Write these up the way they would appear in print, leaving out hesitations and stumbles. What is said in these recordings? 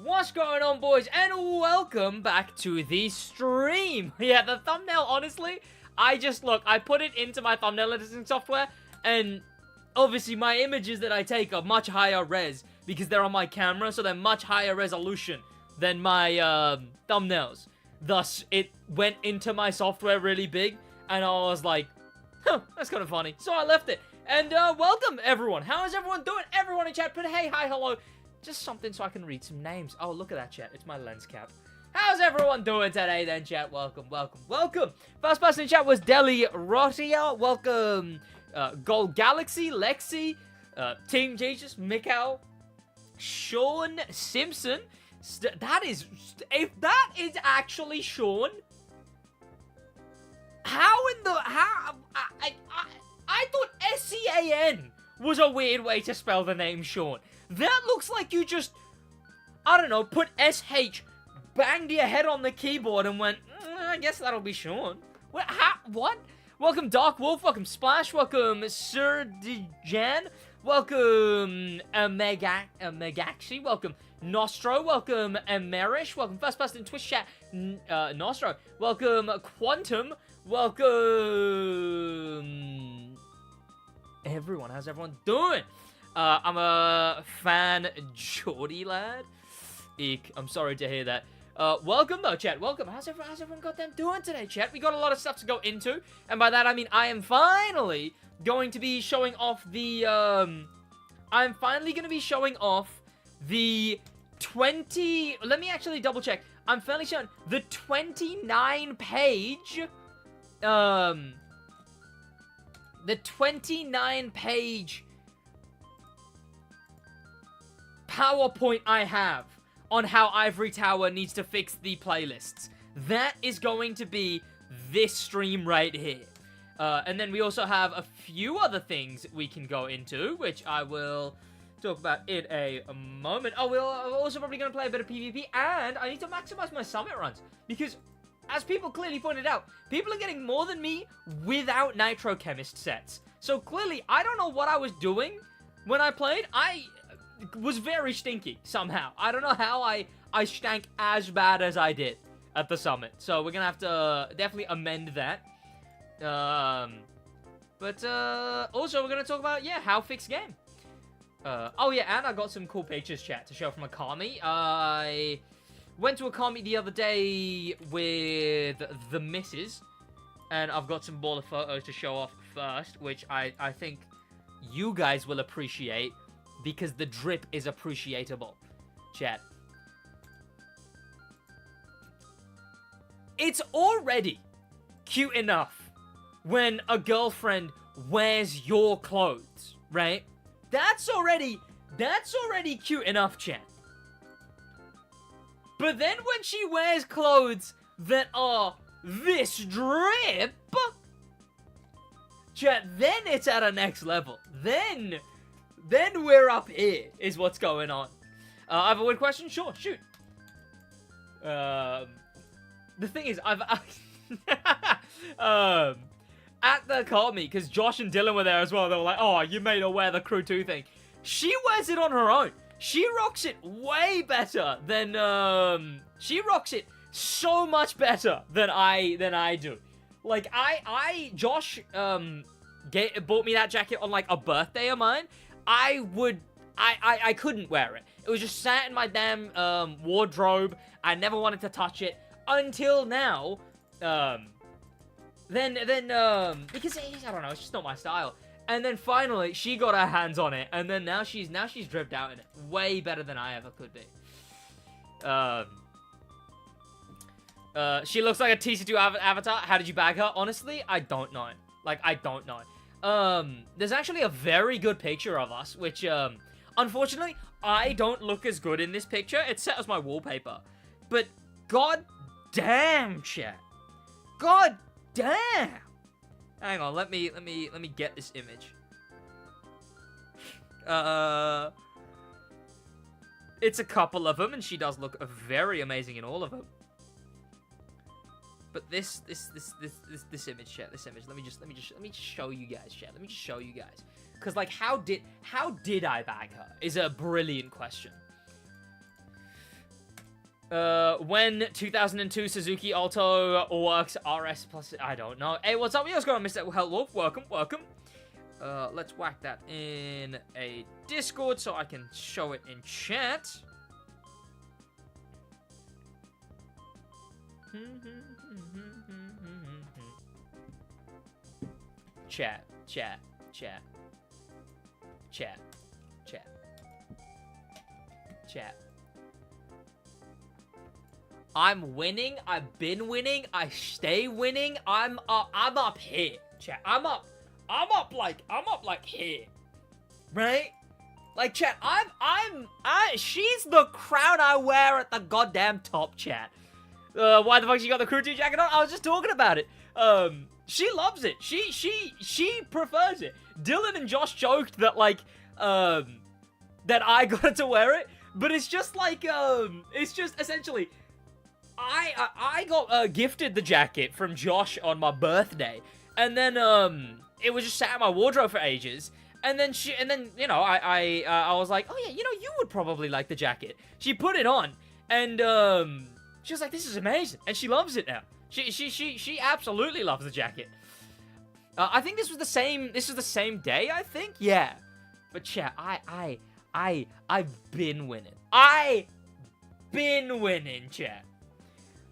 What's going on, boys, and welcome back to the stream. Yeah, the thumbnail, honestly, I put it into my thumbnail editing software, and obviously my images that I take are much higher res because they're on my camera, so they're much higher resolution than my thumbnails. Thus, it went into my software really big, and I was like, huh, that's kind of funny. So I left it. And welcome, everyone. How is everyone doing? Everyone in chat, put hey, hi, hello. Just something so I can read some names. Oh, look at that, chat. It's my lens cap. How's everyone doing today, then, chat? Welcome, welcome, welcome. First person in chat was Deli Rotia. Welcome. Gold Galaxy, Lexi, Team Jesus, Mikau, Sean Simpson. If that is actually Sean, how in the... I thought S-C-A-N was a weird way to spell the name Sean. That looks like you just, I don't know, put S-H, banged your head on the keyboard and went, I guess that'll be Sean. What? Welcome, Dark Wolf. Welcome, Splash. Welcome, Sir Dejan. Welcome, Megaxi. Welcome, Nostro. Welcome, Emerish. Welcome, first person in Twitch chat, Nostro. Welcome, Quantum. Welcome, everyone. How's everyone doing? I'm a fan, Geordie lad. Eek, I'm sorry to hear that. Welcome though, chat. Welcome. How's everyone got them doing today, chat? We got a lot of stuff to go into, and by that I mean I am finally going to be showing off the. I'm finally going to be showing off the 20. Let me actually double check. I'm finally showing the 29-page. The 29-page. PowerPoint I have on how Ivory Tower needs to fix the playlists. That is going to be this stream right here. And then we also have a few other things we can go into, which I will talk about in a moment. Oh, we're also probably going to play a bit of PvP, and I need to maximize my summit runs, because as people clearly pointed out, people are getting more than me without Nitro Chemist sets. So clearly, I don't know what I was doing when I played. was very stinky somehow. I don't know how I stank as bad as I did at the summit. So we're gonna have to definitely amend that. But also we're gonna talk about, yeah, how fix game. Oh yeah, and I got some cool pictures, chat, to show from a commie. I went to a commie the other day with the missus, and I've got some baller photos to show off first, which I think you guys will appreciate, because the drip is appreciable, chat. It's already cute enough when a girlfriend wears your clothes, right? That's already cute enough, chat. But then when she wears clothes that are this drip, chat, then it's at a next level. Then we're up here, is what's going on. I have a weird question? Sure, shoot. The thing is, at the call me, because Josh and Dylan were there as well, they were like, oh, you made her wear the Crew 2 thing. She wears it on her own. She rocks it way better than, she rocks it so much better than I do. Like, Josh, bought me that jacket on, like, a birthday of mine. I couldn't wear it. It was just sat in my damn, wardrobe. I never wanted to touch it until now. Then, because I don't know, it's just not my style. And then finally, she got her hands on it, and then now she's dripped out in it way better than I ever could be. She looks like a TC2 avatar. How did you bag her? Honestly, I don't know. Like, I don't know. There's actually a very good picture of us, which, unfortunately, I don't look as good in this picture. It's set as my wallpaper. But, god damn, chat. God damn. Hang on, let me get this image. It's a couple of them, and she does look very amazing in all of them. But this image, chat, this image. Let me just show you guys, chat. Let me just show you guys, because like, how did I bag her? Is a brilliant question. When 2002 Suzuki Alto works RS plus, I don't know. Hey, what's up? What's going on, Mr. Hello, welcome. Let's whack that in a Discord so I can show it in chat. Chat. I'm winning. I've been winning. I stay winning. I'm up here, chat. I'm up like here, right? Like, chat. She's the crown I wear at the goddamn top, chat. Why the fuck she got the Crew 2 jacket on? I was just talking about it. She loves it. She prefers it. Dylan and Josh joked that, like, that I got her to wear it, but it's just like, it's just essentially, I got gifted the jacket from Josh on my birthday, and then it was just sat in my wardrobe for ages, and then you know, I was like, oh yeah, you know, you would probably like the jacket. She put it on, and she was like, this is amazing, and she loves it now. She absolutely loves the jacket. I think this was the same day, I think, yeah. But chat, I've been winning. Chat.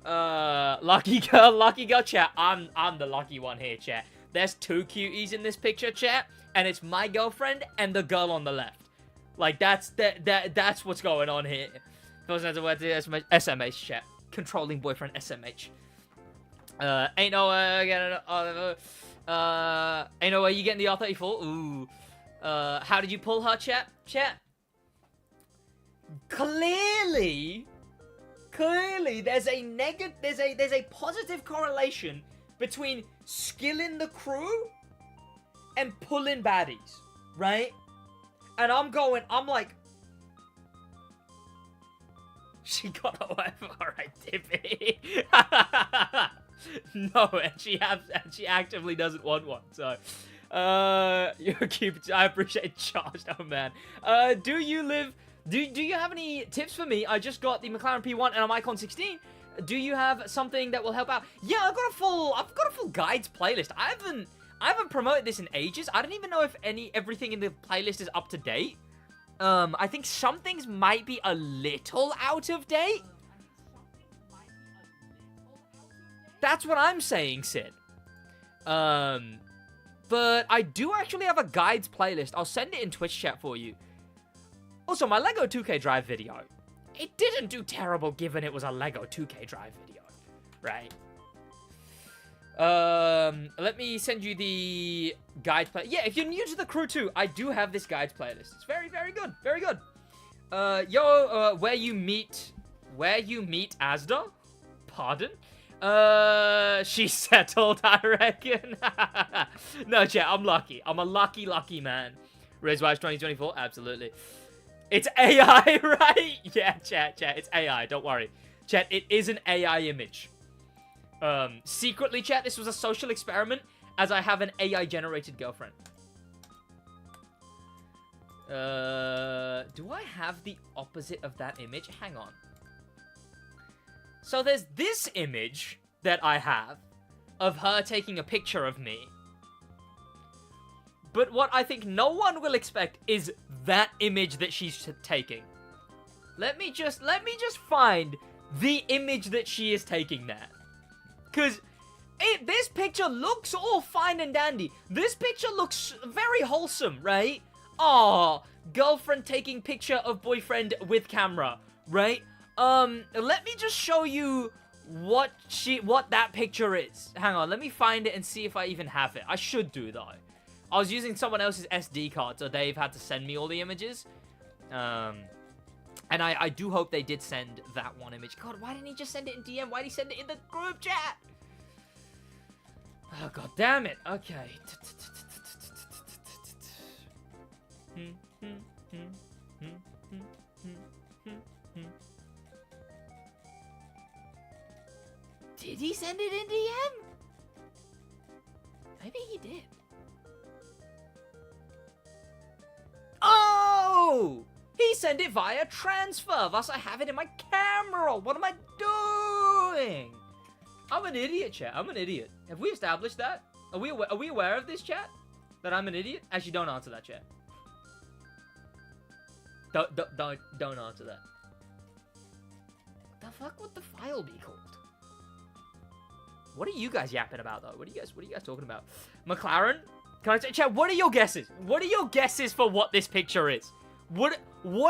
Lucky girl, chat. I'm the lucky one here, chat. There's two cuties in this picture, chat, and it's my girlfriend and the girl on the left. Like, that's what's going on here. Those are the words SMH, chat. Controlling boyfriend SMH. Ain't no way you getting the R34. Ooh. How did you pull her, chat? Clearly, there's a positive correlation between skilling the crew and pulling baddies, right? And I'm like, she got away. Alright, Tippy. No, and she actively doesn't want one, so you're cute. I appreciate Josh. Oh man. Do you live Do you have any tips for me? I just got the McLaren P1 and an Icon 16. Do you have something that will help out? Yeah, I've got a full guides playlist. I haven't promoted this in ages. I don't even know if everything in the playlist is up to date. I think some things might be a little out of date. That's what I'm saying, Sid. But I do actually have a guides playlist. I'll send it in Twitch chat for you. Also, my Lego 2K Drive video. It didn't do terrible given it was a Lego 2K Drive video. Right? Let me send you the guides play. Yeah, if you're new to the crew too, I do have this guides playlist. It's very, very good. Very good. Where you meet Asda? Pardon? She's settled, I reckon. No, chat, I'm lucky. I'm a lucky man. SidWaj 2024, absolutely. It's AI, right? Yeah, chat, it's AI, don't worry. Chat, it is an AI image. Secretly, chat, this was a social experiment, as I have an AI-generated girlfriend. Do I have the opposite of that image? Hang on. So there's this image that I have of her taking a picture of me. But what I think no one will expect is that image that she's taking. Let me just find the image that she is taking there. Because this picture looks all fine and dandy. This picture looks very wholesome, right? Aw, girlfriend taking picture of boyfriend with camera, right? Let me just show you what that picture is. Hang on, let me find it and see if I even have it. I should do, though. I was using someone else's SD card, so they've had to send me all the images. And I do hope they did send that one image. God, why didn't he just send it in DM? Why did he send it in the group chat? Oh, god damn it. Okay. Did he send it in DM? Maybe he did. Oh! He sent it via transfer, thus I have it in my camera. What am I doing? I'm an idiot, chat. I'm an idiot. Have we established that? Are we aware of this, chat? That I'm an idiot? Actually, don't answer that, chat. Don't answer that. The fuck would the file be called? What are you guys yapping about, though? What are you guys talking about? McLaren? Can I say, chat, what are your guesses? What are your guesses for what this picture is? What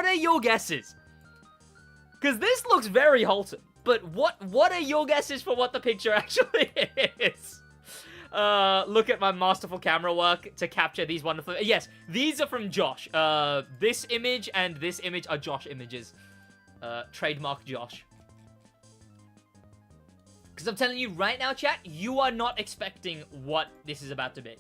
are your guesses? Because this looks very wholesome. But what are your guesses for what the picture actually is? Look at my masterful camera work to capture these wonderful... Yes, these are from Josh. This image and this image are Josh images. Trademark Josh. Because I'm telling you right now, chat, you are not expecting what this is about to be.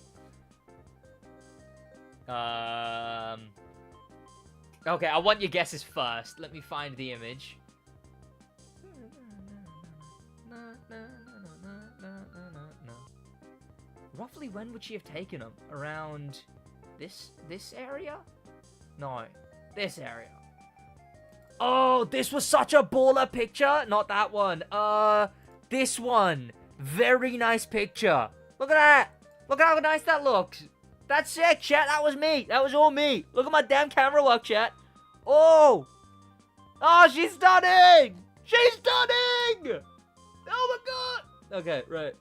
Okay, I want your guesses first. Let me find the image. Roughly when would she have taken them? Around this area? No, this area. Oh, this was such a baller picture. Not that one. This one. Very nice picture. Look at that. Look at how nice that looks. That's sick, chat. That was me. That was all me. Look at my damn camera work, chat. Oh. Oh, she's stunning. She's stunning. Oh, my God. Okay, right.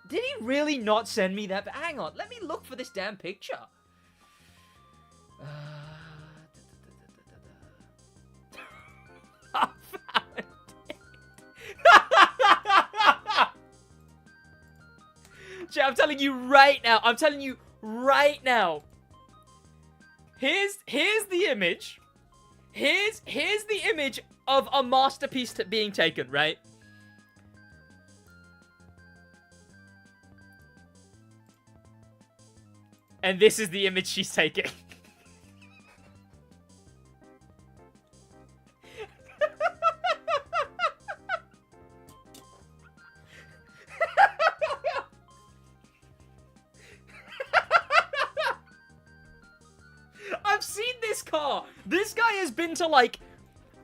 Did he really not send me that? Hang on. Let me look for this damn picture. I found it. Chat, I'm telling you right now. I'm telling you right now. Here's the image. Here's the image of a masterpiece being taken, right? And this is the image she's taking. car. This guy has been to, like,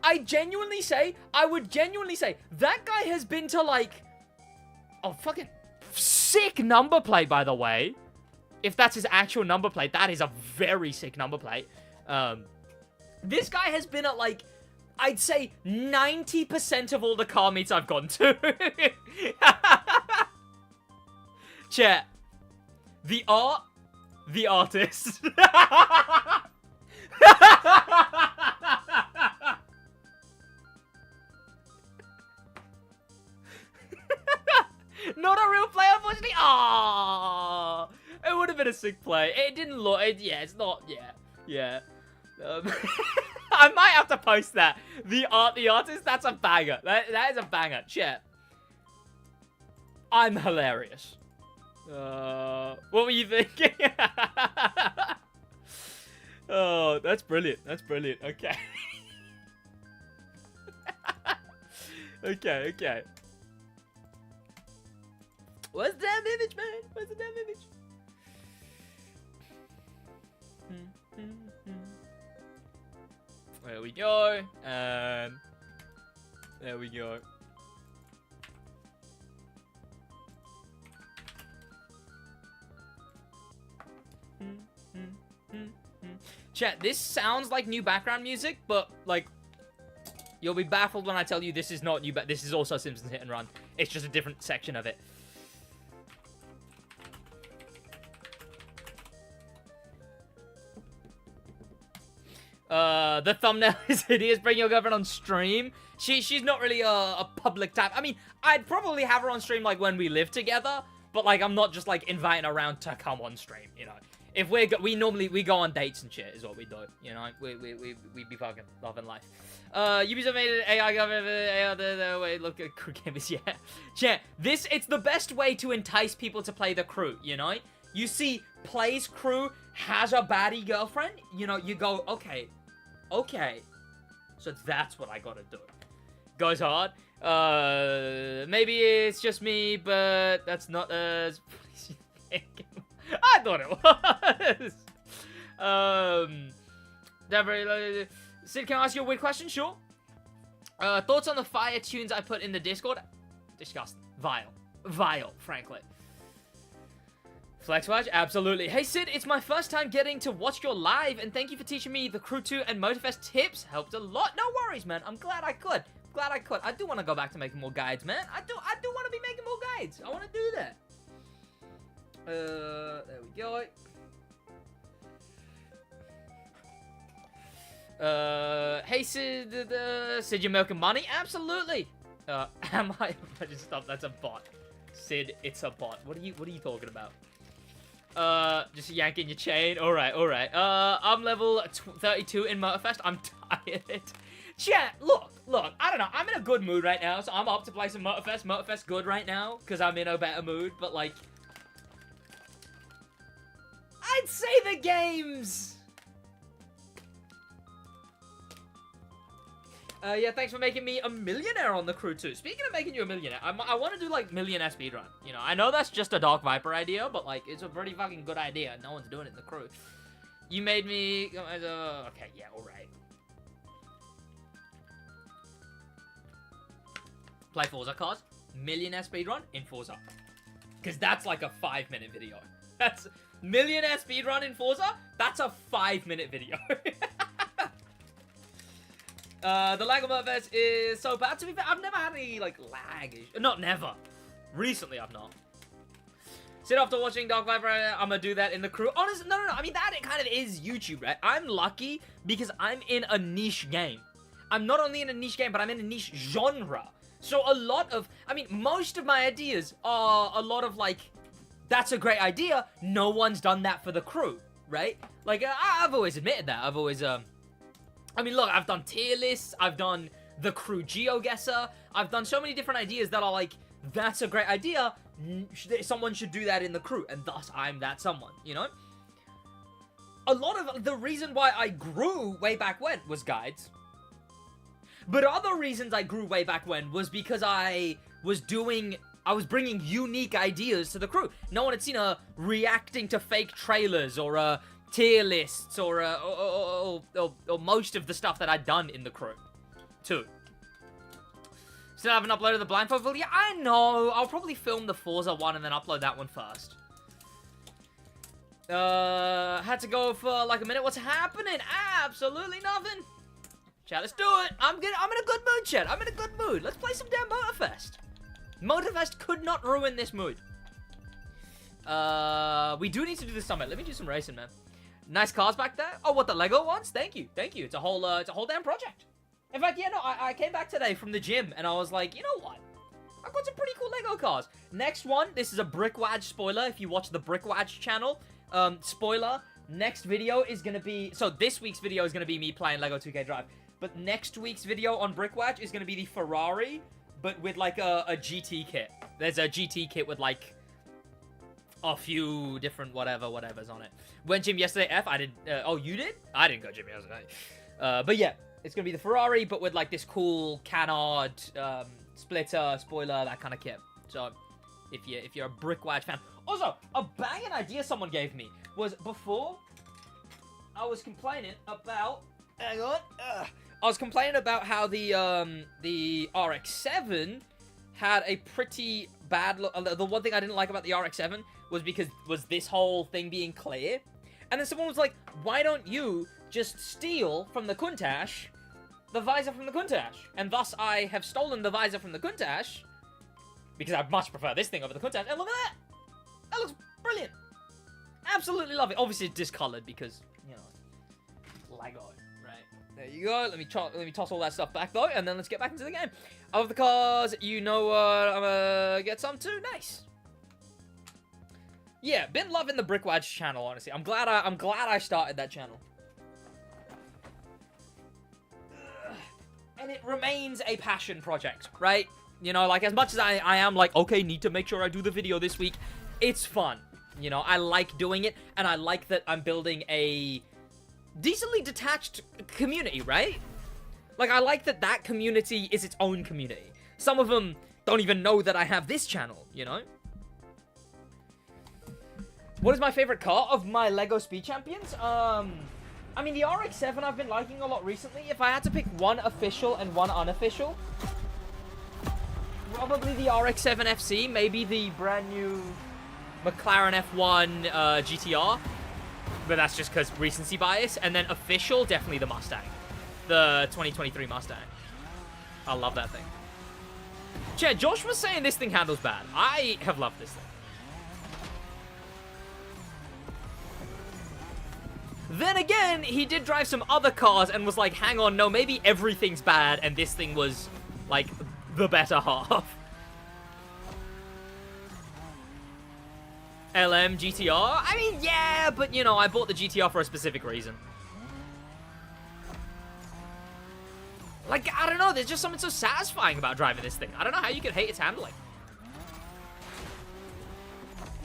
I would genuinely say, that guy has been to, like, oh, fucking sick number plate, by the way. If that's his actual number plate, that is a very sick number plate. This guy has been at, like, I'd say 90% of all the car meets I've gone to. Chat. The art, the artist. Not a real play, unfortunately. Ah, it would have been a sick play. It didn't look. Yeah, it's not. Yeah. I might have to post that. The artist. That's a banger. That is a banger. Chat. I'm hilarious. What were you thinking? Oh, that's brilliant. That's brilliant. Okay. Okay. What's the damn image, man? What's the damn image? There we go. And there we go. Chat, this sounds like new background music, but, like, you'll be baffled when I tell you this is not new, but this is also Simpsons Hit and Run. It's just a different section of it. The thumbnail is hideous. Bring your girlfriend on stream. She's not really a public type. I mean, I'd probably have her on stream, like, when we live together, but, like, I'm not just, like, inviting her around to come on stream, you know. If we normally go on dates and shit is what we do, you know. We be fucking loving life. Ubisoft made an AI wait, look at crew gamers, yeah. Chat, it's the best way to entice people to play the crew, you know. You see, plays crew, has a baddie girlfriend, you know, you go, okay, so that's what I gotta do. Goes hard. Maybe it's just me, but that's not as I thought it was. Definitely. Sid, can I ask you a weird question? Sure. Thoughts on the fire tunes I put in the Discord? Disgusting. Vile, frankly. SidWaj, absolutely. Hey Sid, it's my first time getting to watch your live, and thank you for teaching me the Crew 2 and Motorfest tips. Helped a lot. No worries, man. I'm glad I could. I do want to go back to making more guides, man. I do want to be making more guides. I want to do that. There we go. Hey Sid, you're milking money? Absolutely. Am I? Just stop. That's a bot. Sid, it's a bot. What are you talking about? Just yanking your chain. All right. I'm level 32 in Motorfest. I'm tired. Chat, look. I don't know. I'm in a good mood right now, so I'm up to play some Motorfest. Motorfest good right now because I'm in a better mood. But like, I'd say the games. Yeah, thanks for making me a millionaire on the Crew 2. Speaking of making you a millionaire, I want to do, like, millionaire speedrun. You know, I know that's just a Dark Viper idea, but, like, it's a pretty fucking good idea. No one's doing it in the Crew. You made me... okay, yeah, alright. Play Forza cars. Millionaire speedrun in Forza. Because that's, like, a 5-minute video. That's... Millionaire speedrun in Forza? That's a 5-minute video. The lag on Motorfest is so bad. To be fair, I've never had any, like, lag issue. Not never. Recently, I've not. Sit after watching Dark Viper, I'm gonna do that in the Crew. Honestly, no. I mean, that it kind of is YouTube, right? I'm lucky because I'm in a niche game. I'm not only in a niche game, but I'm in a niche genre. So a lot of, I mean, most of my ideas are a lot of, like, that's a great idea. No one's done that for the Crew, right? Like, I've always admitted that. I've always, I mean, look, I've done tier lists, I've done the Crew GeoGuessr, I've done so many different ideas that are like, that's a great idea, someone should do that in the Crew, and thus I'm that someone, you know? A lot of the reason why I grew way back when was guides. But other reasons I grew way back when was because I was bringing unique ideas to the Crew. No one had seen a reacting to fake trailers or a tier lists or most of the stuff that I'd done in the crew, too. Still haven't uploaded the blindfold video. I know. I'll probably film the Forza one and then upload that one first. Had to go for like a minute. What's happening? Absolutely nothing. Chat, let's do it. I'm in a good mood, chat. I'm in a good mood. Let's play some damn Motorfest. Motorfest could not ruin this mood. We do need to do the summit. Let me do some racing, man. Nice cars back there. Oh, what, the Lego ones? Thank you. Thank you. It's a whole damn project. In fact, yeah, no, I came back today from the gym and I was like, you know what? I've got some pretty cool Lego cars. Next one, this is a BrickWaj spoiler. If you watch the BrickWaj channel, spoiler, next video is going to be... So this week's video is going to be me playing Lego 2K Drive. But next week's video on BrickWaj is going to be the Ferrari, but with like a GT kit. There's a GT kit with like a few different whatever's on it. Went gym yesterday, F. I did... oh, you did? I didn't go gym yesterday. But yeah, it's going to be the Ferrari, but with like this cool canard, splitter, spoiler, that kind of kit. So if you're a BrickWaj fan. Also, a banging idea someone gave me was before I was complaining about... Hang on. I was complaining about how the RX-7 had a pretty bad look. The one thing I didn't like about the RX-7 was this whole thing being clear. And then someone was like, why don't you just steal from the Countach the visor from the Countach? And thus I have stolen the visor from the Countach because I much prefer this thing over the Countach. And look at that! That looks brilliant! Absolutely love it. Obviously it's discolored because, you know, Lego. There you go. Let me toss all that stuff back, though, and then let's get back into the game. Of the cars, you know what I'm gonna get some too. Nice. Yeah, been loving the BrickWaj channel, honestly. I'm glad I started that channel. And it remains a passion project, right? You know, like, as much as I am like, okay, need to make sure I do the video this week, it's fun. You know, I like doing it, and I like that I'm building a decently detached community, right? Like, I like that community is its own community. Some of them don't even know that I have this channel, you know? What is my favorite car of my Lego Speed Champions? I mean, the RX-7 I've been liking a lot recently. If I had to pick one official and one unofficial, probably the RX-7 FC, maybe the brand new McLaren F1 GTR. But that's just because recency bias. And then official, definitely the Mustang. The 2023 Mustang. I love that thing. Chad, Josh was saying this thing handles bad. I have loved this thing. Then again, he did drive some other cars and was like, hang on, no, maybe everything's bad. And this thing was, like, the better half. LM GTR? I mean, yeah, but, you know, I bought the GTR for a specific reason. Like, I don't know, there's just something so satisfying about driving this thing. I don't know how you could hate its handling.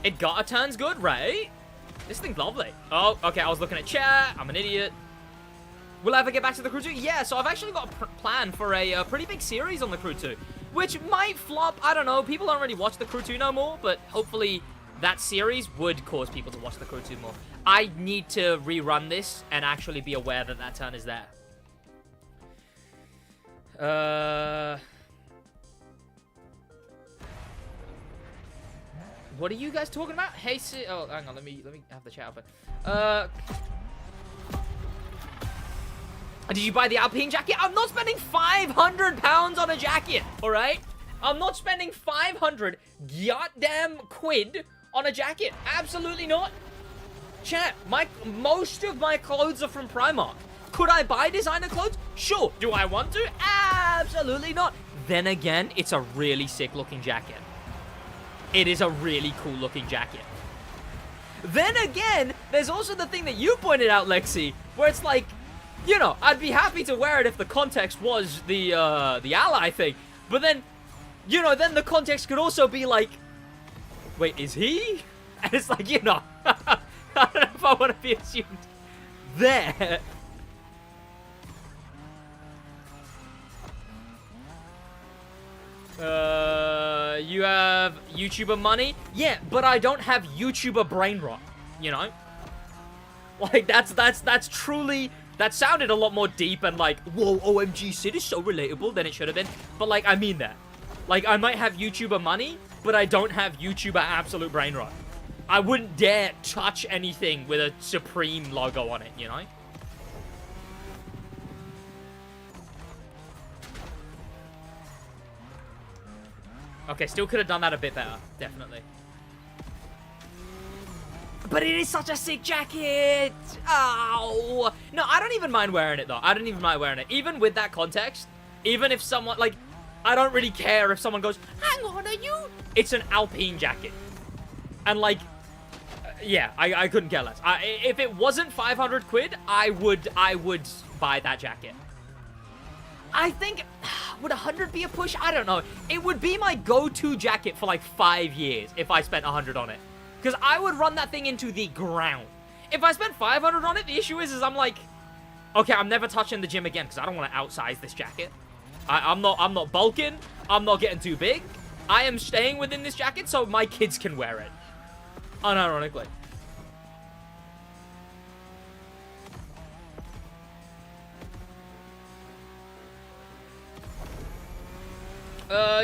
It got a turns good, right? This thing's lovely. Oh, okay, I was looking at chat. I'm an idiot. Will I ever get back to the Crew 2? Yeah, so I've actually got a plan for a pretty big series on the Crew 2, which might flop. I don't know. People don't really watch the Crew 2 no more, but hopefully that series would cause people to watch the Crew 2 more. I need to rerun this and actually be aware that that turn is there. What are you guys talking about? Hey, oh, hang on. Let me have the chat open. Did you buy the Alpine jacket? I'm not spending £500 on a jacket, all right? I'm not spending 500 goddamn quid on a jacket. Absolutely not. Chat, most of my clothes are from Primark. Could I buy designer clothes? Sure. Do I want to? Absolutely not. Then again, it's a really sick looking jacket. It is a really cool looking jacket. Then again, there's also the thing that you pointed out, Lexi, where it's like, you know, I'd be happy to wear it if the context was the ally thing. But then, you know, then the context could also be like, wait, is he? And it's like, you know, I don't know if I want to be assumed there. You have YouTuber money? Yeah, but I don't have YouTuber brain rot, you know? Like, that's truly... That sounded a lot more deep and like, whoa, OMG, Sid is so relatable than it should have been. But like, I mean that. Like, I might have YouTuber money, but I don't have YouTuber absolute brain rot. I wouldn't dare touch anything with a Supreme logo on it, you know? Okay, still could have done that a bit better, definitely. But it is such a sick jacket! Ow! No, I don't even mind wearing it, though. I don't even mind wearing it. Even with that context, even if someone, like, I don't really care if someone goes, hang on, are you? It's an Alpine jacket. And, like, yeah, I couldn't care less. If it wasn't 500 quid, I would buy that jacket. I think, would 100 be a push? I don't know. It would be my go-to jacket for, like, 5 years if I spent 100 on it. Because I would run that thing into the ground. If I spent 500 on it, the issue is I'm like, okay, I'm never touching the gym again because I don't want to outsize this jacket. I'm not bulking. I'm not getting too big. I am staying within this jacket so my kids can wear it. Unironically.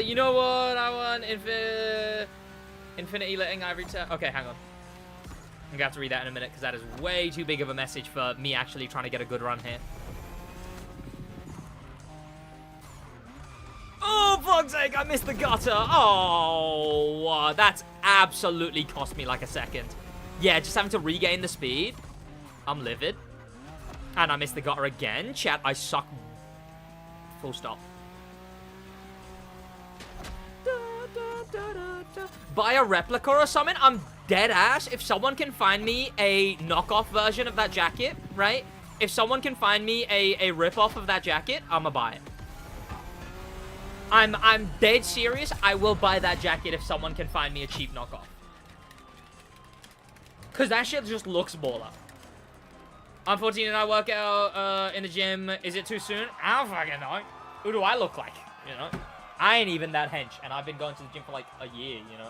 You know what? I want Infinity letting Ivory tell. Okay, hang on. I'm gonna have to read that in a minute because that is way too big of a message for me actually trying to get a good run here. Oh, fuck's sake, I missed the gutter. Oh, that's absolutely cost me like a second. Yeah, just having to regain the speed. I'm livid. And I missed the gutter again. Chat, I suck. Full stop. Buy a replica or something? I'm dead ass. If someone can find me a knockoff version of that jacket, right? If someone can find me a rip-off of that jacket, I'ma buy it. I'm dead serious. I will buy that jacket if someone can find me a cheap knockoff. Because that shit just looks baller. I'm 14 and I work out in the gym. Is it too soon? I don't fucking know. Who do I look like? You know? I ain't even that hench, and I've been going to the gym for like a year, you know?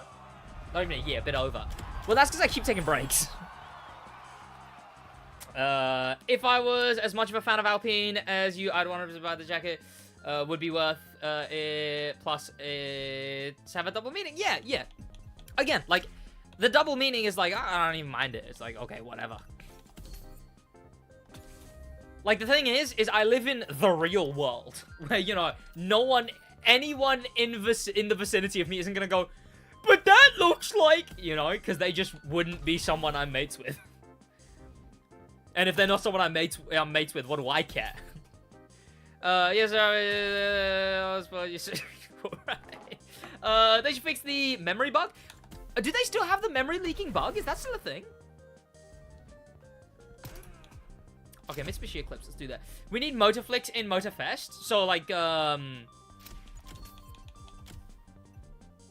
Not even a year, a bit over. Well, that's because I keep taking breaks. If I was as much of a fan of Alpine as you, I'd want to buy the jacket. Would be worth it. Plus, it's have a double meaning. Yeah, yeah. Again, like, the double meaning is like, I don't even mind it. It's like, okay, whatever. Like, the thing is I live in the real world. Where, you know, anyone in the vicinity of me isn't gonna go, but that looks like, you know, because they just wouldn't be someone I'm mates with. And if they're not someone I'm mates with, what do I care? Yes, they should fix the memory bug. Do they still have the memory leaking bug? Is that still a thing? Okay, Mitsubishi Eclipse, let's do that. We need Motorflix in Motorfest. So, like,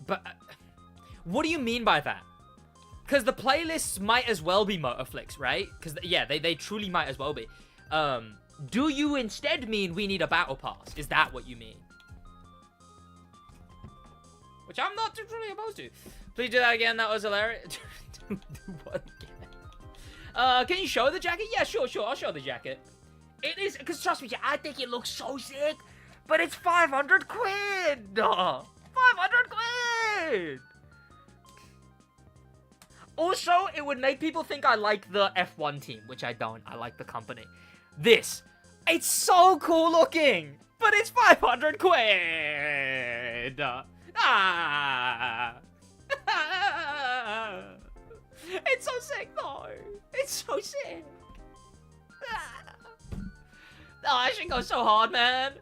But, what do you mean by that? Because the playlists might as well be Motorflix, right? Because, yeah, they truly might as well be. Do you instead mean we need a battle pass? Is that what you mean? Which I'm not too truly opposed to. Please do that again, that was hilarious. Do what again? Can you show the jacket? Yeah, sure, I'll show the jacket. It is, because trust me, I think it looks so sick, but it's 500 quid! 500 quid! Also, it would make people think I like the F1 team, which I don't. I like the company. This, it's so cool looking, but it's 500 quid! It's so sick, though. It's so sick. Oh, that shit goes so hard, man.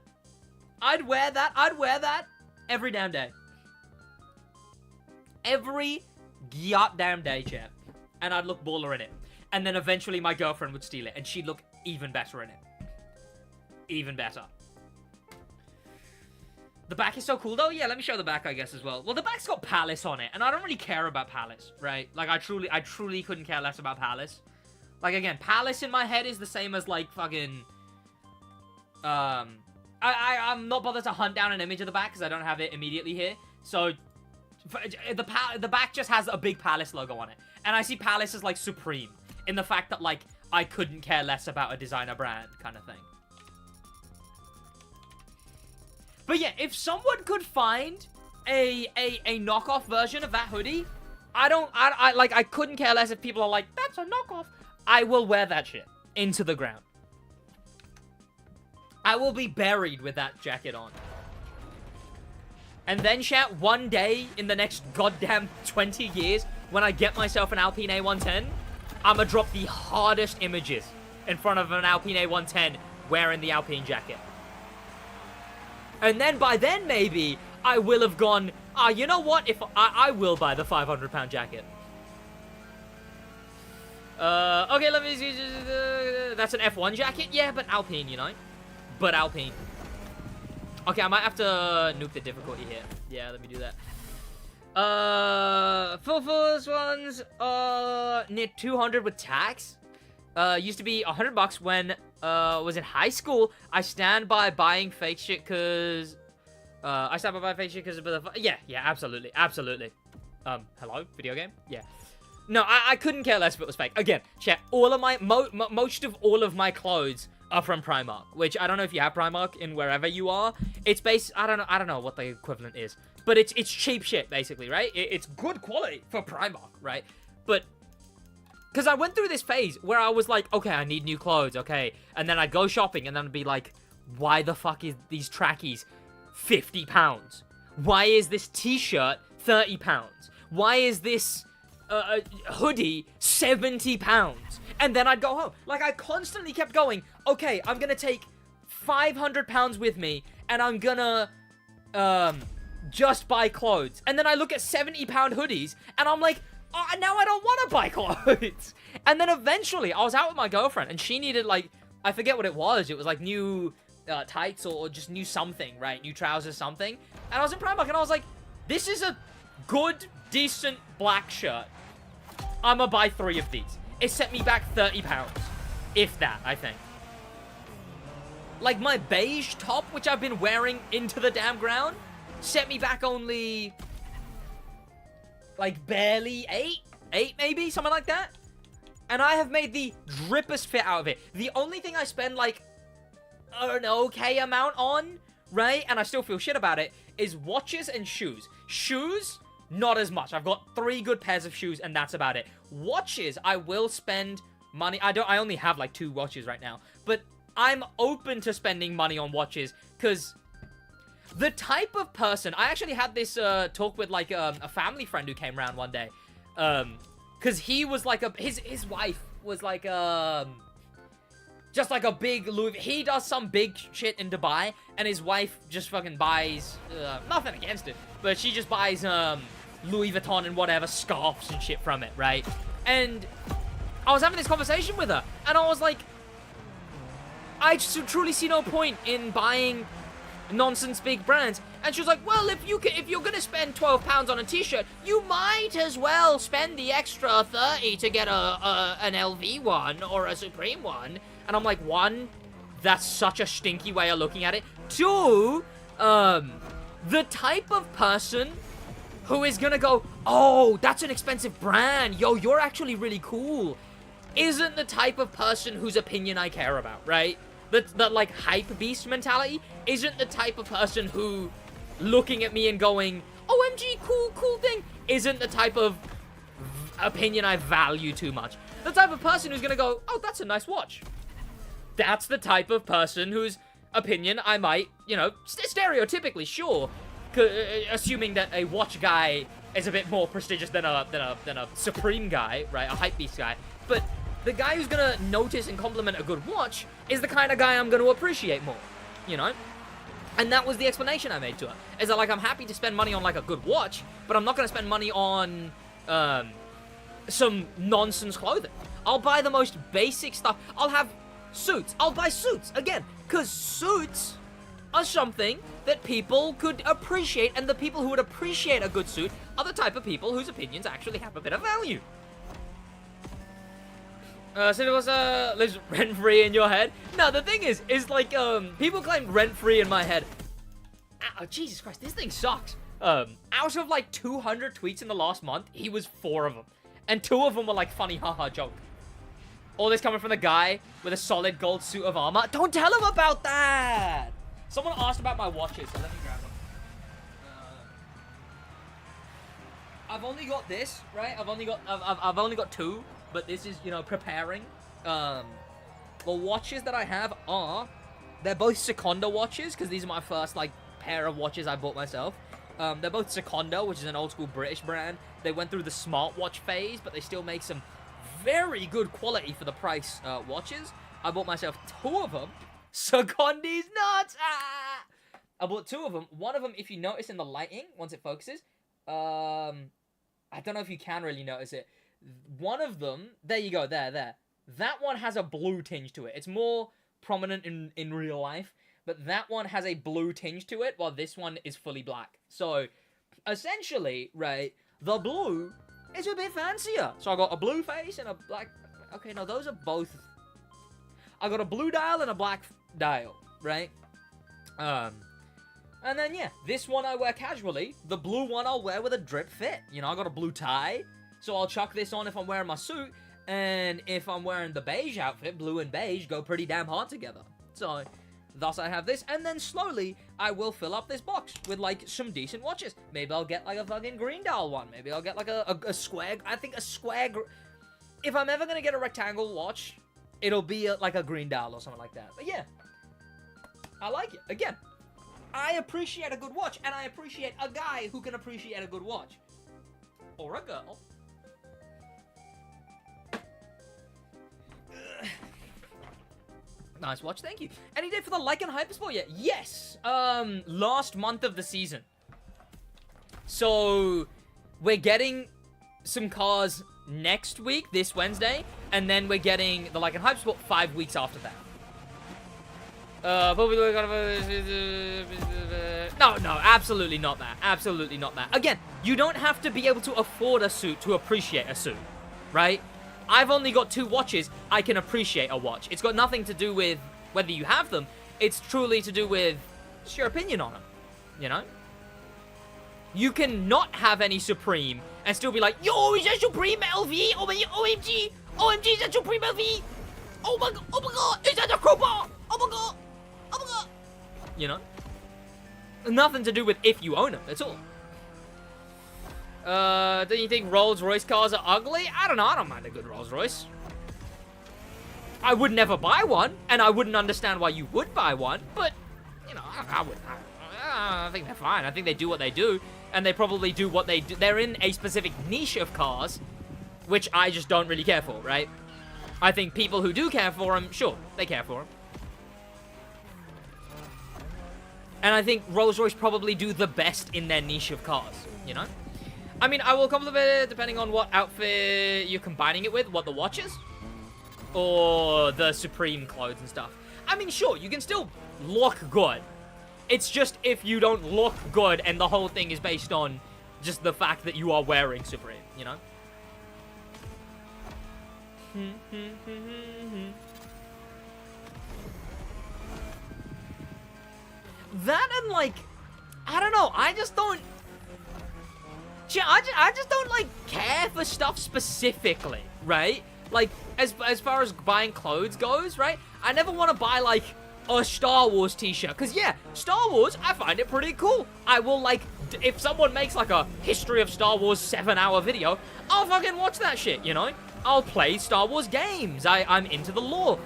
I'd wear that every damn day. Every goddamn day, chat. And I'd look baller in it. And then eventually my girlfriend would steal it, and she'd look even better in it. Even better. The back is so cool, though. Yeah, let me show the back, I guess, as well. Well, the back's got Palace on it, and I don't really care about Palace, right? Like, I truly couldn't care less about Palace. Like, again, Palace in my head is the same as, like, fucking... I'm not bothered to hunt down an image of the back, because I don't have it immediately here. So, the back just has a big Palace logo on it. And I see Palace as, like, supreme. In the fact that, like, I couldn't care less about a designer brand kind of thing. But yeah, if someone could find a knockoff version of that hoodie, I couldn't care less if people are like, that's a knockoff. I will wear that shit into the ground. I will be buried with that jacket on. And then, chat, one day in the next goddamn 20 years, when I get myself an Alpine A110, I'm gonna drop the hardest images in front of an Alpine A110 wearing the Alpine jacket. And then by then, maybe, I will have gone, you know what? If I will buy the 500-pound jacket. Okay, let me see. That's an F1 jacket? Yeah, but Alpine, you know? But Alpine. Okay, I might have to nuke the difficulty here. Yeah, let me do that. For first ones, near 200 with tax. Used to be $100 when was in high school. I stand by buying fake shit because I stand by buying fake shit because of the yeah, absolutely. Hello, video game? Yeah. No, I couldn't care less if it was fake. Again, chat, all of my most of all of my clothes are from Primark, which I don't know if you have Primark in wherever you are. It's based, I don't know what the equivalent is, but it's cheap shit basically, right? It's good quality for Primark, right? But because I went through this phase where I was like, okay, I need new clothes, okay, and then I'd go shopping and then I'd be like, why the fuck is these trackies £50? Why is this t-shirt £30? Why is this hoodie £70? And then I'd go home. Like, I constantly kept going, okay, I'm gonna take £500 with me, and I'm gonna, just buy clothes. And then I look at £70 hoodies, and I'm like, oh, now I don't want to buy clothes. And then eventually, I was out with my girlfriend, and she needed, like, I forget what it was. It was, like, new tights or just new something, right? New trousers, something. And I was in Primark, and I was like, this is a good, decent black shirt. I'm gonna buy 3 of these. It set me back £30. If that, I think. Like, my beige top, which I've been wearing into the damn ground, set me back only, like, barely 8 maybe, something like that. And I have made the drippest fit out of it. The only thing I spend, like, an okay amount on, right, and I still feel shit about it, is watches and shoes. Shoes, not as much. I've got 3 good pairs of shoes, and that's about it. Watches, I will spend money. I only have, like, 2 watches right now. But I'm open to spending money on watches, because the type of person... I actually had this talk with, like, a family friend who came around one day. Because he was, like, his wife was, like, just, like, a big Louis... He does some big shit in Dubai, and his wife just fucking buys... nothing against it, but she just buys, Louis Vuitton and whatever, scarves and shit from it, right? And I was having this conversation with her, and I was like, I just truly see no point in buying nonsense big brands. And she was like, well, if you're gonna spend £12 on a t-shirt, you might as well spend the extra 30 to get an LV one or a Supreme one. And I'm like, 1, that's such a stinky way of looking at it. 2, the type of person who is gonna go, oh, that's an expensive brand, yo, you're actually really cool, isn't the type of person whose opinion I care about, right? That like, hype beast mentality isn't the type of person who, looking at me and going, OMG, cool thing, isn't the type of opinion I value too much. The type of person who's gonna go, oh, that's a nice watch. That's the type of person whose opinion I might, you know, stereotypically, sure, assuming that a watch guy is a bit more prestigious than a Supreme guy, right? A hypebeast guy. But the guy who's gonna notice and compliment a good watch is the kind of guy I'm gonna appreciate more, you know? And that was the explanation I made to her. Is that, like, I'm happy to spend money on, like, a good watch, but I'm not gonna spend money on, some nonsense clothing. I'll buy the most basic stuff. I'll have suits. I'll buy suits, again, because suits are something that people could appreciate, and the people who would appreciate a good suit are the type of people whose opinions actually have a bit of value. So it was, lives rent-free in your head? No, the thing is like, people claim rent-free in my head. Oh, Jesus Christ, this thing sucks. Out of, like, 200 tweets in the last month, he was 4 of them. And 2 of them were, like, funny haha joke. All this coming from the guy with a solid gold suit of armor. Don't tell him about that! Someone asked about my watches, so let me grab them. I've only got this, right? I've only got two, but this is, you know, preparing. The watches that I have are, they're both Secondo watches, because these are my first, like, pair of watches I bought myself. They're both Secondo, which is an old school British brand. They went through the smartwatch phase, but they still make some very good quality for the price watches. I bought myself two of them. Secondi's nuts! Ah! I bought two of them. One of them, if you notice in the lighting, once it focuses, I don't know if you can really notice it. One of them, there you go, there. That one has a blue tinge to it. It's more prominent in real life, but that one has a blue tinge to it, while this one is fully black. So, essentially, right, the blue is a bit fancier. So I got a blue face and a black... Okay, no, those are both... I got a blue dial and a black dial, right? And then, yeah, this one I wear casually. The blue one I'll wear with a drip fit. You know, I got a blue tie, so I'll chuck this on if I'm wearing my suit. And if I'm wearing the beige outfit, blue and beige go pretty damn hard together. So, thus I have this. And then slowly, I will fill up this box with, like, some decent watches. Maybe I'll get, like, a fucking green dial one. Maybe I'll get, like, a square... I think a square... If I'm ever gonna get a rectangle watch, it'll be, like, a green dial or something like that. But, yeah. I like it. Again, I appreciate a good watch, and I appreciate a guy who can appreciate a good watch. Or a girl. Nice watch, thank you. Any day for the like and hypersport yet? Yes! Last month of the season. So, we're getting some cars next week, this Wednesday, and then we're getting the like and hypersport 5 weeks after that. No, absolutely not that. Absolutely not that. Again, you don't have to be able to afford a suit to appreciate a suit, right? I've only got two watches. I can appreciate a watch. It's got nothing to do with whether you have them. It's truly to do with just your opinion on them, you know? You can not have any Supreme and still be like, yo, is that Supreme LV? Oh my, OMG, OMG, is that Supreme LV? Oh my god, is that a crowbar? Oh my god, oh my god. You know? Nothing to do with if you own them, that's all. Don't you think Rolls-Royce cars are ugly? I don't know, I don't mind a good Rolls-Royce. I would never buy one, and I wouldn't understand why you would buy one, but, you know, I think they're fine. I think they do what they do, and they probably do what they do. They're in a specific niche of cars, which I just don't really care for, right? I think people who do care for them, sure, they care for them. And I think Rolls-Royce probably do the best in their niche of cars, you know? I mean, I will compliment it depending on what outfit you're combining it with, what the watch is, or the Supreme clothes and stuff. I mean, sure, you can still look good. It's just if you don't look good and the whole thing is based on just the fact that you are wearing Supreme, you know? That and, like, I don't know, I just don't... I just don't, like, care for stuff specifically, right? Like, as far as buying clothes goes, right? I never want to buy, like, a Star Wars t-shirt. Because, yeah, Star Wars, I find it pretty cool. I will, like, if someone makes, like, a history of Star Wars 7-hour video, I'll fucking watch that shit, you know? I'll play Star Wars games. I'm into the lore.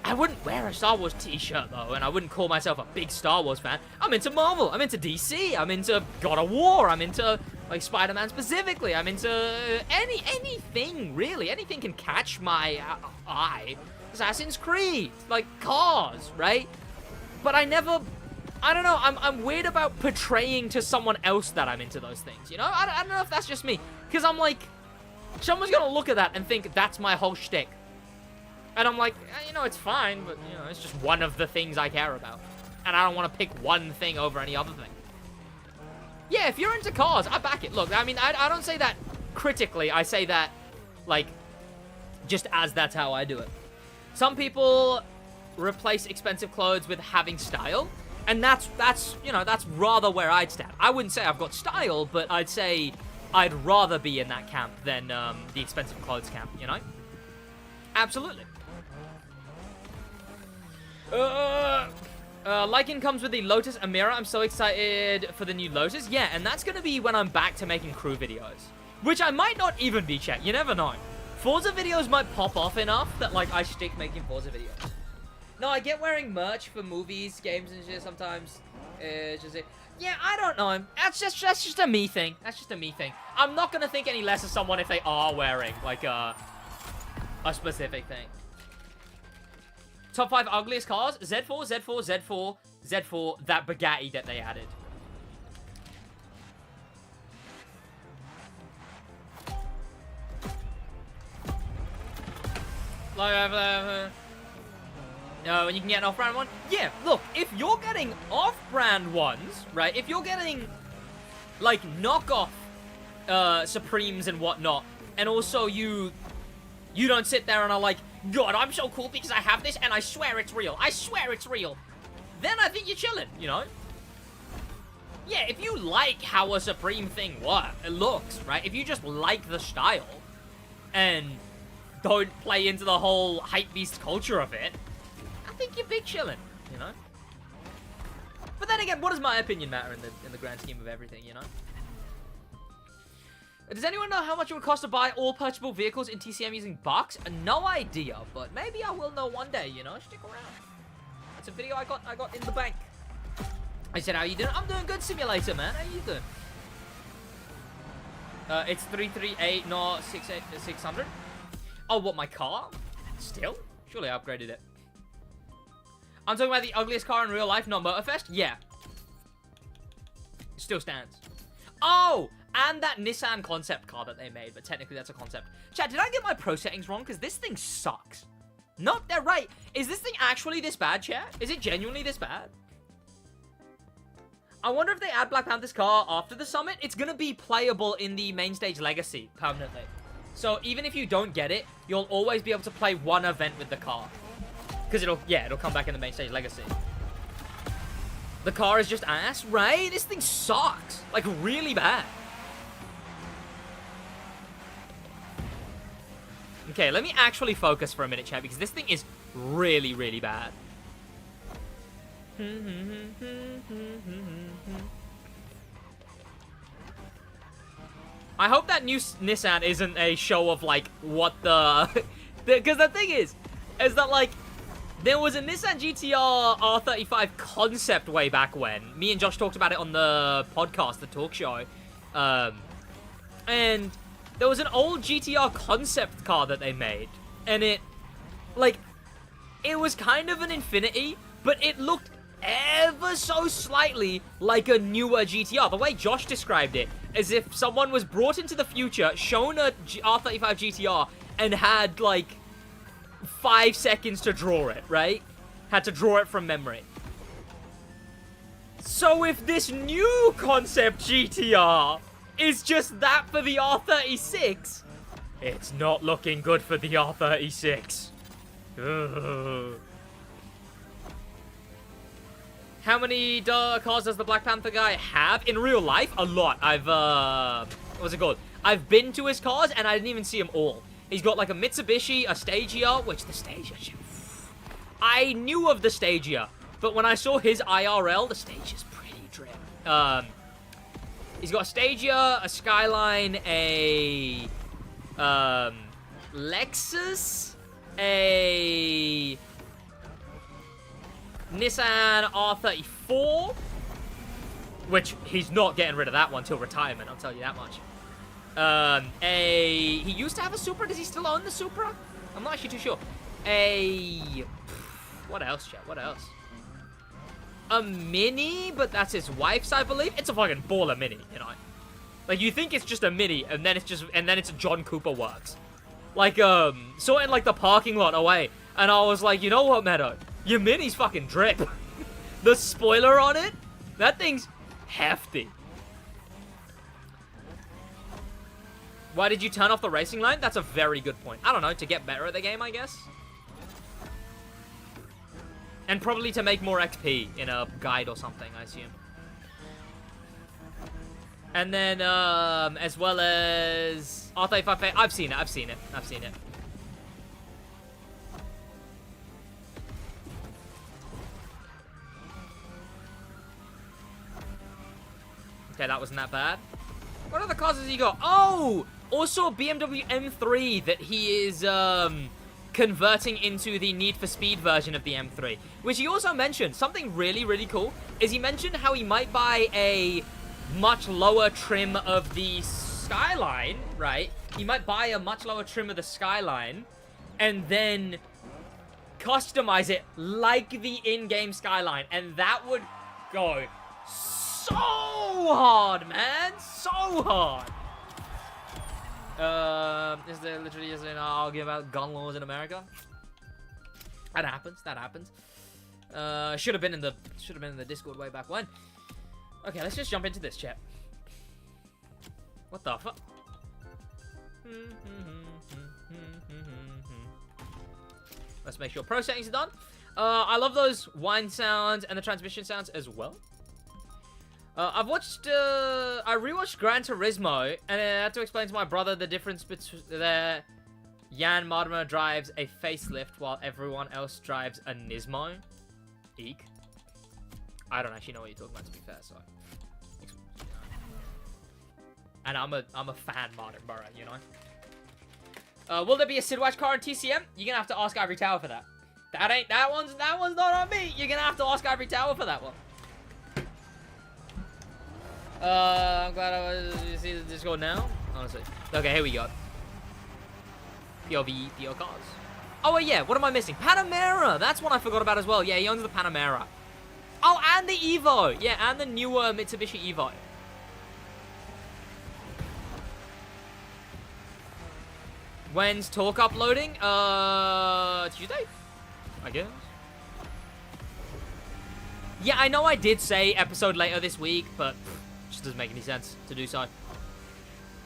I wouldn't wear a Star Wars t-shirt, though, and I wouldn't call myself a big Star Wars fan. I'm into Marvel. I'm into DC. I'm into God of War. I'm into, like, Spider-Man specifically. I'm into anything, really. Anything can catch my eye. Assassin's Creed. Like, cars, right? But I don't know. I'm weird about portraying to someone else that I'm into those things, you know? I don't know if that's just me. Because I'm like, someone's gonna look at that and think that's my whole shtick. And I'm like, you know, it's fine, but, you know, it's just one of the things I care about. And I don't want to pick one thing over any other thing. Yeah, if you're into cars, I back it. Look, I mean, I don't say that critically. I say that, like, just as that's how I do it. Some people replace expensive clothes with having style. And that's you know, that's rather where I'd stand. I wouldn't say I've got style, but I'd say I'd rather be in that camp than the expensive clothes camp, you know? Absolutely. Lycan comes with the Lotus Amira. I'm so excited for the new Lotus. Yeah, and that's going to be when I'm back to making crew videos. Which I might not even be, chat. You never know. Forza videos might pop off enough that, like, I stick making Forza videos. No, I get wearing merch for movies, games, and shit sometimes. Yeah, I don't know. That's just a me thing. That's just a me thing. I'm not going to think any less of someone if they are wearing, like, a specific thing. Top 5 ugliest cars. Z4, Z4, Z4, Z4. That Bugatti that they added. No, and you can get an off-brand one? Yeah, look, if you're getting off-brand ones, right? If you're getting, like, knockoff Supremes and whatnot, and also you don't sit there and are like, God, I'm so cool because I have this and I swear it's real. I swear it's real. Then I think you're chilling, you know? Yeah, if you like how a Supreme thing looks, right? If you just like the style and don't play into the whole hypebeast culture of it, I think you're big chilling, you know? But then again, what does my opinion matter in the grand scheme of everything, you know? Does anyone know how much it would cost to buy all purchasable vehicles in TCM using bucks? No idea, but maybe I will know one day, you know? Stick around. It's a video I got in the bank. I said, how you doing? I'm doing good, Simulator, man. How you doing? It's 338, not 600. Oh, what, my car? Still? Surely I upgraded it. I'm talking about the ugliest car in real life, not Motorfest? Yeah. Still stands. Oh! And that Nissan concept car that they made, but technically that's a concept. Chat, did I get my pro settings wrong? Because this thing sucks. No, they're right. Is this thing actually this bad, chat? Is it genuinely this bad? I wonder if they add Black Panther's car after the summit, it's going to be playable in the main stage legacy permanently. So even if you don't get it, you'll always be able to play one event with the car. Because it'll come back in the main stage legacy. The car is just ass, right? This thing sucks. Like, really bad. Okay, let me actually focus for a minute, chat, because this thing is really, really bad. I hope that new Nissan isn't a show of, like, what the... Because the thing is that, like, there was a Nissan GTR R35 concept way back when. Me and Josh talked about it on the podcast, the talk show. And there was an old GTR concept car that they made. And it was kind of an Infinity, but it looked ever so slightly like a newer GTR. The way Josh described it, as if someone was brought into the future, shown a R35 GTR, and had, like, 5 seconds to draw it, right? Had to draw it from memory. So if this new concept GTR is just that for the R36, it's not looking good for the R36. Ugh. How many cars does the Black Panther guy have? In real life, a lot. What's it called? I've been to his cars, and I didn't even see them all. He's got, like, a Mitsubishi, a Stagia, which the Stagia... I knew of the Stagia, but when I saw his IRL, the Stagia's pretty drip. He's got a Stagia, a Skyline, a... Lexus, a... Nissan R34, which he's not getting rid of that one till retirement, I'll tell you that much. He used to have a Supra. Does he still own the Supra? I'm not actually too sure. What else, chat? What else? A Mini, but that's his wife's, I believe. It's a fucking baller Mini, you know. Like, you think it's just a Mini, and then it's a John Cooper works. Like, saw it in, like, the parking lot away, and I was like, you know what, Meadow? Your Mini's fucking drip. The spoiler on it, that thing's hefty. Why did you turn off the racing line? That's a very good point. I don't know, to get better at the game, I guess. And probably to make more XP in a guide or something, I assume. And then, as well as R35, I've seen it. Okay, that wasn't that bad. What other cars has he got? Oh! Also a BMW M3 that he is, converting into the Need for Speed version of the M3. Which he also mentioned, something really, really cool, is he mentioned how he might buy a much lower trim of the Skyline, right? He might buy a much lower trim of the Skyline, and then customize it like the in-game Skyline, and that would go so hard, man, so hard. Is there literally just an argument about gun laws in America? That happens. That happens. Should have been in the Discord way back when. Okay, let's just jump into this, chat. What the fuck? Let's make sure pro settings are done. I love those whine sounds and the transmission sounds as well. I rewatched Gran Turismo, and I had to explain to my brother the difference between Jan Martimer drives a facelift while everyone else drives a Nismo. Eek. I don't actually know what you're talking about, to be fair, so. And I'm a fan Martin Burrow, you know. Will there be a SidWaj car in TCM? You're gonna have to ask Ivory Tower for that. That one's not on me. You're gonna have to ask Ivory Tower for that one. I'm glad I was see the Discord now. Honestly. Okay, here we go. POV, PO cars. Oh, yeah, what am I missing? Panamera! That's one I forgot about as well. Yeah, he owns the Panamera. Oh, and the Evo! Yeah, and the newer Mitsubishi Evo. When's talk uploading? Tuesday? I guess. Yeah, I know I did say episode later this week, but just doesn't make any sense to do so.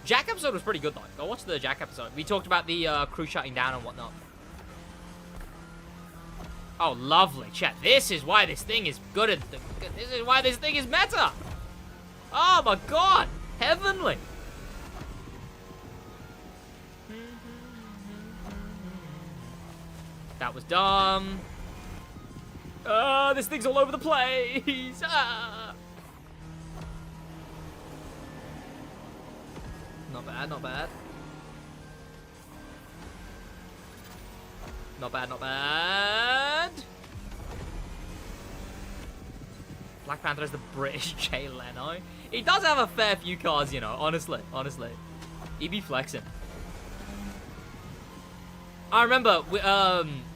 Jack episode was pretty good, though. Go watch the Jack episode. We talked about the crew shutting down and whatnot. Oh, lovely. Chat, this is why this thing is good at the... This is why this thing is meta. Oh, my God. Heavenly. That was dumb. This thing's all over the place. Not bad, not bad. Not bad, not bad. Black Panther is the British Jay Leno. He does have a fair few cars, you know, honestly. He be flexing. I remember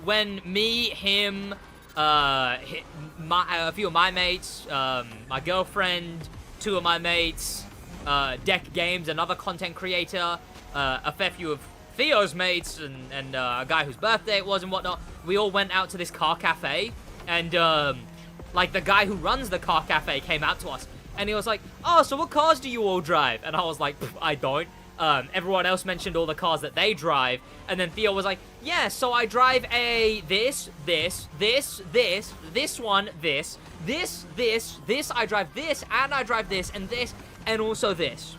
when me, him, a few of my mates, my girlfriend, two of my mates, Deck Games, another content creator, a fair few of Theo's mates, and a guy whose birthday it was and whatnot. We all went out to this car cafe, and like the guy who runs the car cafe came out to us, and he was like, "Oh, so what cars do you all drive?" And I was like, "I don't." Everyone else mentioned all the cars that they drive, and then Theo was like, "Yeah, so I drive a this, one, this, I drive this, and I drive this, and this, and also this."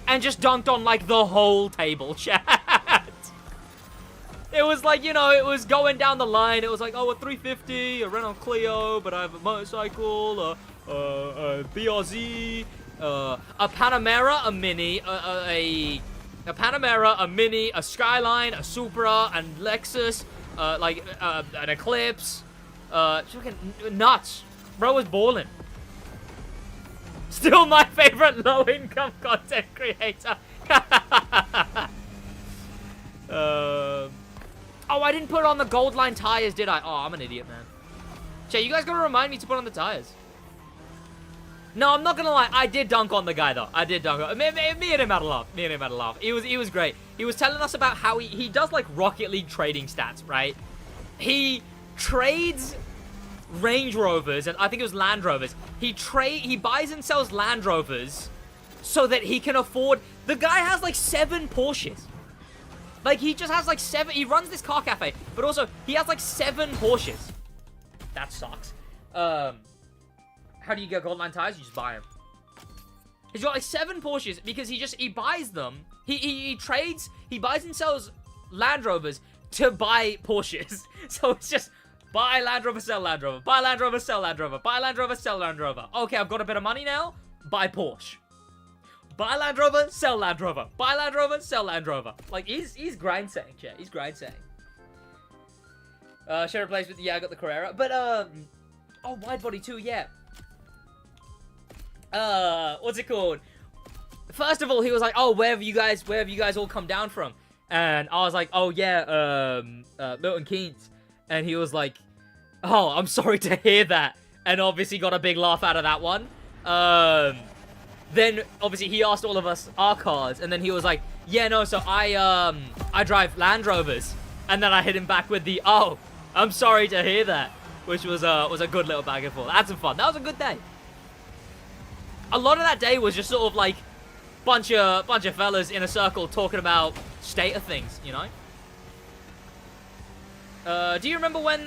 And just dunked on, like, the whole table, chat. It was like, you know, it was going down the line. It was like, oh, a 350, a Renault Clio, but I have a motorcycle, a BRZ, a Panamera, a Mini, a Panamera, a Mini, a Skyline, a Supra, and Lexus, like, an Eclipse, fucking nuts. Bro was balling. Still my favorite low-income content creator. Oh, I didn't put on the gold line tires, did I? Oh, I'm an idiot, man. Chat, you guys gotta remind me to put on the tires. No, I'm not gonna lie. I did dunk on the guy, though. I did dunk on me and him had a laugh. He was great. He was telling us about how he does, like, Rocket League trading stats, right? He trades Range Rovers, and I think it was Land Rovers. He buys and sells Land Rovers so that he can afford... The guy has, like, 7 Porsches. Like, he just has, like, 7... He runs this car cafe, but also, he has, like, 7 Porsches. That sucks. How do you get gold line tires? You just buy them. He's got, like, 7 Porsches because he buys them. He trades... He buys and sells Land Rovers to buy Porsches. So it's just... Buy Land Rover, sell Land Rover. Buy Land Rover, sell Land Rover. Buy Land Rover, sell Land Rover. Okay, I've got a bit of money now. Buy Porsche. Buy Land Rover, sell Land Rover. Buy Land Rover, sell Land Rover. Like, he's grind setting, chat. He's grind setting. Should replace with, yeah, I got the Carrera. But, oh, wide body too, yeah. What's it called? First of all, he was like, oh, where have you guys all come down from? And I was like, oh, yeah, Milton Keynes. And he was like, oh, I'm sorry to hear that. And obviously got a big laugh out of that one. Then, obviously, he asked all of us our cars. And then he was like, yeah, no, so I drive Land Rovers. And then I hit him back with the, oh, I'm sorry to hear that. Which was a good little back and forth. That's some fun. That was a good day. A lot of that day was just sort of like bunch of fellas in a circle talking about state of things, you know? Do you remember when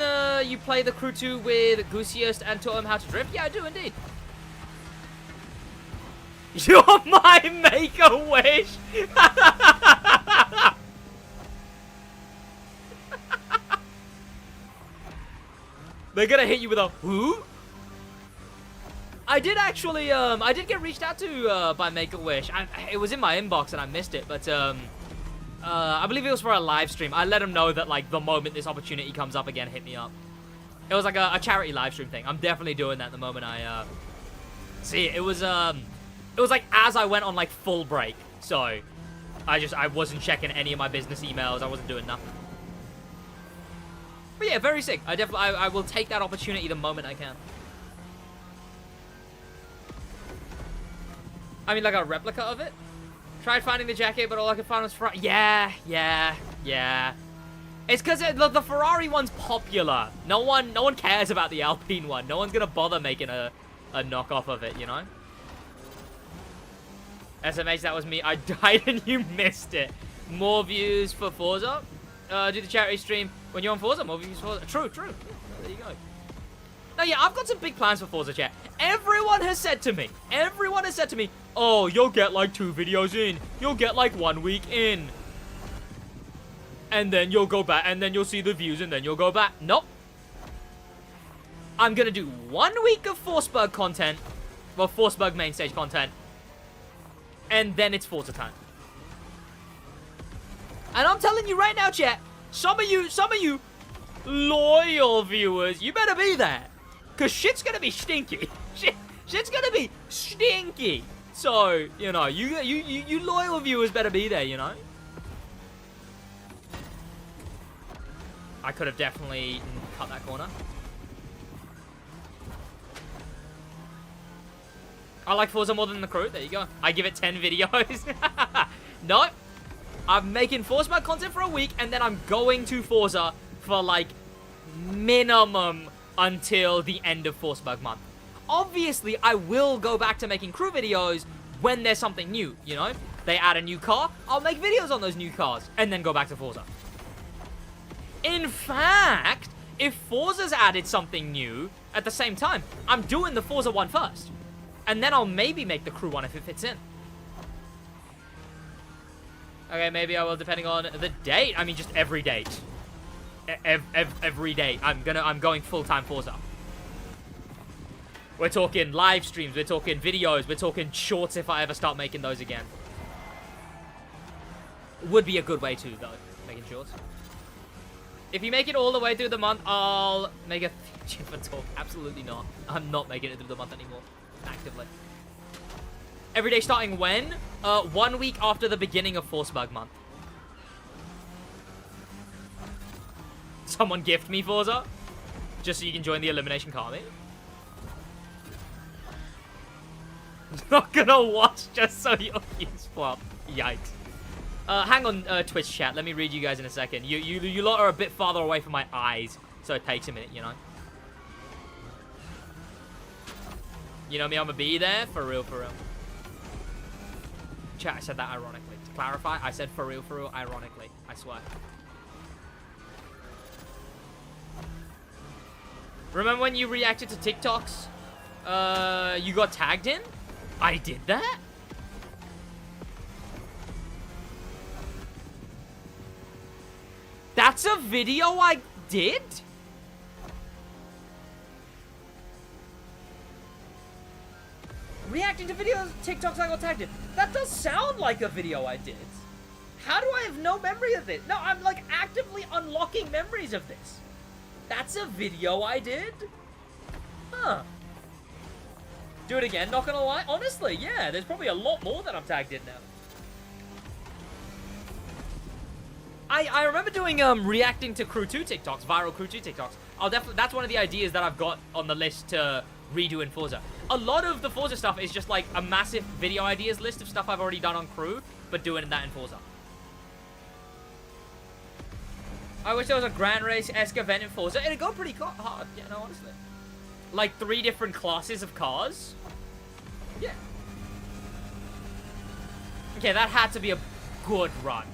you play the Crew 2 with Goosiest and taught him how to drift? Yeah, I do indeed. You're my Make-A-Wish! They're gonna hit you with a who? I did actually, I did get reached out to by Make-A-Wish. It was in my inbox and I missed it, but I believe it was for a live stream. I let him know that, like, the moment this opportunity comes up again, hit me up. It was like a charity live stream thing. I'm definitely doing that the moment I see it. It was like as I went on like full break, so I wasn't checking any of my business emails. I wasn't doing nothing. But yeah, very sick. I will take that opportunity the moment I can. I mean, like a replica of it. Tried finding the jacket, but all I could find was Ferrari. Yeah. It's because the Ferrari one's popular. No one cares about the Alpine one. No one's gonna bother making a knockoff of it, you know. SMH, that was me. I died and you missed it. More views for Forza. Do the charity stream when you're on Forza. More views for Forza. True. Yeah, there you go. No, yeah, I've got some big plans for Forza, chat. Everyone has said to me, oh, you'll get like 2 videos in. You'll get like 1 week in. And then you'll go back, and then you'll see the views, and then you'll go back. Nope. I'm gonna do 1 week of Forsberg content. Well, Forsberg main stage content. And then it's Forza time. And I'm telling you right now, chat, some of you loyal viewers, you better be there. Because shit's gonna be stinky. Shit's gonna be stinky. So, you know, you loyal viewers better be there, you know? I could have definitely cut that corner. I like Forza more than the Crew. There you go. I give it 10 videos. Nope. I'm making Forza content for a week, and then I'm going to Forza for, like, minimum until the end of Forsberg month. Obviously, I will go back to making Crew videos when there's something new, you know? They add a new car, I'll make videos on those new cars, and then go back to Forza. In fact, if Forza's added something new at the same time, I'm doing the Forza one first. And then I'll maybe make the Crew one if it fits in. Okay, maybe I will, depending on the date. I mean, just every date. Every date. I'm going full-time Forza. We're talking live streams, we're talking videos, we're talking shorts if I ever start making those again. Would be a good way to, though, making shorts. If you make it all the way through the month, I'll make a future for talk. Absolutely not. I'm not making it through the month anymore. Actively. Every day starting when? 1 week after the beginning of Forsberg month. Someone gift me Forza? Just so you can join the elimination army? Not gonna watch just so you swap. Yikes. Hang on, Twitch chat. Let me read you guys in a second. You lot are a bit farther away from my eyes, so it takes a minute, you know? You know me, I'm gonna be there. For real, for real. Chat, I said that ironically. To clarify, I said for real, ironically. I swear. Remember when you reacted to TikToks? You got tagged in? I did that? That's a video I did? Reacting to videos, TikToks I got tagged in. That does sound like a video I did. How do I have no memory of this? No, I'm like actively unlocking memories of this. That's a video I did? Huh. Do it again, not gonna lie. Honestly, yeah, there's probably a lot more that I'm tagged in now. I remember doing reacting to Crew 2 TikToks, viral Crew 2 TikToks. I'll definitely, that's one of the ideas that I've got on the list to redo in Forza. A lot of the Forza stuff is just like a massive video ideas list of stuff I've already done on Crew, but doing that in Forza. I wish there was a Grand Race-esque event in Forza. It'd go pretty hard, yeah, no, honestly. Like 3 different classes of cars. Yeah. Okay, that had to be a good run.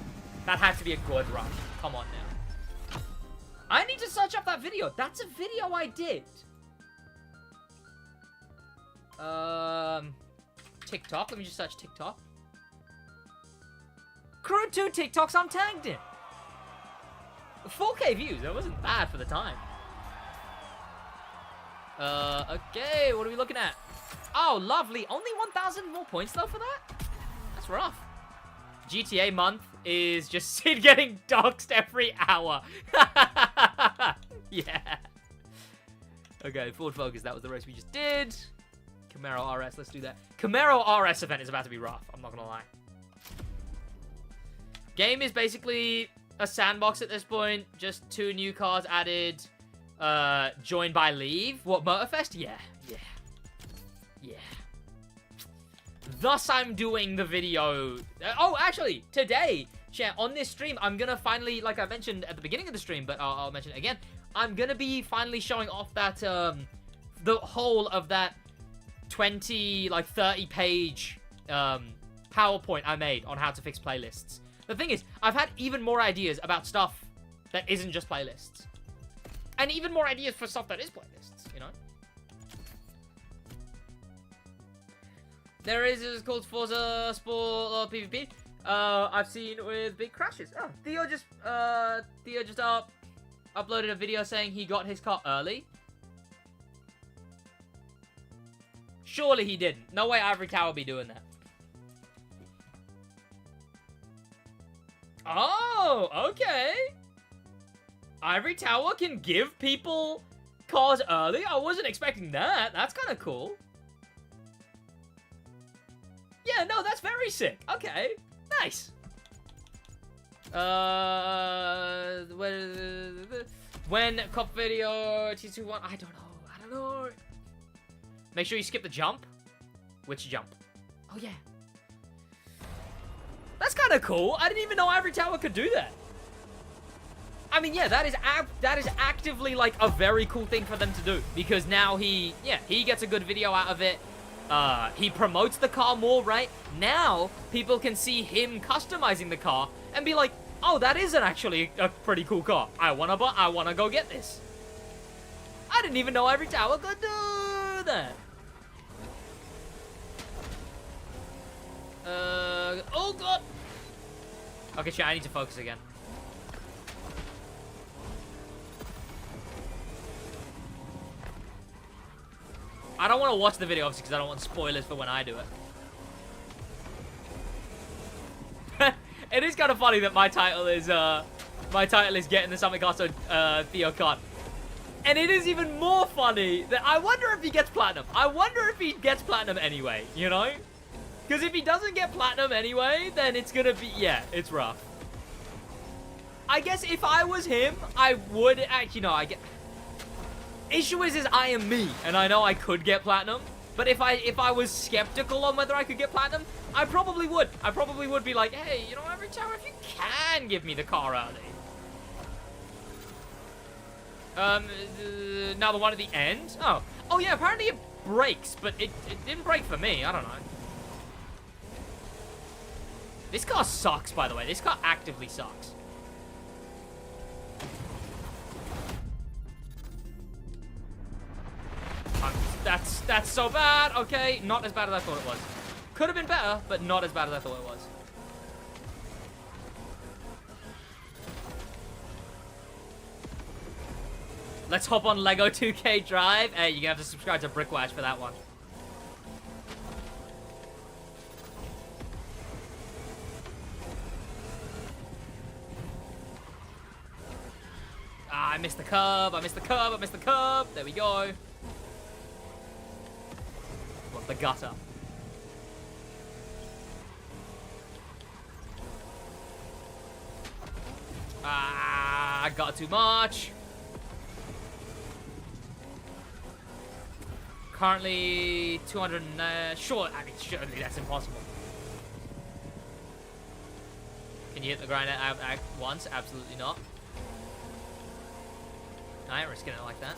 That had to be a good run. Come on now. I need to search up that video. That's a video I did. TikTok. Let me just search TikTok. Crew 2 TikToks I'm tagged in. 4K views. That wasn't bad for the time. Okay. What are we looking at? Oh, lovely. Only 1,000 more points, though, for that? That's rough. GTA month is just Sid getting doxed every hour. Yeah. Okay, Ford Focus. That was the race we just did. Camaro RS. Let's do that. Camaro RS event is about to be rough. I'm not gonna lie. Game is basically a sandbox at this point. Just 2 new cars added. Joined by Leave. What, Motorfest? Yeah. Yeah. Yeah. Thus, I'm doing the video. Oh, actually, today, chat, on this stream, I'm gonna finally, like I mentioned at the beginning of the stream, but I'll mention it again. I'm gonna be finally showing off that, the whole of that 30 page, PowerPoint I made on how to fix playlists. The thing is, I've had even more ideas about stuff that isn't just playlists. And even more ideas for stuff that is playlists, you know? There is called Forza Sport or PvP. I've seen with big crashes. Oh, Theo just uploaded a video saying he got his car early. Surely he didn't. No way Ivory Tower would be doing that. Oh, okay. Ivory Tower can give people cars early? I wasn't expecting that. That's kind of cool. Yeah, no, that's very sick. Okay, nice. When cop video T21, I don't know. Make sure you skip the jump. Which jump? Oh yeah. That's kind of cool. I didn't even know Ivory Tower could do that. I mean, yeah, that is actively like a very cool thing for them to do, because now he gets a good video out of it. He promotes the car more, right? Now, people can see him customizing the car and be like, oh, that isn't actually a pretty cool car. I wanna go get this. I didn't even know Ivory Tower could do that. Oh god. Okay, shit, I need to focus again. I don't want to watch the video, obviously, because I don't want spoilers for when I do it. It is kind of funny that my title is getting the Summit car, so Theo can't. And it is even more funny that I wonder if he gets platinum. I wonder if he gets platinum anyway, you know? Because if he doesn't get platinum anyway, then it's gonna be, yeah, it's rough. I guess if I was him, I would actually, no, I get... Issue is I am me, and I know I could get platinum. But if I was skeptical on whether I could get platinum, I probably would. I probably would be like, hey, you know, Ivory Tower, if you can give me the car early. Now the one at the end? Oh yeah, apparently it breaks, but it didn't break for me. I don't know. This car sucks, by the way. This car actively sucks. That's so bad. Okay, not as bad as I thought it was. Could have been better, but not as bad as I thought it was. Let's hop on Lego 2K Drive. Hey, you're gonna have to subscribe to BrickWash for that one. missed the curb. I missed the curb. I missed the curb. There we go. What, the gutter? Ah, I got too much. Currently 200. Sure, I mean, surely that's impossible. Can you hit the grind at once? Absolutely not. I ain't risking it like that.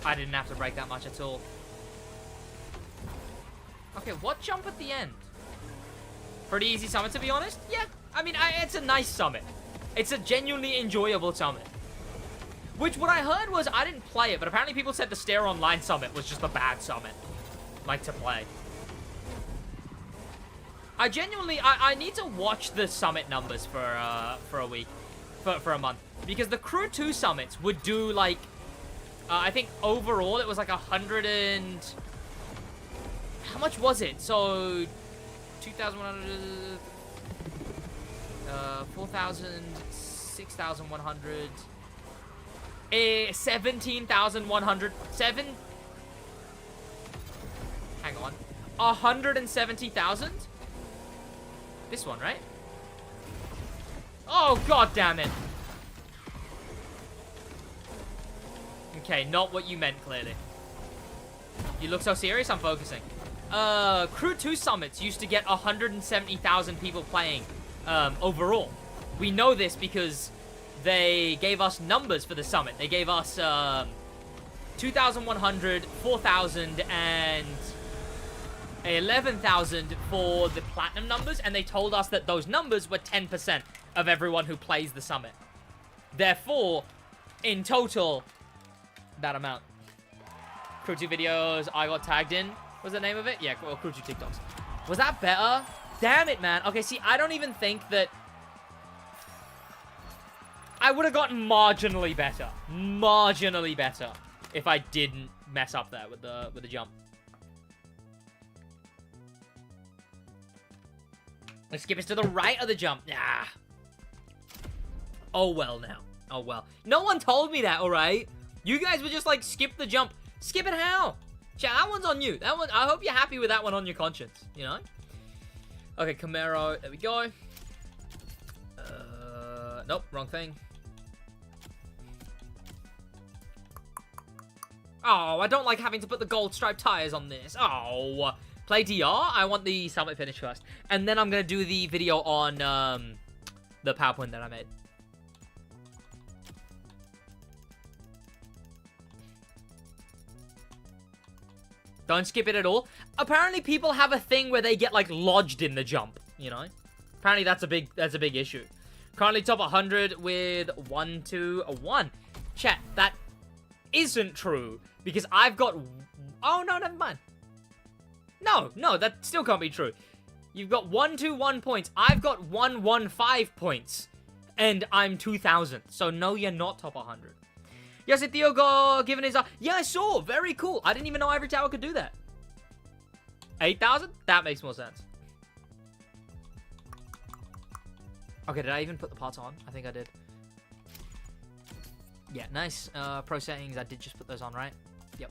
I didn't have to break that much at all. Okay, what jump at the end? Pretty easy summit, to be honest. Yeah, I mean, it's a nice summit. It's a genuinely enjoyable summit. Which, what I heard was, I didn't play it, but apparently people said the Stair Online summit was just a bad summit. Like, to play. I genuinely, I need to watch the summit numbers for a week. For a month. Because the Crew 2 summits would do, like, I think overall it was like 100 and... How much was it? So, 2,100... 4,000... 6,100... 17,100... Hang on. 170,000? This one, right? Oh, god damn it. Okay, not what you meant, clearly. You look so serious, I'm focusing. Crew 2 summits used to get 170,000 people playing, overall. We know this because they gave us numbers for the summit. They gave us, 2,100, 4,000, and 11,000 for the platinum numbers, and they told us that those numbers were 10% of everyone who plays the summit. Therefore, in total, that amount. Crew 2 videos I got tagged in. What's the name of it? Yeah, well, Crew 2 TikToks. Was that better? Damn it, man. Okay, see, I don't even think that... I would have gotten marginally better. Marginally better. If I didn't mess up there with the jump. Let's skip it to the right of the jump. Ah. Oh, well, now. Oh, well. No one told me that, alright? You guys would just, like, skip the jump. Skip it how? Chat, that one's on you. That one, I hope you're happy with that one on your conscience, you know? Okay, Camaro. There we go. Nope, wrong thing. Oh, I don't like having to put the gold striped tires on this. Oh, play DR. I want the summit finish first. And then I'm going to do the video on the PowerPoint that I made. Don't skip it at all. Apparently, people have a thing where they get, like, lodged in the jump, you know? Apparently, that's a big issue. Currently top 100 with 121. Chat, that isn't true. Because I've got... Oh, no, never mind. No, that still can't be true. You've got 121 points. I've got 115 points. And I'm 2,000. So, no, you're not top 100. Yes, Theo got given his... Yeah, I saw. Very cool. I didn't even know Ivory Tower could do that. 8,000? That makes more sense. Okay, did I even put the parts on? I think I did. Yeah, nice. Pro settings. I did just put those on, right? Yep.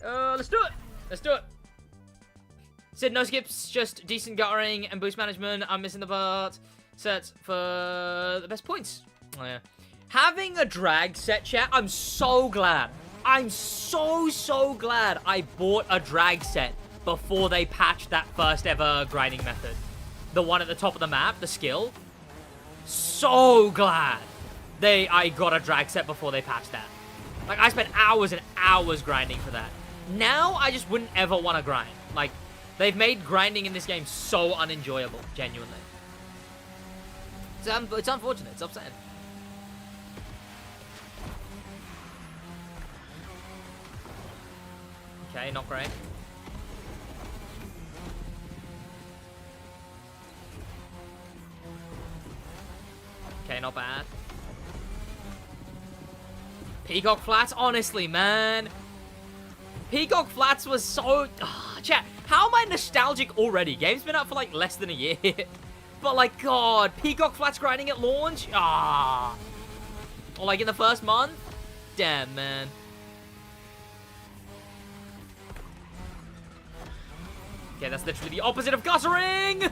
Let's do it. Let's do it. Said no skips, just decent guttering and boost management. I'm missing the part. Sets for the best points. Oh, yeah. Having a drag set, chat, I'm so glad. I'm so glad I bought a drag set before they patched that first ever grinding method. The one at the top of the map, the skill. So glad I got a drag set before they patched that. Like, I spent hours and hours grinding for that. Now, I just wouldn't ever want to grind. Like, they've made grinding in this game so unenjoyable, genuinely. It's unfortunate. It's upsetting. Okay, not great. Okay, not bad. Peacock Flats, honestly, man. Peacock Flats was so... chat, how am I nostalgic already? Game's been out for, like, less than a year. But, like, God, Peacock Flats grinding at launch? Or, like, in the first month? Damn, man. Okay, that's literally the opposite of guttering!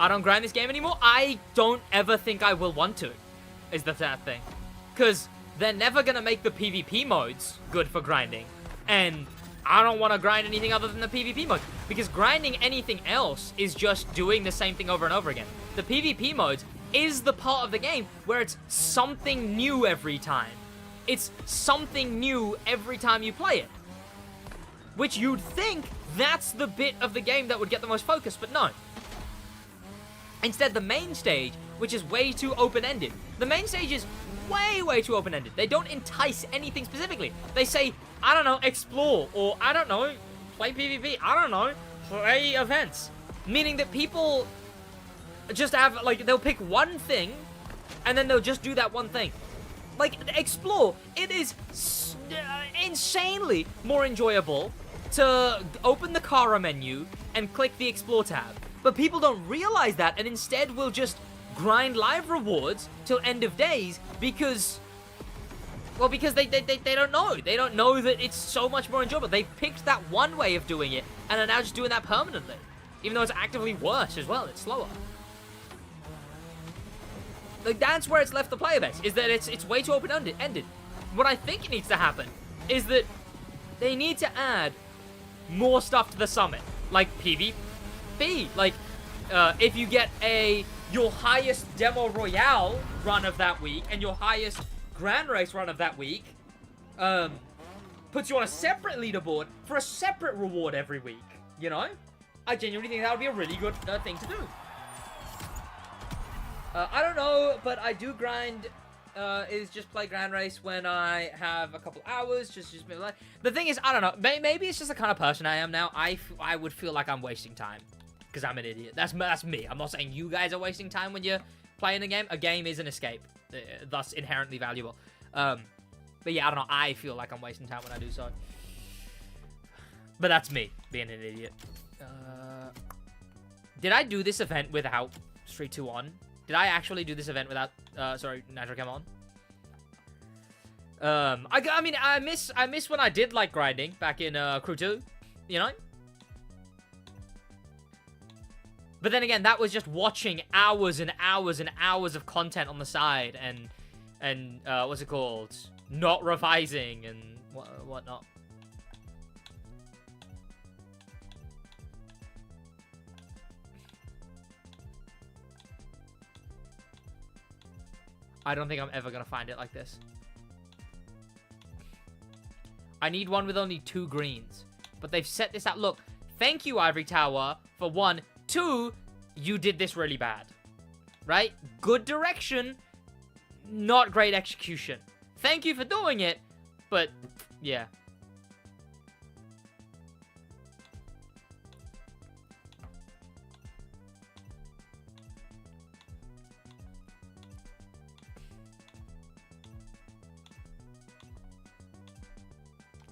I don't grind this game anymore. I don't ever think I will want to, is the sad thing. Because they're never going to make the PvP modes good for grinding. And I don't want to grind anything other than the PvP mode. Because grinding anything else is just doing the same thing over and over again. The PvP modes is the part of the game where it's something new every time. It's something new every time you play it. Which you'd think that's the bit of the game that would get the most focus, but no. Instead, the main stage, which is way too open-ended. The main stage is way too open-ended. They don't entice anything specifically. They say, I don't know, explore, or I don't know, play PvP, I don't know, play events. Meaning that people just have, like, they'll pick one thing, and then they'll just do that one thing. Like, explore, it is insanely more enjoyable to open the Cara menu and click the explore tab. But people don't realize that, and instead will just grind live rewards till end of days because, well, because they don't know. They don't know that it's so much more enjoyable. They picked that one way of doing it and are now just doing that permanently. Even though it's actively worse as well. It's slower. Like, that's where it's left the player base, is that it's way too open-ended. What I think needs to happen is that they need to add more stuff to the summit. Like PvP. Like, if you get your highest Demo Royale run of that week and your highest Grand Race run of that week, puts you on a separate leaderboard for a separate reward every week, you know? I genuinely think that would be a really good thing to do. I don't know, but I do grind, is just play Grand Race when I have a couple hours, just like... The thing is, I don't know, maybe it's just the kind of person I am now. I would feel like I'm wasting time. Because I'm an idiot. That's me. I'm not saying you guys are wasting time when you're playing a game. A game is an escape. Thus, inherently valuable. But yeah, I don't know. I feel like I'm wasting time when I do so. But that's me, being an idiot. Did I do this event without Street 2 on? Did I actually do this event without, sorry, Nitro Cam on? I mean, I miss when I did like grinding back in, Crew 2. You know? But then again, that was just watching hours and hours and hours of content on the side and what's it called? Not revising and whatnot. I don't think I'm ever gonna find it like this. I need one with only 2 greens. But they've set this out. Look, thank you, Ivory Tower, for 1. 2, you did this really bad. Right? Good direction, not great execution. Thank you for doing it, but, yeah.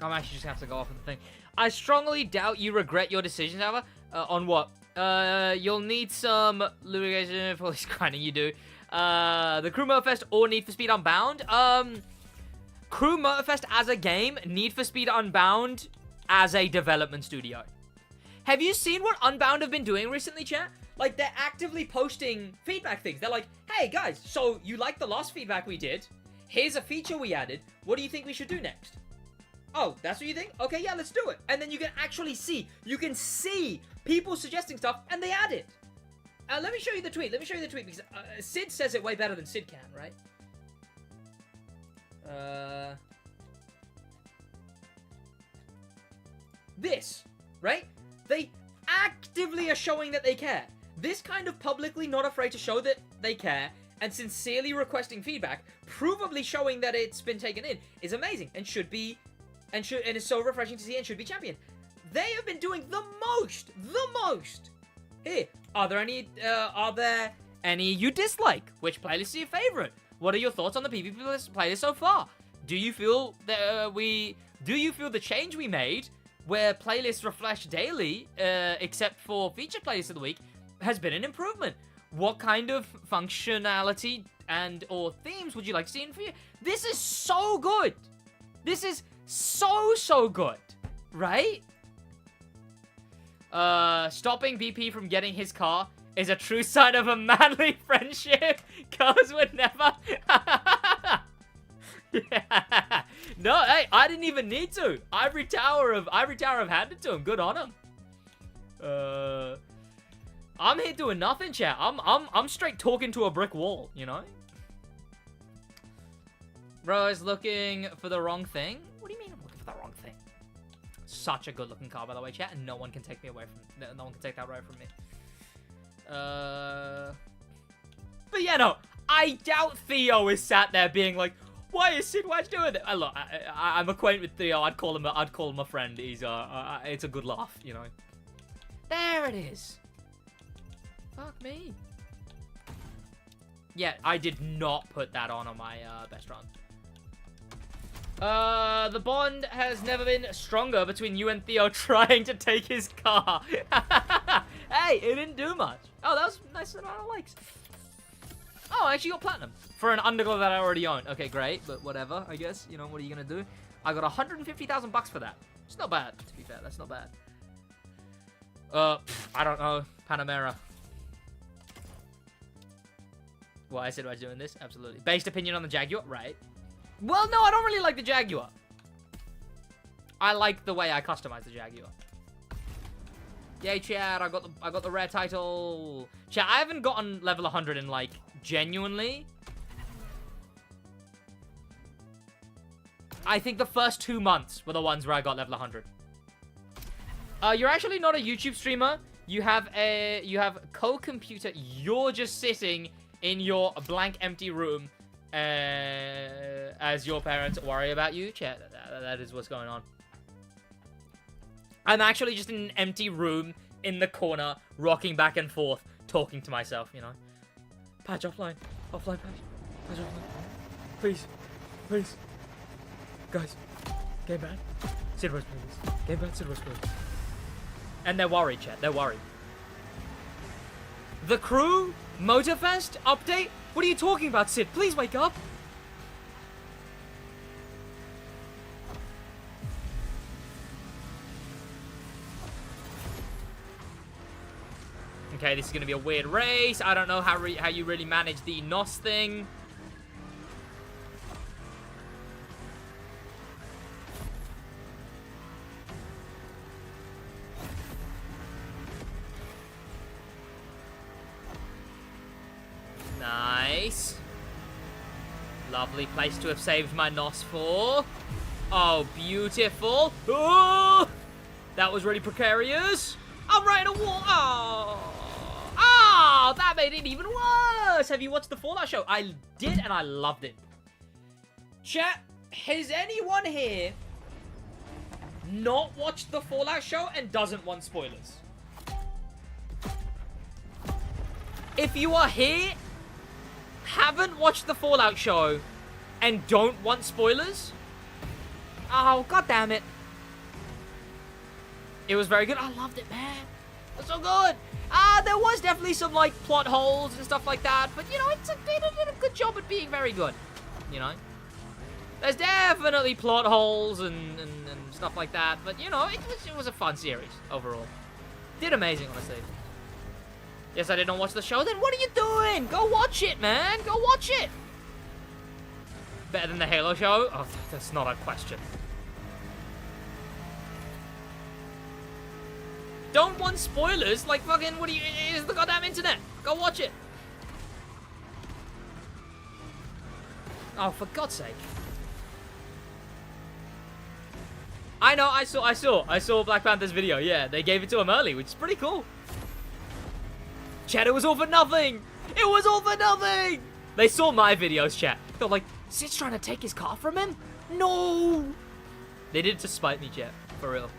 I'm actually just gonna have to go off of the thing. I strongly doubt you regret your decisions, however. On what? You'll need some lubrication for this grinding you do. The Crew Motorfest or Need for Speed Unbound. Crew Motorfest as a game, Need for Speed Unbound as a development studio. Have you seen what Unbound have been doing recently, chat? Like, they're actively posting feedback things. They're like, hey, guys, so you like the last feedback we did? Here's a feature we added. What do you think we should do next? Oh, that's what you think? Okay, yeah, let's do it. And then you can actually see. You can see people suggesting stuff, and they add it. Let me show you the tweet. Because Sid says it way better than Sid can, right? This, right? They actively are showing that they care. This kind of publicly not afraid to show that they care and sincerely requesting feedback, provably showing that it's been taken in, is amazing and should be and it's so refreshing to see and should be championed. They have been doing the most. Here, are there any you dislike? Which playlist are your favorite? What are your thoughts on the PvP playlist so far? Do you feel that the change we made, where playlists refresh daily, except for featured playlists of the week, has been an improvement? What kind of functionality or themes would you like to see in for you? This is so good. This is so good, right? Stopping BP from getting his car is a true sign of a manly friendship. Cars would never. Yeah. No, hey, I didn't even need to. Ivory Tower have handed to him. Good on him. I'm here doing nothing, chat. I'm straight talking to a brick wall, you know? Bro is looking for the wrong thing. What do you mean I'm looking for the wrong thing? Such a good-looking car, by the way, chat, and no one can take me away from. No one can take that away from me. But yeah, no, I doubt Theo is sat there being like, "Why is SidWaj doing it?" Look, I'm acquainted with Theo. I'd call him a friend. He's it's a good laugh, you know. There it is. Fuck me. Yeah, I did not put that on my best run. The bond has never been stronger between you and Theo trying to take his car. Hey, it didn't do much. Oh, that was a nice amount of likes. Oh, I actually got platinum for an underglow that I already own. Okay, great, but whatever, I guess. You know, what are you gonna do? I got 150,000 bucks for that. It's not bad, to be fair. That's not bad. I don't know. Panamera. Why I said I was doing this? Absolutely. Based opinion on the Jaguar? Right. Well, no, I don't really like the Jaguar. I like the way I customize the Jaguar. Yay, Chad, I got the rare title. Chad, I haven't gotten level 100 in, like, genuinely. I think the first 2 months were the ones where I got level 100. You're actually not a YouTube streamer. You have co-computer. You're just sitting in your blank, empty room as your parents worry about you. Chat, that is what's going on. I'm actually just in an empty room in the corner, rocking back and forth, talking to myself, you know. Patch offline. Offline patch. Patch offline. Please. Please. Guys. Game bad. SidWaj, please. Game bad, SidWaj, please. And they're worried, chat. They're worried. The Crew Motorfest update? What are you talking about, Sid? Please wake up. Okay, this is going to be a weird race. I don't know how you really manage the NOS thing. Nice. Lovely place to have saved my NOS for. Oh, beautiful. Oh, that was really precarious. I'm right in a wall. Oh. Oh, that made it even worse. Have you watched the Fallout show? I did, and I loved it. Chat, has anyone here not watched the Fallout show and doesn't want spoilers? If you are here, haven't watched the Fallout show, and don't want spoilers? Oh, god damn it. It was very good. I loved it, man. It was so good. There was definitely some, like, plot holes and stuff like that, but, you know, it did a good job at being very good, you know? There's definitely plot holes and stuff like that, but, you know, it was a fun series overall. Did amazing, honestly. Yes, I didn't watch the show. Then what are you doing? Go watch it, man. Go watch it. Better than the Halo show? Oh, that's not a question. Don't want spoilers? Like, fucking, what do you... Is the goddamn internet. Go watch it. Oh, for God's sake. I know, I saw Black Panther's video. Yeah, they gave it to him early, which is pretty cool. Chat, it was all for nothing. It was all for nothing. They saw my videos, chat. They're like, Sid's trying to take his car from him? No. They did it to spite me, chat. For real.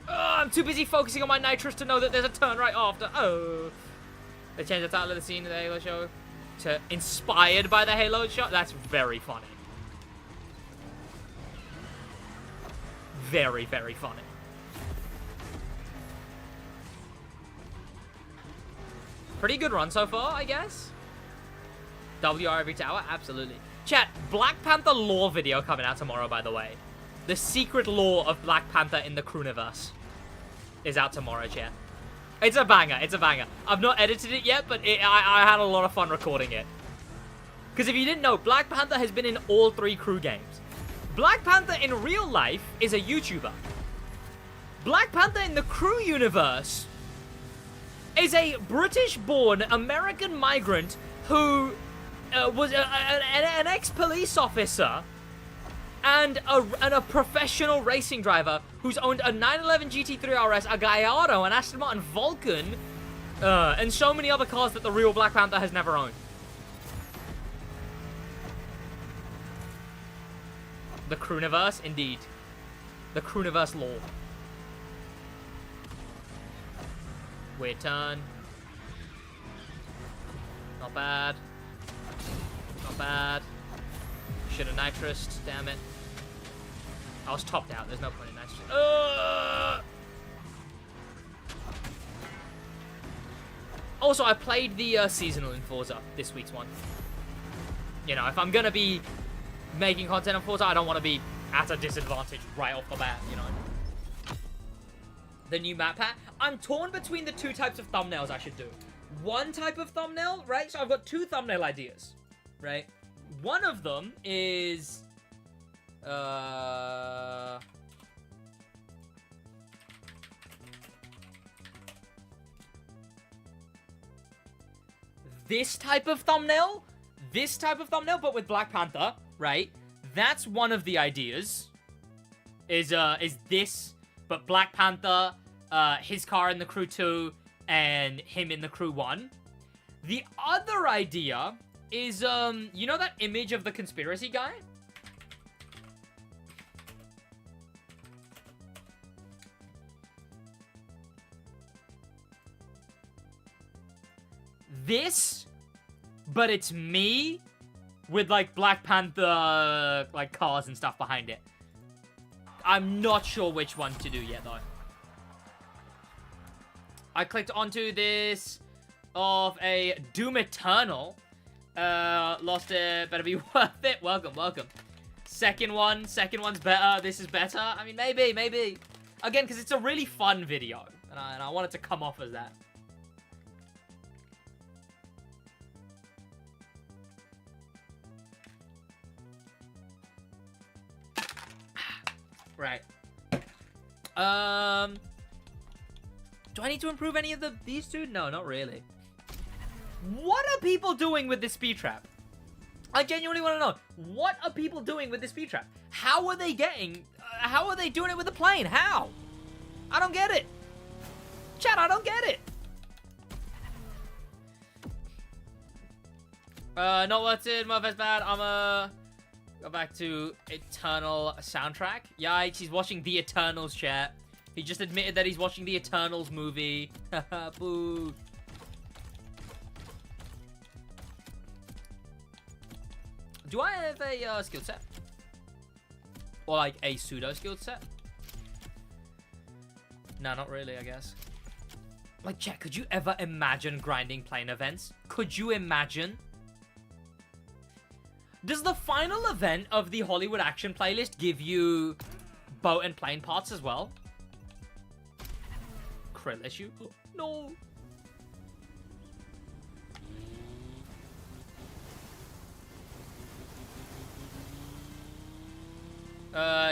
I'm too busy focusing on my nitrous to know that there's a turn right after. Oh. They changed the title of the scene of the Halo show to Inspired by the Halo show. That's very funny. Very, very funny. Pretty good run so far, I guess. WR every tower? Absolutely. Chat, Black Panther lore video coming out tomorrow, by the way. The secret lore of Black Panther in the Crooniverse is out tomorrow, chat. It's a banger. It's a banger. I've not edited it yet, but I had a lot of fun recording it. Because if you didn't know, Black Panther has been in all 3 crew games. Black Panther in real life is a YouTuber. Black Panther in the crew universe is a British-born American migrant who was an ex-police officer and a professional racing driver who's owned a 911 GT3 RS, a Gallardo, an Aston Martin Vulcan, and so many other cars that the real Black Panther has never owned. The Crooniverse, indeed. The Crooniverse lore. Weird turn. Not bad. Not bad. Should have nitrous. Damn it. I was topped out. There's no point in nitrous. Also, I played the seasonal in Forza, this week's one. You know, if I'm going to be making content on Forza, I don't want to be at a disadvantage right off the bat, you know. The new map pack. I'm torn between the 2 types of thumbnails I should do. One type of thumbnail, right? So I've got 2 thumbnail ideas, right? One of them is... this type of thumbnail, but with Black Panther, right? That's one of the ideas. Is this, but Black Panther, his car in the crew 2, and him in the crew 1. The other idea is, you know that image of the conspiracy guy? This, but it's me with, like, Black Panther, like, cars and stuff behind it. I'm not sure which one to do yet, though. I clicked onto this of a Doom Eternal. Lost it. Better be worth it. Welcome, welcome. Second one's better. This is better. I mean, maybe. Again, because it's a really fun video. And I want it to come off as that. Right. Do I need to improve any of these 2? No, not really. What are people doing with this speed trap? I genuinely want to know. What are people doing with this speed trap? How are they getting... how are they doing it with the plane? How? I don't get it. Chat, I don't get it. Not worth it. Motherfucker's bad. I'm go back to Eternal soundtrack. Yikes, he's watching The Eternals, chat. He just admitted that he's watching the Eternals movie. Haha, boo. Do I have a skill set? Or like a pseudo skill set? No, not really, I guess. Like, chat, could you ever imagine grinding plane events? Could you imagine? Does the final event of the Hollywood Action playlist give you boat and plane parts as well? Krill issue? Oh, no.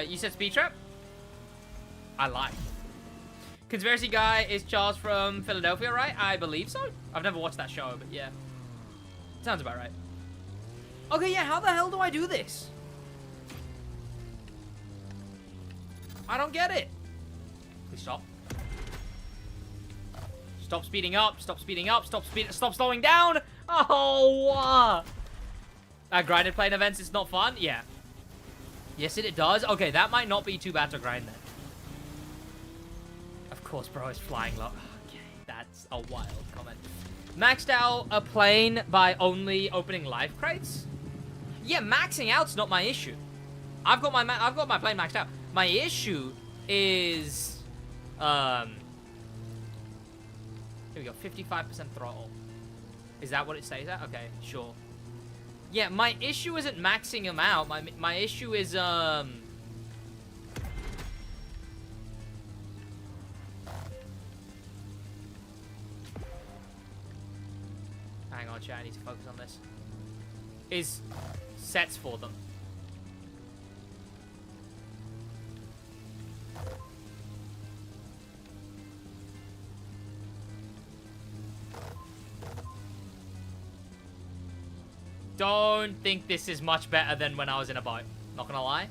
You said speed trap? I lied. Conspiracy guy is Charles from Philadelphia, right? I believe so. I've never watched that show, but yeah. Sounds about right. Okay, yeah, how the hell do I do this? I don't get it. Please stop. Stop speeding up. Stop speeding up. Stop slowing down. Oh, grinded plane events is not fun? Yeah. Yes, it does. Okay, that might not be too bad to grind then. Of course, bro is flying low. Okay, that's a wild comment. Maxed out a plane by only opening life crates? Yeah, maxing out's not my issue. I've got my plane maxed out. My issue is here we go, 55% throttle. Is that what it stays at? Okay, sure. Yeah, my issue isn't maxing them out. My issue is hang on, chat, I need to focus on this. Is sets for them. Don't think this is much better than when I was in a boat. Not gonna lie.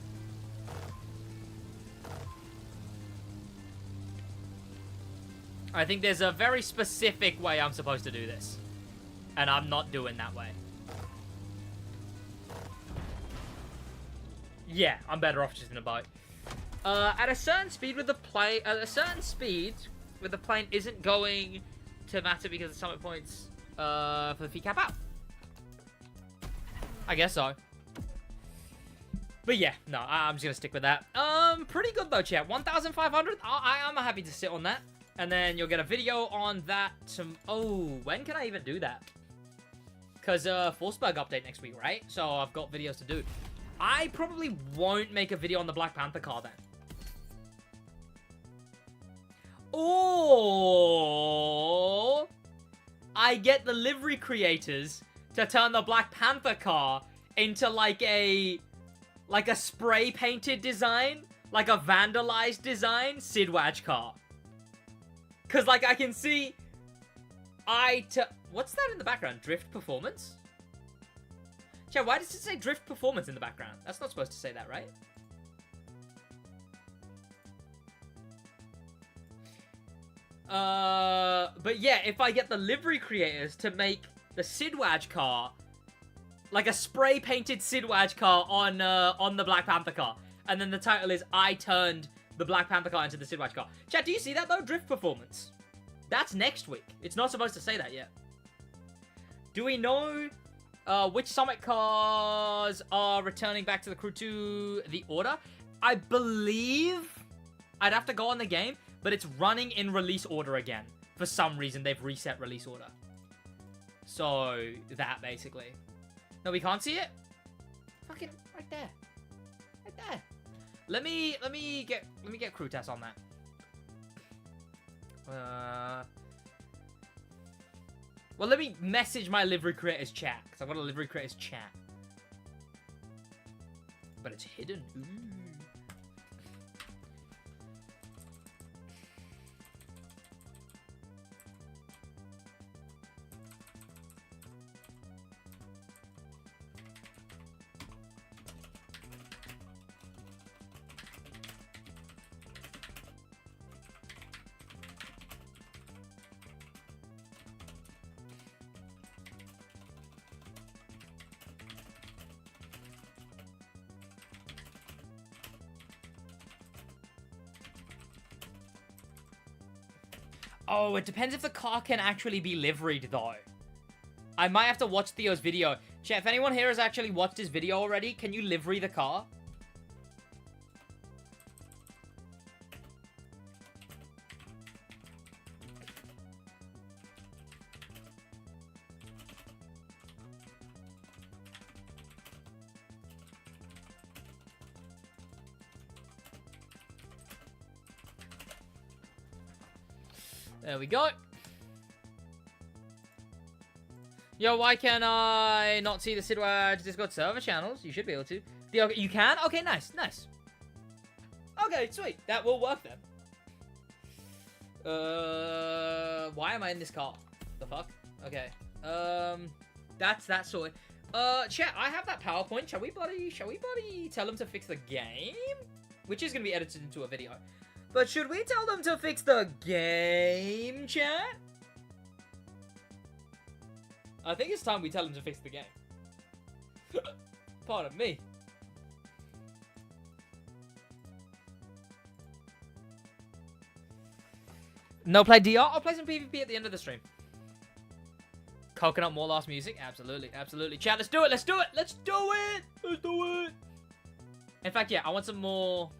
I think there's a very specific way I'm supposed to do this. And I'm not doing that way. Yeah, I'm better off just in a boat. At a certain speed with the plane, the plane isn't going to matter because the summit points for the fee cap out. I guess so. But yeah, no, I'm just gonna stick with that. Pretty good though, chat. 1,500. I'm happy to sit on that, and then you'll get a video on that. Oh, when can I even do that? Because Forsberg update next week, right? So I've got videos to do. I probably won't make a video on the Black Panther car then. Or I get the livery creators to turn the Black Panther car into like a spray painted design, like a vandalized design SidWaj car. Cause like I can see what's that in the background? Drift performance? Chat, why does it say drift performance in the background? That's not supposed to say that, right? But yeah, if I get the livery creators to make the SidWaj car like a spray painted SidWaj car on the Black Panther car, and then the title is I turned the Black Panther car into the SidWaj car. Chat, do you see that though? Drift performance. That's next week. It's not supposed to say that yet. Do we know which Summit cars are returning back to the crew to the order? I believe I'd have to go on the game, but it's running in release order again. For some reason, they've reset release order. So, that basically. No, we can't see it? Fucking right there. Right there. Let me get crew test on that. Well, let me message my livery creators chat, because I've got a livery creators chat. But it's hidden. Ooh. Oh, it depends if the car can actually be liveried, though. I might have to watch Theo's video. Chat, if anyone here has actually watched his video already, can you livery the car? There we go. Yo, why can I not see the SidWaj Discord server channels? You should be able to. You can? Okay, nice, nice. Okay, sweet. That will work then. Why am I in this car? The fuck? Okay. That's that sorted. Chat, I have that PowerPoint. Shall we bloody tell them to fix the game? Which is gonna be edited into a video. But should we tell them to fix the game, chat? I think it's time we tell him to fix the game. Pardon me. No play DR? I'll play some PvP at the end of the stream. Coconut More last music? Absolutely, absolutely. Chat, let's do it, let's do it, let's do it! Let's do it! In fact, yeah, I want some more...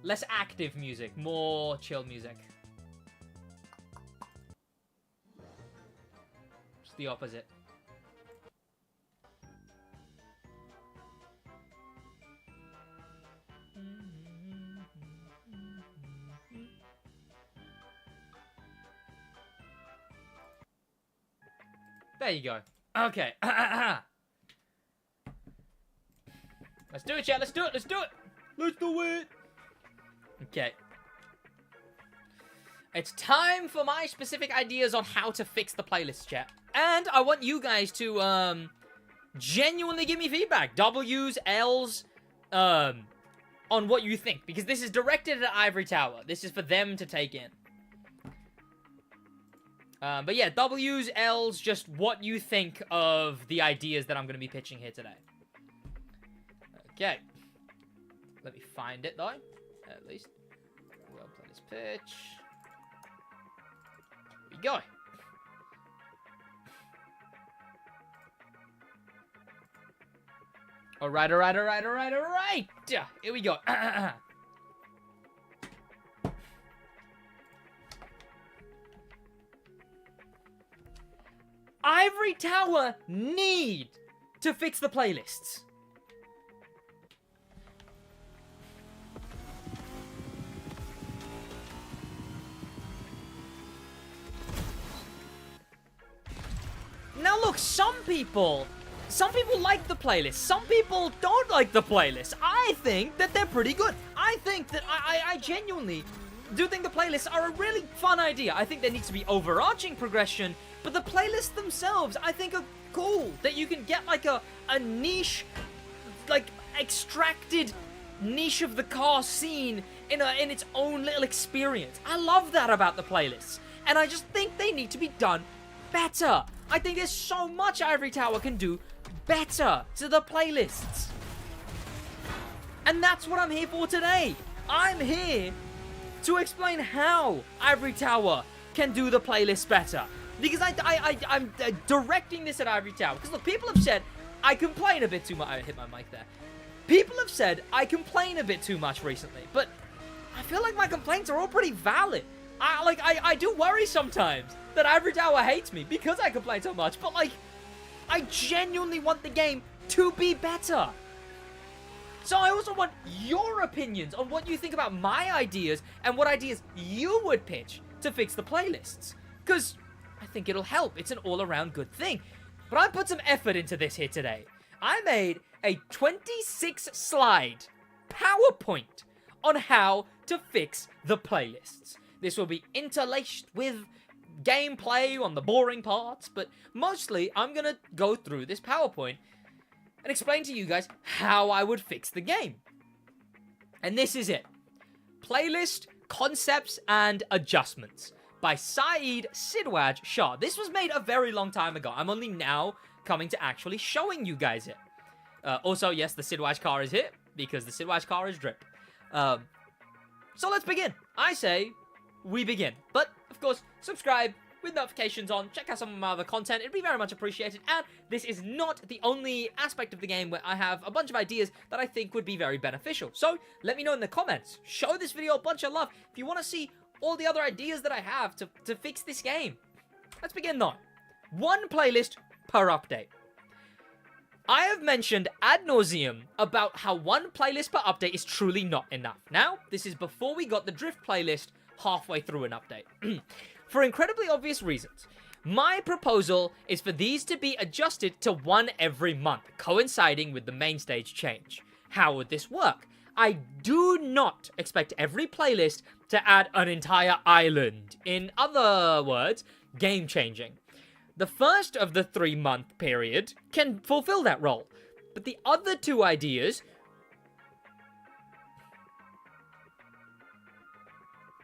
less active music, more chill music. It's the opposite. There you go. Okay. Let's do it, chat. Let's do it. Let's do it. Let's do it. Okay. It's time for my specific ideas on how to fix the playlist, chat. And I want you guys to, genuinely give me feedback. W's, L's, on what you think. Because this is directed at Ivory Tower. This is for them to take in. But yeah, W's, L's, just what you think of the ideas that I'm going to be pitching here today. Okay. Let me find it, though. At least. Well, play this pitch. Here we go. Alright, alright, alright, alright, alright! Here we go. Ivory Tower need to fix the playlists. Now look, some people like the playlist. Some people don't like the playlist. I think that they're pretty good. I think that I genuinely do think the playlists are a really fun idea. I think there needs to be overarching progression. But the playlists themselves, I think, are cool. That you can get, like, a niche, like, extracted niche of the car scene in its own little experience. I love that about the playlists. And I just think they need to be done better. I think there's so much Ivory Tower can do better to the playlists. And that's what I'm here for today. I'm here to explain how Ivory Tower can do the playlist better. Because I'm directing this at Ivory Tower. Because look, people have said I complain a bit too much. I hit my mic there. People have said I complain a bit too much recently. But I feel like my complaints are all pretty valid. I do worry sometimes that Ivory Tower hates me because I complain so much. But, like, I genuinely want the game to be better. So I also want your opinions on what you think about my ideas and what ideas you would pitch to fix the playlists. Because I think it'll help. It's an all-around good thing. But I put some effort into this here today. I made a 26-slide PowerPoint on how to fix the playlists. This will be interlaced with gameplay on the boring parts, but mostly I'm going to go through this PowerPoint and explain to you guys how I would fix the game. And this is it. Playlist, concepts, and adjustments. By SidWaj Shah. This was made a very long time ago. I'm only now coming to actually showing you guys it. Also, yes, the SidWaj car is here, because the SidWaj car is drip. So let's begin. I say, we begin. But, of course, subscribe with notifications on. Check out some of my other content. It'd be very much appreciated. And this is not the only aspect of the game where I have a bunch of ideas that I think would be very beneficial. So, let me know in the comments. Show this video a bunch of love if you want to see all the other ideas that I have to fix this game. Let's begin though. One playlist per update. I have mentioned ad nauseum about how one playlist per update is truly not enough. Now, this is before we got the drift playlist halfway through an update. For incredibly obvious reasons. My proposal is for these to be adjusted to one every month, coinciding with the main stage change. How would this work? I do not expect every playlist to add an entire island. In other words, game-changing. The first of the 3-month period can fulfill that role. But the other two ideas...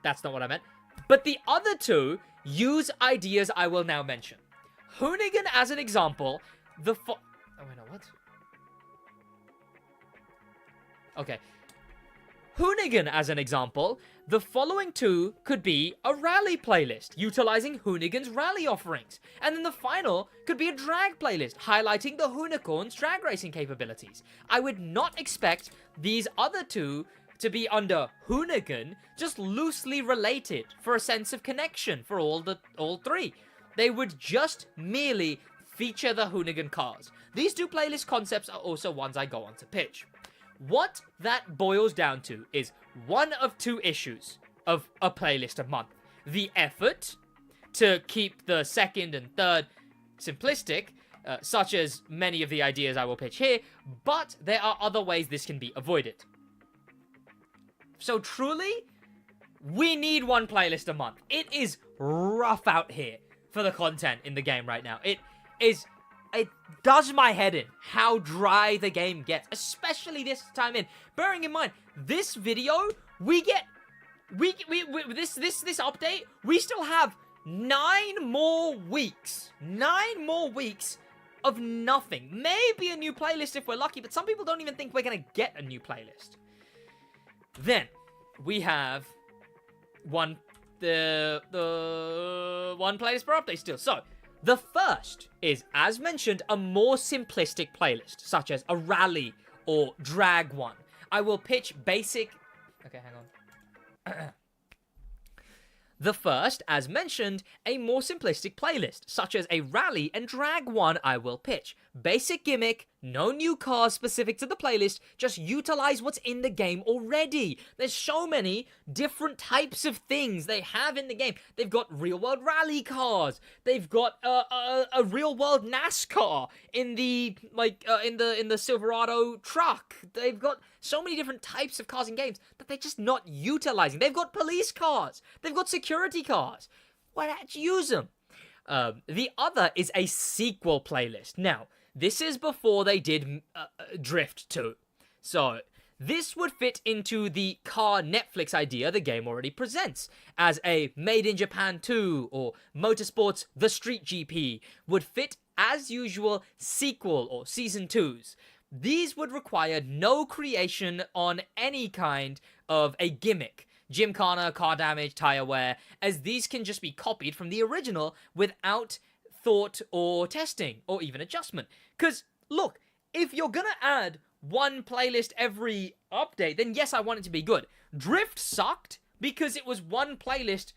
That's not what I meant. But the other two use ideas I will now mention. Hoonigan as an example, oh wait, no, what? Okay. Hoonigan as an example, the following two could be a rally playlist, utilizing Hoonigan's rally offerings. And then the final could be a drag playlist, highlighting the Hoonicorn's drag racing capabilities. I would not expect these other two to be under Hoonigan, just loosely related for a sense of connection for all three. They would just merely feature the Hoonigan cars. These two playlist concepts are also ones I go on to pitch. What that boils down to is one of two issues of a playlist a month. The effort to keep the second and third simplistic, such as many of the ideas I will pitch here, but there are other ways this can be avoided. So truly, we need one playlist a month. It is rough out here for the content in the game right now. It does my head in how dry the game gets, especially this time in. Bearing in mind, this video, this update, we still have 9 more weeks. 9 more weeks of nothing. Maybe a new playlist if we're lucky, but some people don't even think we're gonna get a new playlist. Then we have one playlist per update still. So the first is, as mentioned, a more simplistic playlist, such as a rally or drag one. I will pitch basic... Okay, hang on. The first, as mentioned, a more simplistic playlist, such as a rally and drag one I will pitch. Basic gimmick, no new cars specific to the playlist, just utilize what's in the game already. There's so many different types of things they have in the game. They've got real-world rally cars. They've got a real-world NASCAR in the in the Silverado truck. They've got so many different types of cars in games that they're just not utilizing. They've got police cars. They've got security cars. Why not use them? The other is a sequel playlist. Now, this is before they did Drift 2. So, this would fit into the car Netflix idea the game already presents, as a Made in Japan 2 or Motorsports The Street GP would fit as usual sequel or season 2s. These would require no creation on any kind of a gimmick. Gymkhana, car damage, tire wear, as these can just be copied from the original without thought or testing or even adjustment. Because, look, if you're gonna add one playlist every update, then yes, I want it to be good. Drift sucked because it was one playlist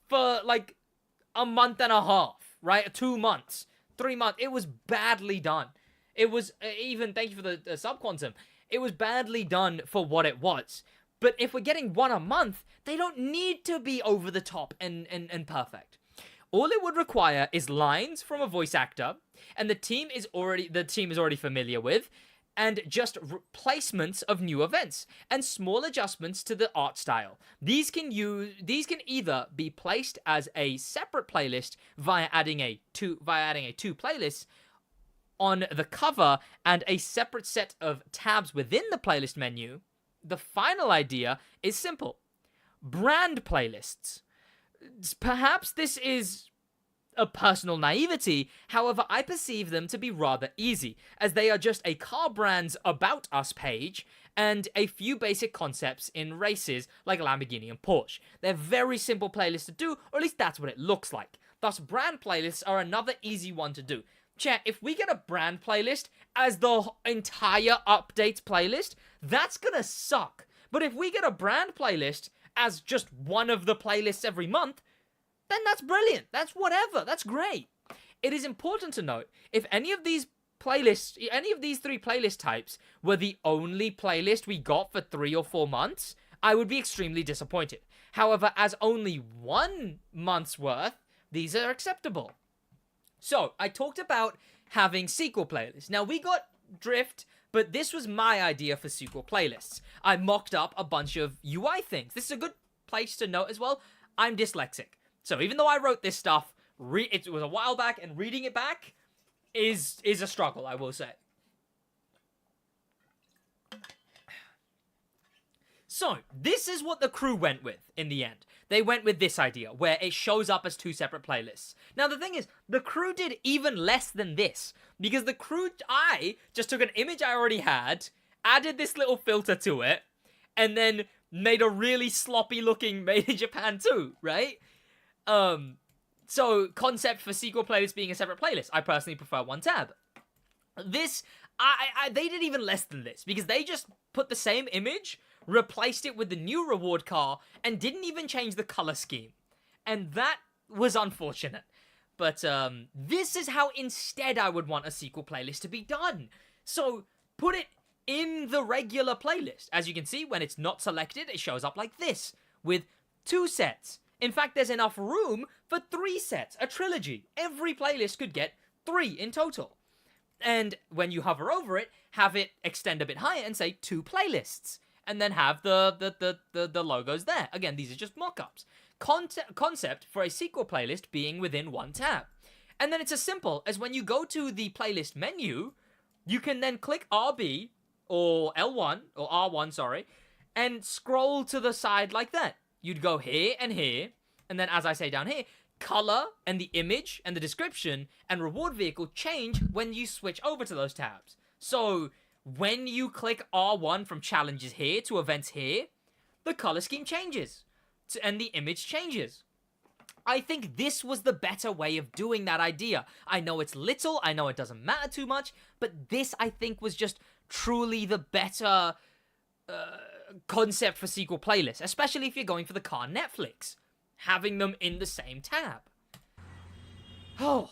for like a month and a half, right? 2 months, 3 months. It was badly done. It was, even, thank you for the subquantum, it was badly done for what it was. But if we're getting one a month, they don't need to be over the top and perfect. All it would require is lines from a voice actor, and the team is already familiar with, and just replacements of new events and small adjustments to the art style. These can either be placed as a separate playlist via adding a two playlists on the cover and a separate set of tabs within the playlist menu. The final idea is simple. Brand playlists. Perhaps this is a personal naivety, however, I perceive them to be rather easy, as they are just a car brand's About Us page and a few basic concepts in races like Lamborghini and Porsche. They're very simple playlists to do, or at least that's what it looks like. Thus, brand playlists are another easy one to do. Chat, if we get a brand playlist as the entire updates playlist, that's gonna suck. But if we get a brand playlist as just one of the playlists every month, then that's brilliant. That's whatever. That's great. It is important to note, if any of these three playlist types were the only playlist we got for 3 or 4 months, I would be extremely disappointed. However, as only 1 month's worth, these are acceptable. So, I talked about having sequel playlists. Now, we got Drift, but this was my idea for sequel playlists. I mocked up a bunch of UI things. This is a good place to note as well. I'm dyslexic. So, even though I wrote this stuff, it was a while back, and reading it back is a struggle, I will say. So, this is what the crew went with in the end. they went with this idea, where it shows up as 2 separate playlists. Now, the thing is, the crew did even less than this, because the crew, I just took an image I already had, added this little filter to it, and then made a really sloppy-looking Made in Japan 2, right? So, concept for sequel playlists being a separate playlist. I personally prefer one tab. This, they did even less than this, because they just put the same image, replaced it with the new reward car, and didn't even change the color scheme. And that was unfortunate. But, this is how instead I would want a sequel playlist to be done. So, put it in the regular playlist. As you can see, when it's not selected, it shows up like this, with 2 sets. In fact, there's enough room for 3 sets, a trilogy. Every playlist could get 3 in total. And when you hover over it, have it extend a bit higher and say 2 playlists. And then have the logos there. Again, these are just mock-ups. Concept for a sequel playlist being within one tab. And then it's as simple as when you go to the playlist menu, you can then click RB, or L1, or R1, sorry, and scroll to the side like that. You'd go here, and then as I say down here, color and the image and the description and reward vehicle change when you switch over to those tabs. So, when you click R1 from challenges here to events here, the color scheme changes, and the image changes. I think this was the better way of doing that idea. I know it's little, I know it doesn't matter too much, but this, I think, was just truly the better concept for sequel playlists, especially if you're going for the car Netflix. Having them in the same tab. Oh.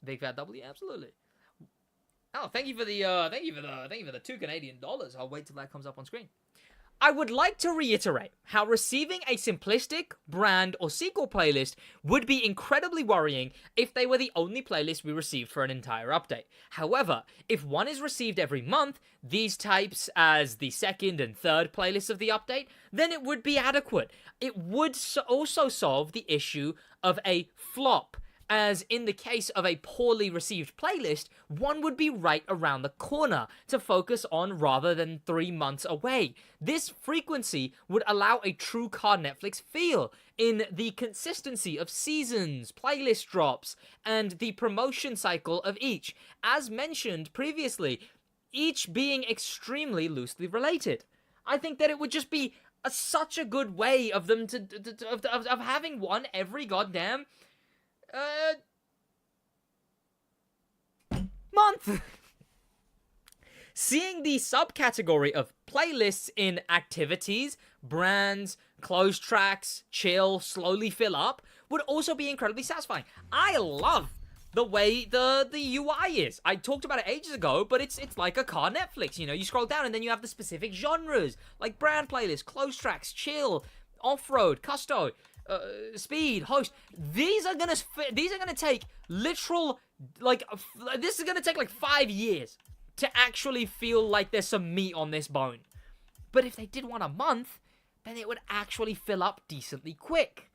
Big fat W, absolutely. Oh, thank you for the 2 Canadian dollars. I'll wait till that comes up on screen. I would like to reiterate how receiving a simplistic, brand, or sequel playlist would be incredibly worrying if they were the only playlist we received for an entire update. However, if one is received every month, these types as the second and third playlists of the update, then it would be adequate. It would also solve the issue of a flop, as in the case of a poorly received playlist, one would be right around the corner to focus on rather than 3 months away. This frequency would allow a true car Netflix feel in the consistency of seasons, playlist drops, and the promotion cycle of each, as mentioned previously, each being extremely loosely related. I think that it would just be such a good way of them of having one every goddamn month. Seeing the subcategory of playlists in activities, brands, close tracks, chill, slowly fill up would also be incredibly satisfying. I love the way the UI is. I talked about it ages ago, but it's like a car Netflix. You know, you scroll down and then you have the specific genres like brand playlists, close tracks, chill, off-road, custo, speed, host. These are gonna take literal, like, this is gonna take like 5 years to actually feel like there's some meat on this bone. But if they did one a month, then it would actually fill up decently quick.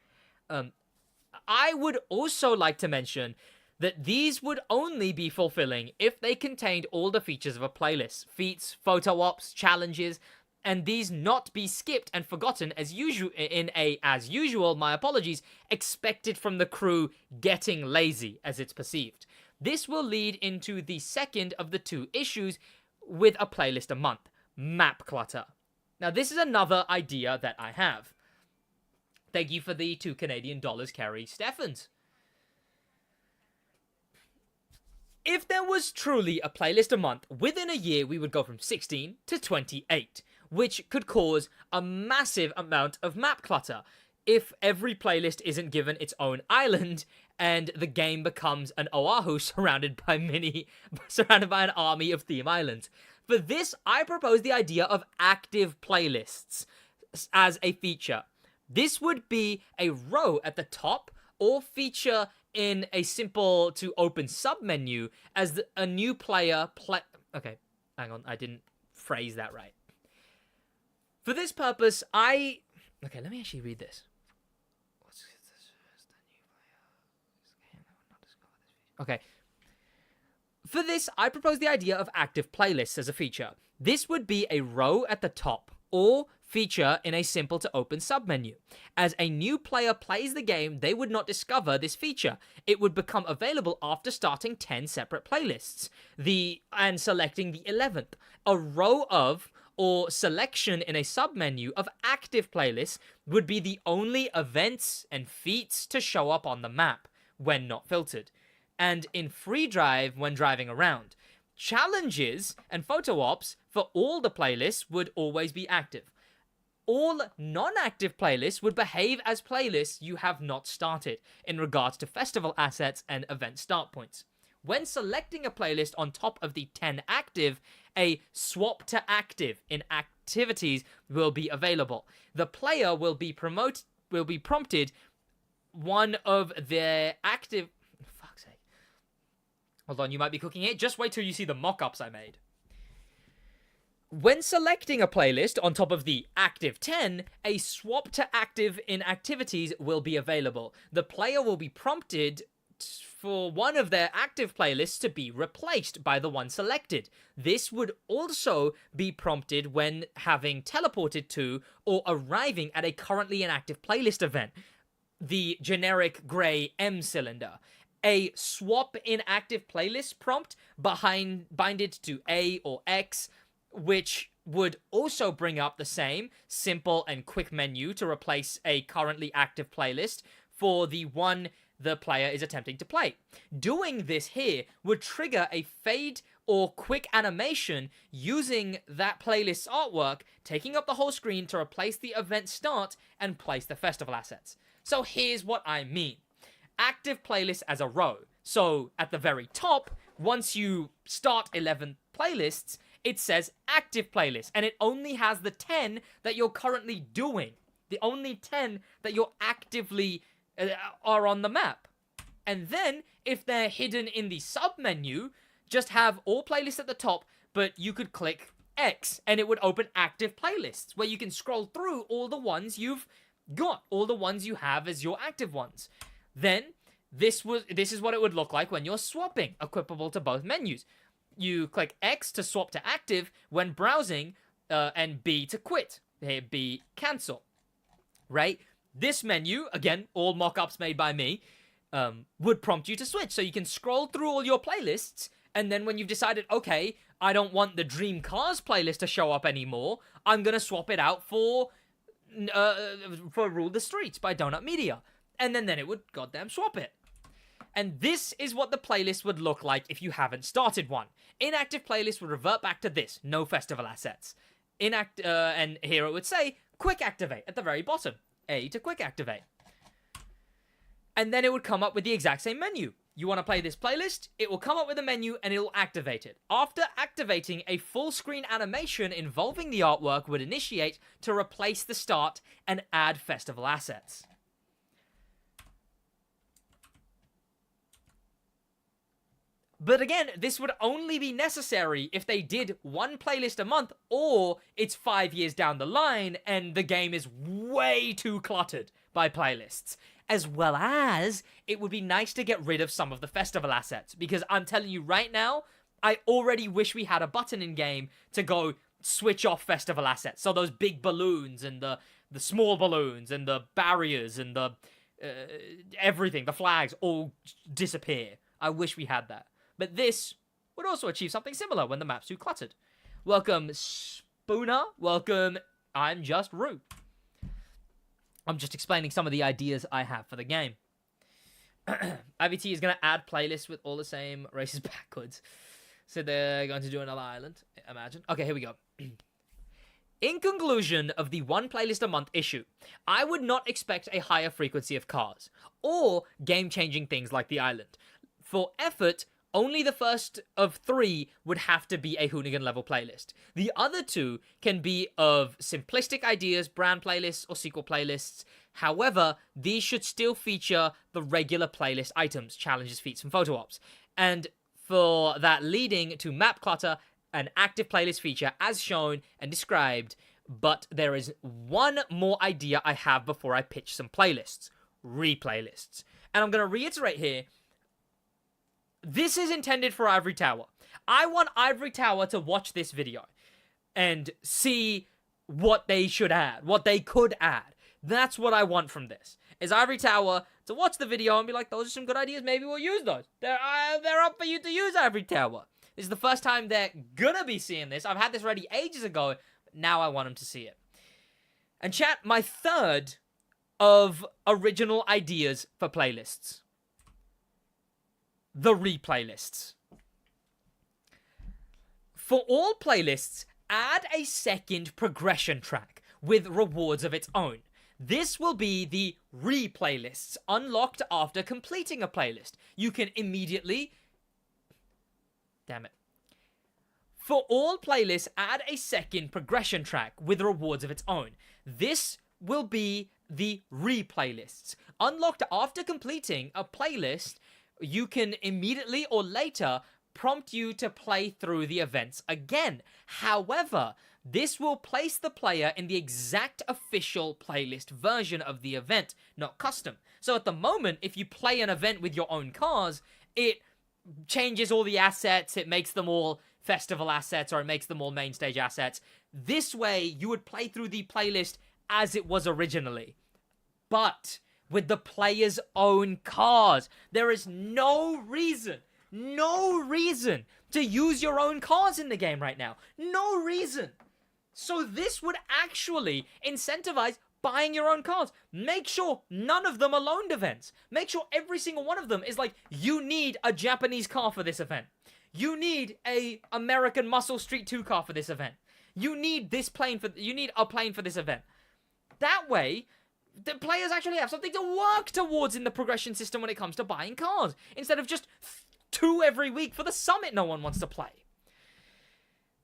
I would also like to mention that these would only be fulfilling if they contained all the features of a playlist, feats, photo ops, challenges, and these not be skipped and forgotten as usual, my apologies, expected from the crew getting lazy, as it's perceived. This will lead into the second of the 2 issues with a playlist a month, map clutter. Now, this is another idea that I have. Thank you for the 2 Canadian dollars, Kerry Steffens. If there was truly a playlist a month, within a year we would go from 16 to 28. Which could cause a massive amount of map clutter if every playlist isn't given its own island and the game becomes an Oahu surrounded by an army of theme islands. For this, I propose the idea of active playlists as a feature. This would be a row at the top or feature in a simple to open submenu as a new player Okay, hang on, I didn't phrase that right. For this purpose, okay, let me actually read this. Okay. For this, I propose the idea of active playlists as a feature. This would be a row at the top or feature in a simple to open submenu. As a new player plays the game, they would not discover this feature. It would become available after starting 10 separate playlists and selecting the 11th. A row of or selection in a submenu of active playlists would be the only events and feats to show up on the map when not filtered. And in free drive when driving around, challenges and photo ops for all the playlists would always be active. All non-active playlists would behave as playlists you have not started in regards to festival assets and event start points. When selecting a playlist on top of the 10 active, a swap to active in activities will be available. The player will be prompted one of their active... Fuck's sake. Hold on, you might be cooking it. Just wait till you see the mock-ups I made. When selecting a playlist on top of the active 10, a swap to active in activities will be available. The player will be prompted for one of their active playlists to be replaced by the one selected. This would also be prompted when having teleported to or arriving at a currently inactive playlist event, the generic grey M cylinder. A swap in active playlist prompt binded to A or X, which would also bring up the same simple and quick menu to replace a currently active playlist for the one the player is attempting to play. Doing this here would trigger a fade or quick animation using that playlist's artwork, taking up the whole screen to replace the event start and place the festival assets. So here's what I mean. Active playlists as a row. So at the very top, once you start 11 playlists, it says active playlist, and it only has the 10 that you're currently doing. The only 10 that you're actively are on the map. And then, if they're hidden in the submenu, just have all playlists at the top, but you could click X, and it would open active playlists, where you can scroll through all the ones you've got, all the ones you have as your active ones. Then, this is what it would look like when you're swapping, equipable to both menus. You click X to swap to active when browsing, and B to quit. Here, B, cancel. Right? This menu, again, all mock-ups made by me, would prompt you to switch. So you can scroll through all your playlists, and then when you've decided, okay, I don't want the Dream Cars playlist to show up anymore, I'm going to swap it out for Rule the Streets by Donut Media. And then it would goddamn swap it. And this is what the playlist would look like if you haven't started one. Inactive playlist would revert back to this, no festival assets. And here it would say, quick activate at the very bottom. A to quick activate. And then it would come up with the exact same menu. You want to play this playlist? It will come up with a menu and it will activate it. After activating, a full screen animation involving the artwork would initiate to replace the start and add festival assets. But again, this would only be necessary if they did one playlist a month, or it's 5 years down the line and the game is way too cluttered by playlists. As well as, it would be nice to get rid of some of the festival assets, because I'm telling you right now, I already wish we had a button in-game to go switch off festival assets. So those big balloons and the small balloons and the barriers and the everything, the flags, all disappear. I wish we had that. But this would also achieve something similar when the map's too cluttered. Welcome, Spooner. Welcome, I'm just Rue. I'm just explaining some of the ideas I have for the game. IVT is going to add playlists with all the same races backwards. So they're going to do another island, imagine. Okay, here we go. In conclusion of the one playlist a month issue, I would not expect a higher frequency of cars, or game-changing things like the island. For effort, only the first of 3 would have to be a Hoonigan-level playlist. The other 2 can be of simplistic ideas, brand playlists, or sequel playlists. However, these should still feature the regular playlist items, challenges, feats, and photo ops. And for that leading to map clutter, an active playlist feature as shown and described. But there is one more idea I have before I pitch some playlists. Replaylists. And I'm going to reiterate here, this is intended for Ivory Tower. I want Ivory Tower to watch this video and see what they should add, what they could add. That's what I want from this. Is Ivory Tower to watch the video and be like, those are some good ideas, maybe we'll use those. They're up for you to use, Ivory Tower. This is the first time they're gonna be seeing this. I've had this ready ages ago, but now I want them to see it. And chat, my third of original ideas for playlists. The replaylists. For all playlists, add a second progression track with rewards of its own. This will be the replaylists unlocked after completing a playlist. You can immediately... Damn it. For all playlists, add a second progression track with rewards of its own. This will be the replaylists. Unlocked after completing a playlist, you can immediately or later prompt you to play through the events again. However, this will place the player in the exact official playlist version of the event, not custom. So at the moment, if you play an event with your own cars, it changes all the assets, it makes them all festival assets, or it makes them all main stage assets. This way, you would play through the playlist as it was originally. But with the player's own cars, there is no reason to use your own cars in the game right now. No reason. So this would actually incentivize buying your own cars. Make sure none of them are loaned events. Make sure every single one of them is like, you need a Japanese car for this event. You need a American Muscle Street 2 car for this event. You need a plane for this event. That way, the players actually have something to work towards in the progression system when it comes to buying cars, instead of just 2 every week for the summit no one wants to play.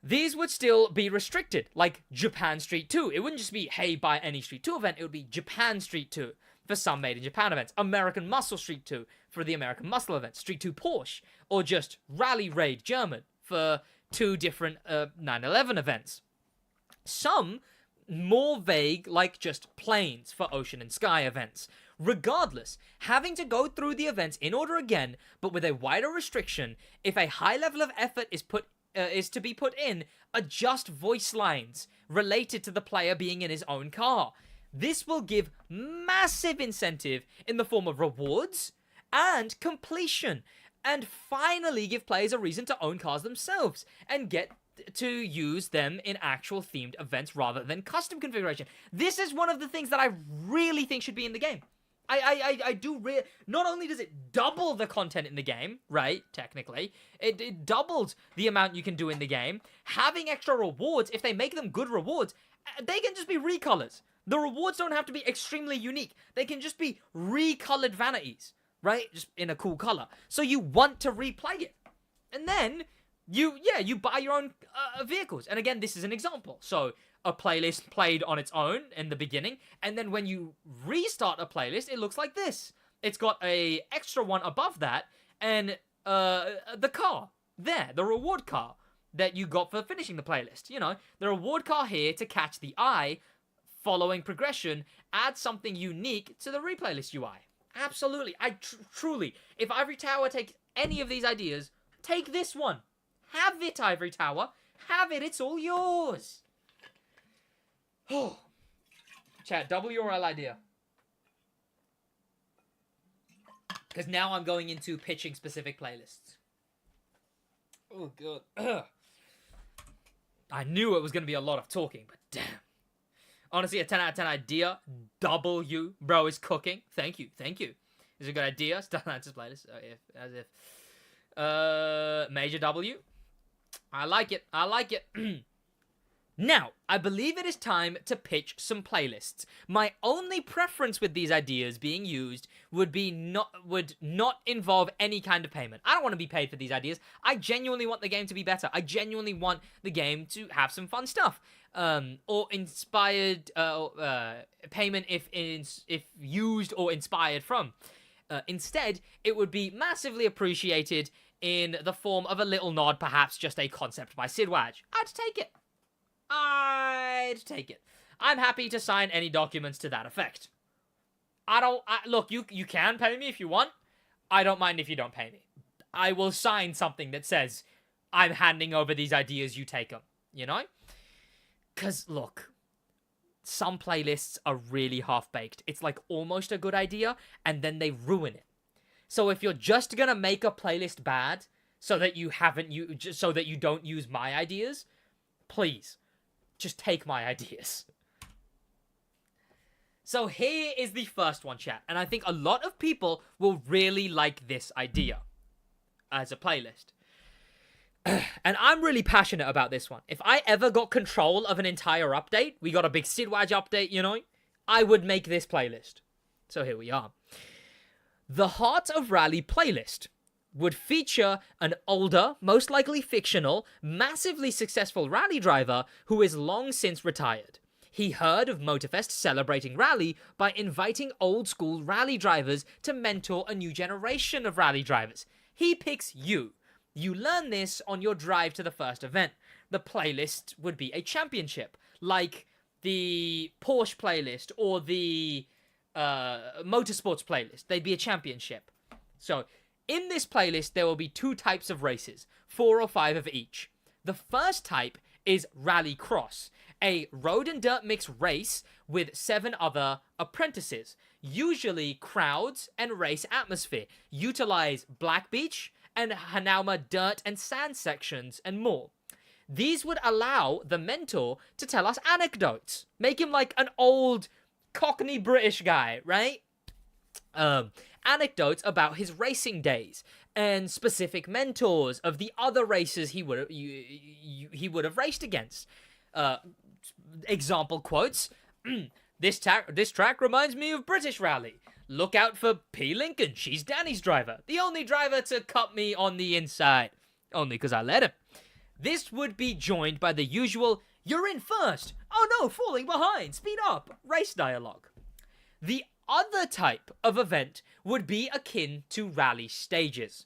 These would still be restricted, like Japan Street 2. It wouldn't just be, hey, buy any Street 2 event. It would be Japan Street 2 for some Made in Japan events. American Muscle Street 2 for the American Muscle events. Street 2 Porsche. Or just Rally Raid German for 2 different 911 events. Some more vague, like just planes for Ocean and Sky events. Regardless, having to go through the events in order again, but with a wider restriction, if a high level of effort is to be put in, adjust voice lines related to the player being in his own car. This will give massive incentive in the form of rewards and completion, and finally give players a reason to own cars themselves and get to use them in actual themed events rather than custom configuration. This is one of the things that I really think should be in the game. I do really... Not only does it double the content in the game, right, technically, it doubles the amount you can do in the game. Having extra rewards, if they make them good rewards, they can just be recolors. The rewards don't have to be extremely unique. They can just be recolored vanities, right, just in a cool color. So you want to replay it. And then, you buy your own vehicles. And again, this is an example. So a playlist played on its own in the beginning, and then when you restart a playlist, it looks like this. It's got a extra one above that, and the car there, the reward car that you got for finishing the playlist. You know, the reward car here to catch the eye, following progression, add something unique to the replaylist UI. Absolutely, I truly, if Ivory Tower takes any of these ideas, take this one. Have it, Ivory Tower. Have it, it's all yours. Oh, chat, WRL idea. Because now I'm going into pitching specific playlists. Oh, God. I knew it was going to be a lot of talking, but damn. Honestly, a 10 out of 10 idea. W, bro, is cooking. Thank you. Is a good idea. Start answers playlist. As if. Major W. I like it. Now, I believe it is time to pitch some playlists. My only preference with these ideas being used would not involve any kind of payment. I don't want to be paid for these ideas. I genuinely want the game to be better. I genuinely want the game to have some fun stuff. Or inspired payment if used or inspired from. Instead, it would be massively appreciated in the form of a little nod, perhaps just a concept by SidWaj. I'd take it. I'm happy to sign any documents to that effect. Look, you can pay me if you want. I don't mind if you don't pay me. I will sign something that says, I'm handing over these ideas, you take them. You know? Because, look, some playlists are really half-baked. It's like almost a good idea, and then they ruin it. So if you're just gonna make a playlist bad so that so that you don't use my ideas, please, just take my ideas. So here is the first one, chat, and I think a lot of people will really like this idea as a playlist. And I'm really passionate about this one. If I ever got control of an entire update, we got a big SidWaj update, you know, I would make this playlist. So here we are. The Heart of Rally playlist would feature an older, most likely fictional, massively successful rally driver who is long since retired. He heard of Motorfest celebrating rally by inviting old-school rally drivers to mentor a new generation of rally drivers. He picks you. You learn this on your drive to the first event. The playlist would be a championship, like the Porsche playlist or the motorsports playlist. They'd be a championship. So, in this playlist, there will be 2 types of races, 4 or 5 of each. The first type is Rally Cross, a road and dirt mix race with 7 other apprentices. Usually crowds and race atmosphere. Utilize Black Beach and Hanauma dirt and sand sections and more. These would allow the mentor to tell us anecdotes. Make him like an old Cockney British guy, right? Anecdotes about his racing days and specific mentors of the other races he would have raced against. Example quotes. This track reminds me of British Rally. Look out for P. Lincoln. She's Danny's driver. The only driver to cut me on the inside. Only because I let him. This would be joined by the usual, "You're in first. Oh no, falling behind. Speed up." Race dialogue. The other type of event would be akin to rally stages.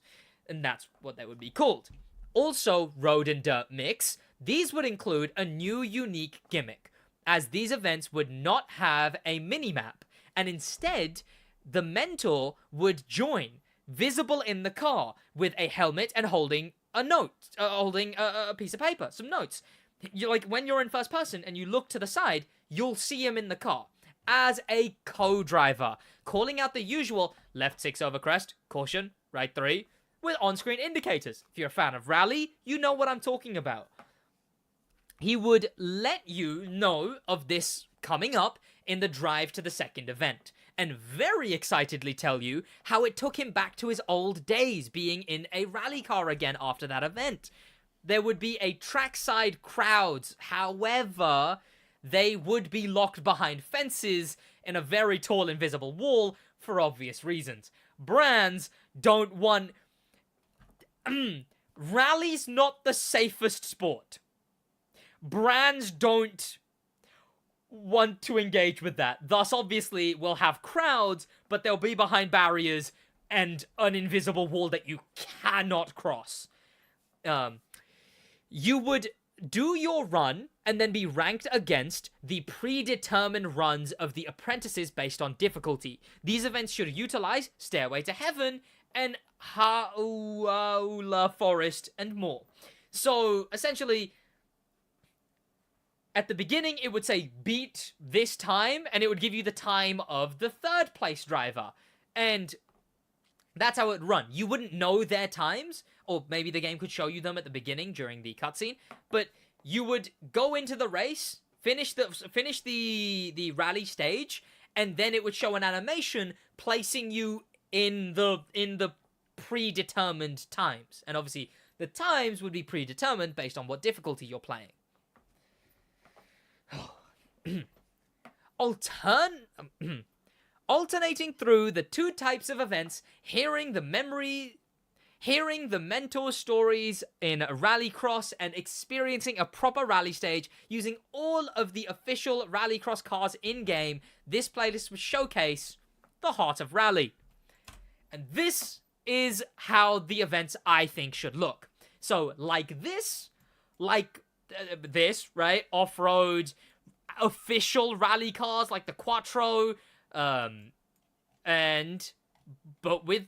And that's what they would be called. Also, road and dirt mix. These would include a new unique gimmick, as these events would not have a mini-map, and instead, the mentor would join, visible in the car, with a helmet and holding a note, holding a piece of paper, some notes. Like, when you're in first person and you look to the side, you'll see him in the car, as a co-driver, calling out the usual left 6 over crest, caution, right 3, with on-screen indicators. If you're a fan of rally, you know what I'm talking about. He would let you know of this coming up in the drive to the second event, and very excitedly tell you how it took him back to his old days being in a rally car again after that event. There would be a trackside crowds, however, they would be locked behind fences in a very tall invisible wall for obvious reasons. Brands don't want... Rally's not the safest sport. Brands don't want to engage with that. Thus, obviously, we'll have crowds, but they'll be behind barriers and an invisible wall that you cannot cross. You would do your run and then be ranked against the predetermined runs of the apprentices based on difficulty. These events should utilize Stairway to Heaven and Ha'ula Forest and more. So, essentially, at the beginning, it would say, beat this time, and it would give you the time of the third place driver. And that's how it would run. You wouldn't know their times, or maybe the game could show you them at the beginning during the cutscene, but you would go into the race, finish the rally stage, and then it would show an animation placing you in the predetermined times. And obviously, the times would be predetermined based on what difficulty you're playing. Alternating through the 2 types of events, hearing the mentor stories in Rallycross and experiencing a proper rally stage using all of the official Rallycross cars in-game, this playlist would showcase the heart of rally. And this is how the events I think should look. So, like this, right? Off-road, official rally cars like the Quattro, but with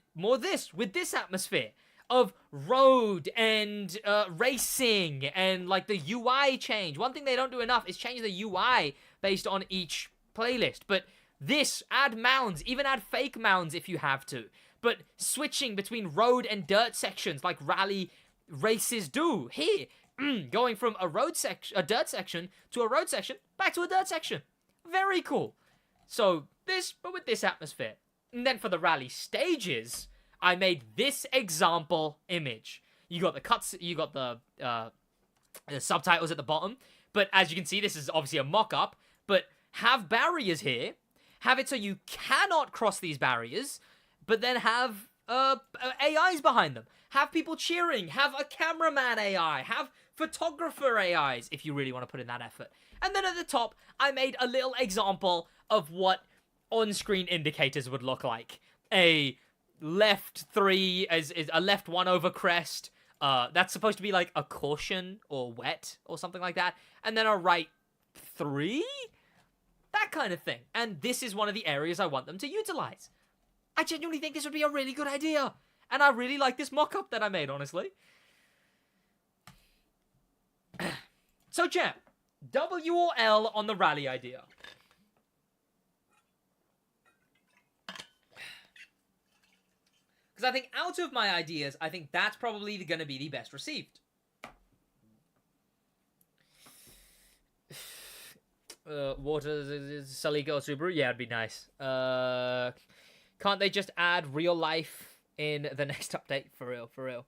this atmosphere of road and racing and like the UI change. One thing they don't do enough is change the UI based on each playlist. But this, add mounds, even add fake mounds if you have to. But switching between road and dirt sections like rally races do here. Going from a dirt section to a road section, back to a dirt section. Very cool. So this, but with this atmosphere. And then for the rally stages, I made this example image. You got the cuts, you got the subtitles at the bottom. But as you can see, this is obviously a mock-up. But have barriers here. Have it so you cannot cross these barriers. But then have AIs behind them. Have people cheering. Have a cameraman AI. Have photographer AIs, if you really want to put in that effort. And then at the top, I made a little example of what on-screen indicators would look like. A left 3 is a left 1 over crest. That's supposed to be like a caution or wet or something like that. And then a right 3? That kind of thing. And this is one of the areas I want them to utilize. I genuinely think this would be a really good idea. And I really like this mock-up that I made, honestly. So, chat, W or L on the rally idea? Because I think out of my ideas, I think that's probably going to be the best received. Water, Celica or Subaru? Yeah, it'd be nice. Can't they just add real life in the next update? For real, for real.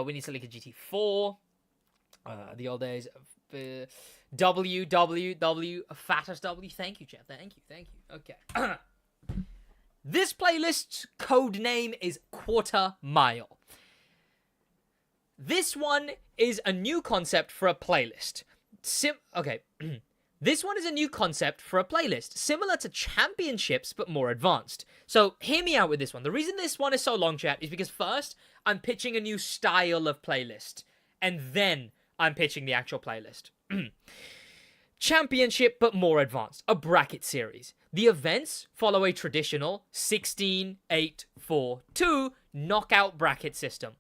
We need Celica GT4. The old days. W, fattest W. Thank you, chat. Thank you. Okay. This playlist's code name is Quarter Mile. This one is a new concept for a playlist. Okay. This one is a new concept for a playlist, similar to championships, but more advanced. So, hear me out with this one. The reason this one is so long, chat, is because first, I'm pitching a new style of playlist, and then I'm pitching the actual playlist. Championship, but more advanced. A bracket series. The events follow a traditional 16, 8, 4, 2 knockout bracket system.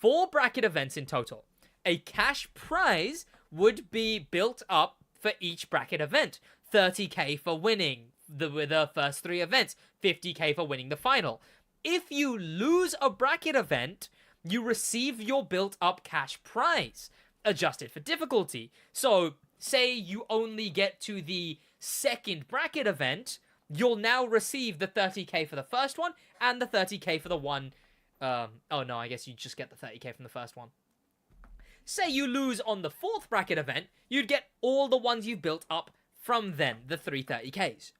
4 bracket events in total. A cash prize would be built up for each bracket event. 30k for winning the first 3 events. 50k for winning the final. If you lose a bracket event, you receive your built-up cash prize, adjusted for difficulty. So, say you only get to the second bracket event, you'll now receive the 30k for the first one, and the 30k for the one... oh no, I guess you just get the 30k from the first one. Say you lose on the 4th bracket event, you'd get all the ones you've built up from then, the 330ks.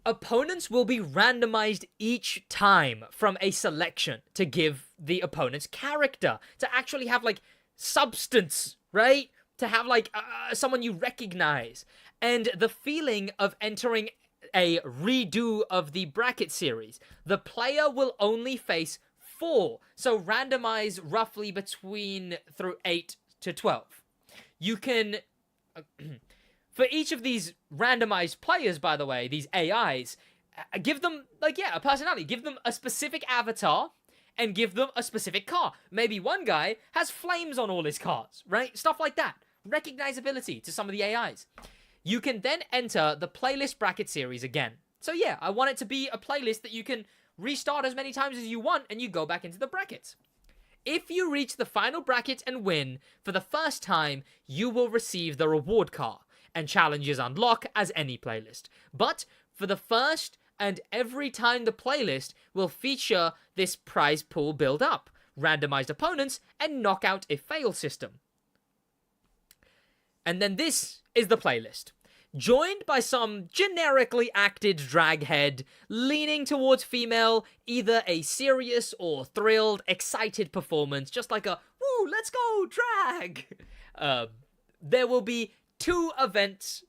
Opponents will be randomized each time from a selection to give the opponent's character, to actually have, like, substance, right? To have, like, someone you recognize. And the feeling of entering a redo of the bracket series. The player will only face 4, so randomize roughly between through 8 to 12. You can... For each of these randomized players, by the way, these AIs, give them, like, yeah, a personality. Give them a specific avatar and give them a specific car. Maybe one guy has flames on all his cars, right? Stuff like that. Recognizability to some of the AIs. You can then enter the playlist bracket series again. So yeah, I want it to be a playlist that you can restart as many times as you want and you go back into the brackets. If you reach the final bracket and win for the first time, you will receive the reward car, and challenges unlock as any playlist. But for the first and every time the playlist will feature this prize pool build up, randomized opponents, and knockout if fail system. And then this is the playlist. Joined by some generically acted draghead, leaning towards female, either a serious or thrilled, excited performance, just like a, woo, let's go, drag! There will be 2 events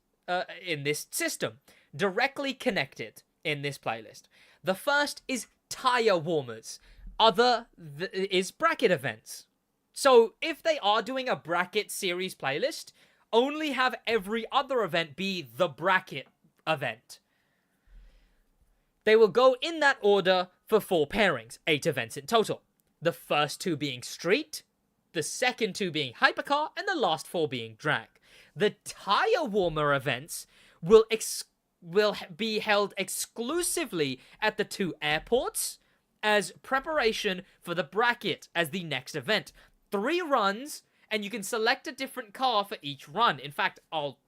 in this system, directly connected in this playlist. The first is tire warmers. Other is bracket events. So if they are doing a bracket series playlist, only have every other event be the bracket event. They will go in that order for 4 pairings, 8 events in total. The first 2 being street, the second 2 being hypercar, and the last 4 being drag. The tire warmer events will be held exclusively at the 2 airports as preparation for the bracket as the next event. 3 runs, and you can select a different car for each run. In fact, I'll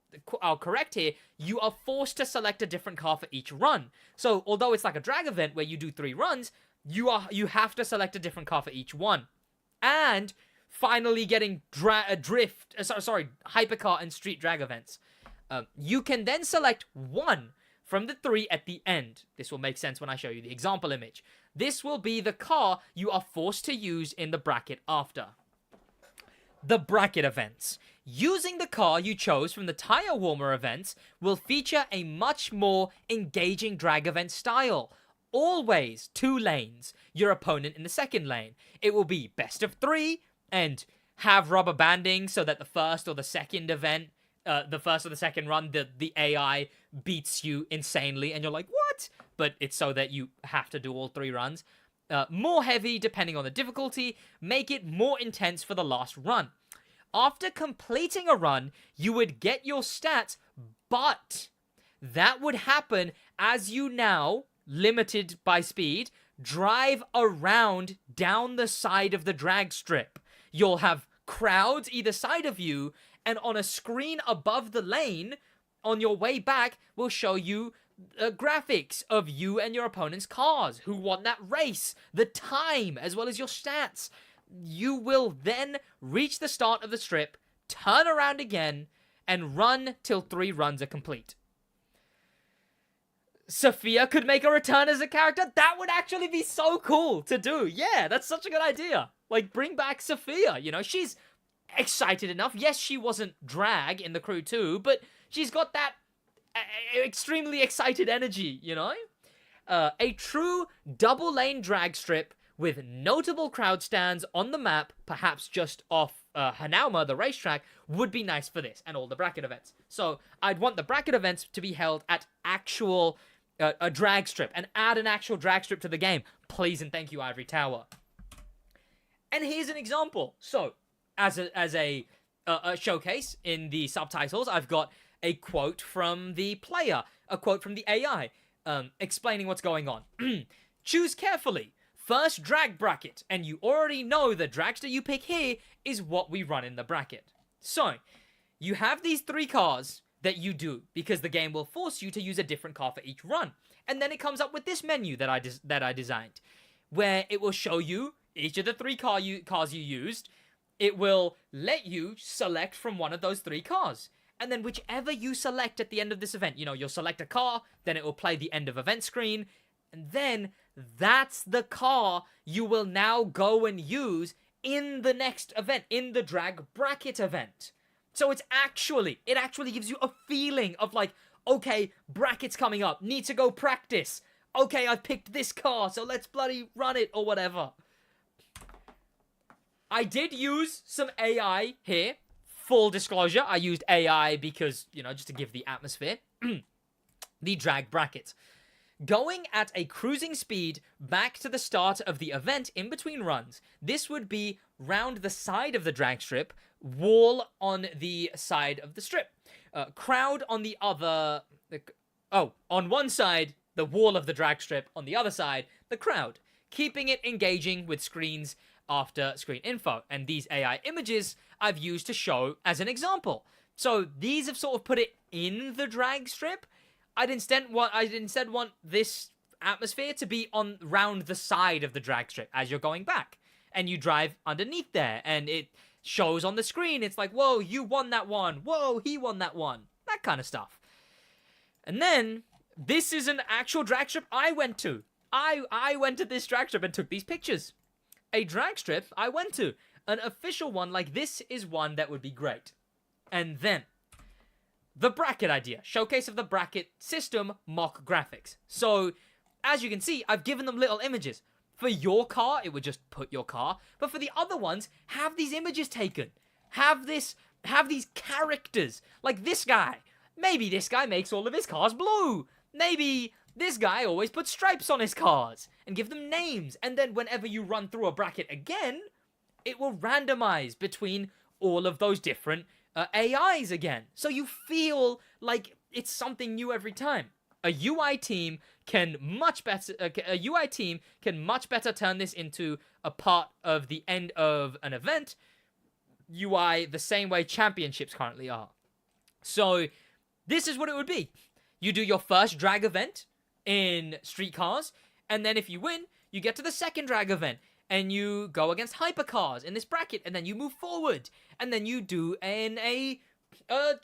correct here, you are forced to select a different car for each run. So, although it's like a drag event where you do 3 runs, you have to select a different car for each one. And finally getting hypercar and street drag events. You can then select 1 from the 3 at the end. This will make sense when I show you the example image. This will be the car you are forced to use in the bracket after. The bracket events. Using the car you chose from the tire warmer events will feature a much more engaging drag event style. Always 2 lanes, your opponent in the second lane. It will be best of 3 and have rubber banding so that the first or the second event, the first or the second run, the AI beats you insanely and you're like, what? But it's so that you have to do all 3 runs. More heavy depending on the difficulty, make it more intense for the last run. After completing a run, you would get your stats, but that would happen as you now, limited by speed, drive around down the side of the drag strip. You'll have crowds either side of you, and on a screen above the lane, on your way back, will show you graphics of you and your opponent's cars, who won that race, the time, as well as your stats. You will then reach the start of the strip, turn around again, and run till 3 runs are complete. Sophia could make a return as a character? That would actually be so cool to do. Yeah, that's such a good idea. Like, bring back Sophia, you know? She's excited enough. Yes, she wasn't drag in the crew too, but she's got that extremely excited energy, you know? A true double-lane drag strip with notable crowd stands on the map, perhaps just off Hanauma, the racetrack, would be nice for this and all the bracket events. So I'd want the bracket events to be held at actual a drag strip and add an actual drag strip to the game. Please and thank you, Ivory Tower. And here's an example. So as a showcase in the subtitles, I've got a quote from the player, a quote from the AI, explaining what's going on. Choose carefully. First drag bracket, and you already know the dragster you pick here is what we run in the bracket. So, you have these 3 cars that you do, because the game will force you to use a different car for each run. And then it comes up with this menu that I designed, where it will show you each of the 3 cars you used. It will let you select from one of those 3 cars. And then whichever you select at the end of this event, you know, you'll select a car, then it will play the end of event screen, and then that's the car you will now go and use in the next event, in the drag bracket event. So it actually gives you a feeling of like, okay, bracket's coming up, need to go practice. Okay, I've picked this car, so let's bloody run it or whatever. I did use some AI here. Full disclosure, I used AI because, you know, just to give the atmosphere. The drag bracket. Going at a cruising speed back to the start of the event in between runs. This would be round the side of the drag strip, wall on the side of the strip. Crowd on the other... on one side, the wall of the drag strip. On the other side, the crowd. Keeping it engaging with screens after screen info. And these AI images I've used to show as an example. So these have sort of put it in the drag strip. I'd instead want this atmosphere to be on round the side of the drag strip as you're going back. And you drive underneath there, and it shows on the screen. It's like, whoa, you won that one. Whoa, he won that one. That kind of stuff. And then, this is an actual drag strip I went to. I went to this drag strip and took these pictures. A drag strip I went to. An official one like this is one that would be great. And then, the bracket idea. Showcase of the bracket system mock graphics. So, as you can see, I've given them little images. For your car, it would just put your car. But for the other ones, have these images taken. Have these characters. Like this guy. Maybe this guy makes all of his cars blue. Maybe this guy always puts stripes on his cars. And give them names. And then whenever you run through a bracket again, it will randomize between all of those different AIs again. So you feel like it's something new every time. A UI team can much better turn this into a part of the end of an event UI the same way championships currently are. So this is what it would be. You do your first drag event in streetcars, and then if you win, you get to the second drag event, and you go against hypercars in this bracket, and then you move forward, and then you do a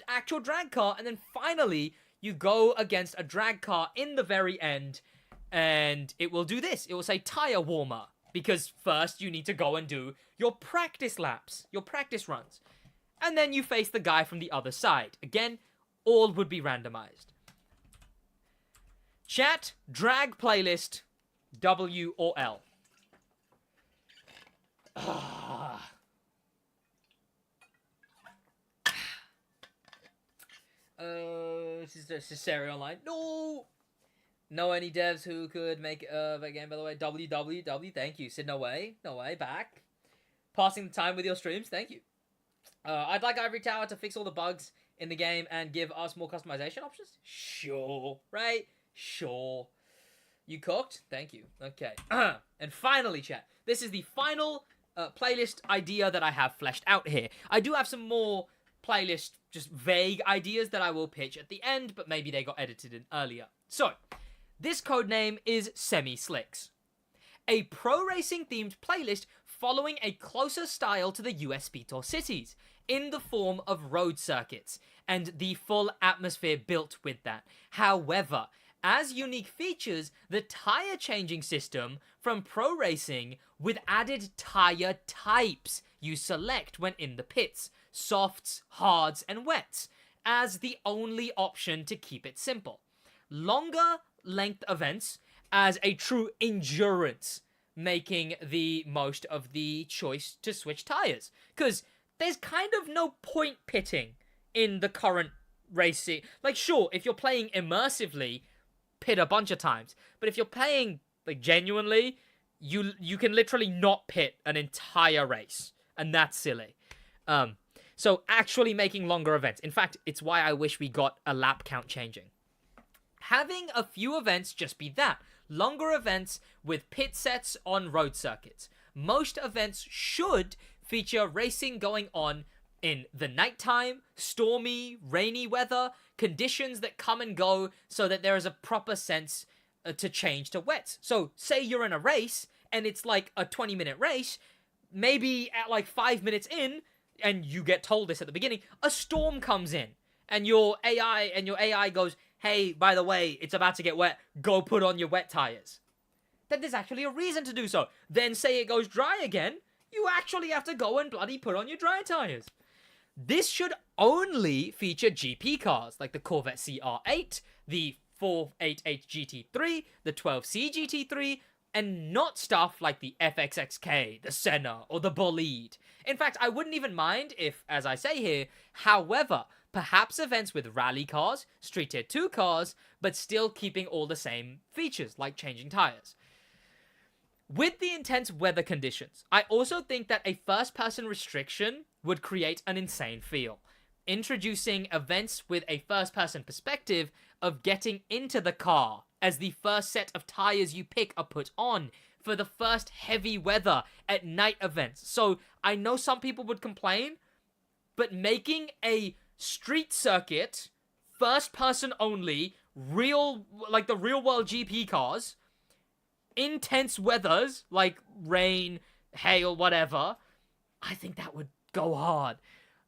actual drag car, and then finally you go against a drag car in the very end, and it will do this. It will say tire warmer, because first you need to go and do your practice laps, your practice runs, and then you face the guy from the other side. Again, all would be randomized. Chat, drag playlist, W or L? This is Sari Online. No! Know any devs who could make that game, by the way? WWW, thank you. Sid, no way, back. Passing the time with your streams, thank you. I'd like Ivory Tower to fix all the bugs in the game and give us more customization options. Sure, right? Sure. You cooked? Thank you. Okay. And finally, chat. This is the final playlist idea that I have fleshed out here. I do have some more playlist, just vague ideas that I will pitch at the end, but maybe they got edited in earlier. So, this codename is Semi-Slicks. A pro racing themed playlist following a closer style to the US Beator cities, in the form of road circuits, and the full atmosphere built with that. However, as unique features, the tire changing system from pro racing with added tire types you select when in the pits, softs, hards, and wets, as the only option to keep it simple. Longer length events as a true endurance, making the most of the choice to switch tires. Because there's kind of no point pitting in the current racing. Like, sure, if you're playing immersively, pit a bunch of times. But if you're playing, like, genuinely, you can literally not pit an entire race. And that's silly. So actually making longer events. In fact, it's why I wish we got a lap count changing. Having a few events just be that. Longer events with pit sets on road circuits. Most events should feature racing going on in the nighttime, stormy, rainy weather, conditions that come and go so that there is a proper sense to change to wets. So say you're in a race and it's like a 20-minute race, maybe at like 5 minutes in, and you get told this at the beginning, a storm comes in and your AI goes, hey, by the way, it's about to get wet, go put on your wet tires. Then there's actually a reason to do so. Then say it goes dry again, you actually have to go and bloody put on your dry tires. This should only feature GP cars like the Corvette CR8, the 488 GT3, the 12C GT3, and not stuff like the FXXK, the Senna, or the Bolide. In fact, I wouldn't even mind if, as I say here, however, perhaps events with rally cars, Street Tier 2 cars, but still keeping all the same features, like changing tires. With the intense weather conditions, I also think that a first-person restriction would create an insane feel. Introducing events with a first-person perspective of getting into the car as the first set of tires you pick are put on for the first heavy weather at night events. So I know some people would complain, but making a street circuit, first-person only, like the real-world GP cars, intense weathers, like rain, hail, whatever, I think that would go hard.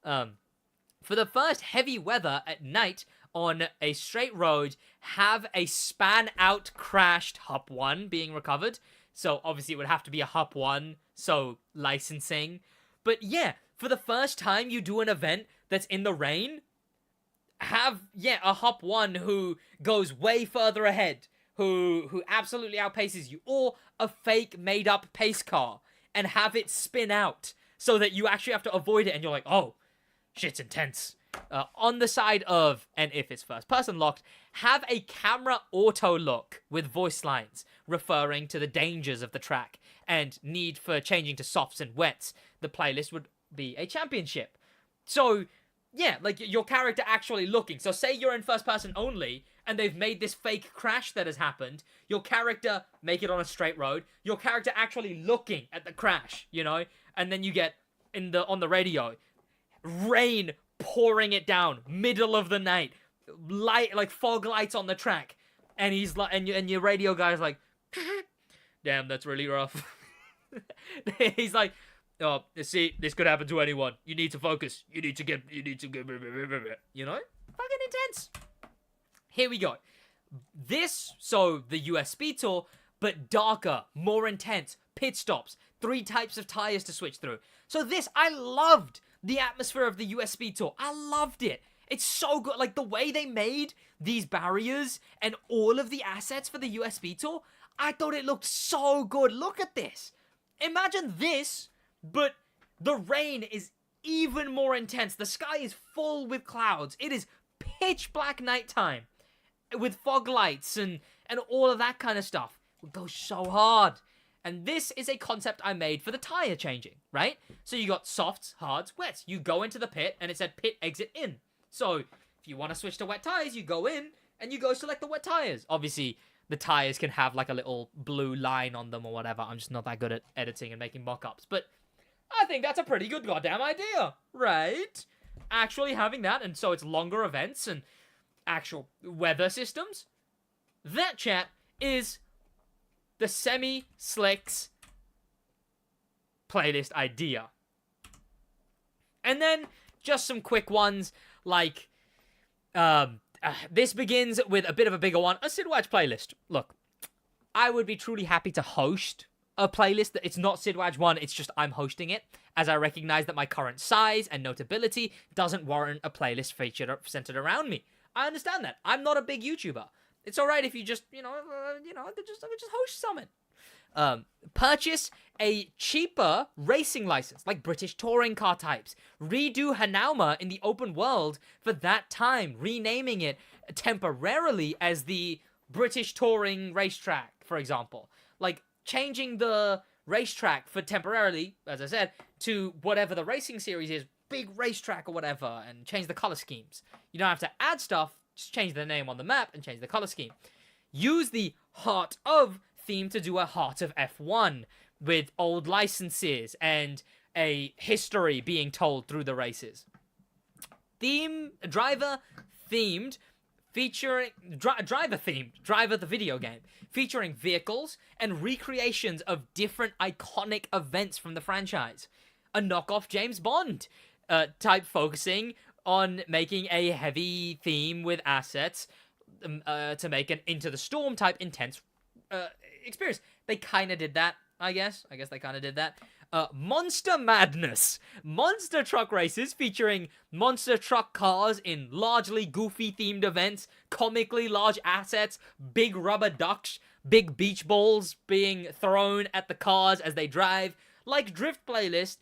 For the first heavy weather at night on a straight road, have a span-out crashed Hup 1 being recovered. So obviously it would have to be a Hup 1, so licensing. But yeah, for the first time you do an event that's in the rain, have, a Hup 1 who goes way further ahead, who absolutely outpaces you, or a fake made-up pace car, and have it spin out so that you actually have to avoid it, and you're like, oh, shit's intense. On the side of, and if it's first-person locked, have a camera auto look with voice lines referring to the dangers of the track and need for changing to softs and wets. The playlist would be a championship. So, Yeah, like your character actually looking. So say you're in first person only, and they've made this fake crash that has happened. Your character make it on a straight road. Your character actually looking at the crash, you know, and then you get on the radio, rain pouring it down, middle of the night, like fog lights on the track, and he's like, and your radio guy's like, damn, that's really rough. He's like, oh, see, this could happen to anyone. You need to focus. You need to get, you know? Fucking intense. Here we go. So the US Speed Tour, but darker, more intense, pit stops, 3 types of tires to switch through. So I loved the atmosphere of the US Speed Tour. I loved it. It's so good. Like, the way they made these barriers and all of the assets for the US Speed Tour, I thought it looked so good. Look at this. Imagine this, but the rain is even more intense. The sky is full with clouds. It is pitch black nighttime with fog lights and all of that kind of stuff. It goes so hard. And this is a concept I made for the tire changing, right? So you got softs, hards, wets. You go into the pit, and it said pit exit in. So if you want to switch to wet tires, you go in, and you go select the wet tires. Obviously, the tires can have like a little blue line on them or whatever. I'm just not that good at editing and making mock-ups. But I think that's a pretty good goddamn idea, right? Actually having that, and so it's longer events and actual weather systems. That, chat, is the Semi-Slicks playlist idea. And then just some quick ones like this begins with a bit of a bigger one, a SidWaj playlist. Look, I would be truly happy to host a playlist that it's not SidWaj one, it's just I'm hosting it, as I recognize that my current size and notability doesn't warrant a playlist centered around me. I understand that. I'm not a big YouTuber. It's alright if you just, I could just host something. Purchase a cheaper racing license, like British touring car types. Redo Hanauma in the open world for that time, renaming it temporarily as the British touring racetrack, for example. Like, changing the racetrack for temporarily, as I said, to whatever the racing series is, big racetrack or whatever, and change the color schemes. You don't have to add stuff, just change the name on the map and change the color scheme. Use the Heart of theme to do a Heart of F1 with old licenses and a history being told through the races. Driver the video game, featuring vehicles and recreations of different iconic events from the franchise. A knockoff James Bond type, focusing on making a heavy theme with assets to make an Into the Storm type intense experience. They kind of did that, I guess. I guess they kind of did that. Monster Madness. Monster truck races featuring monster truck cars in largely goofy themed events, comically large assets, big rubber ducks, big beach balls being thrown at the cars as they drive. Like Drift Playlist,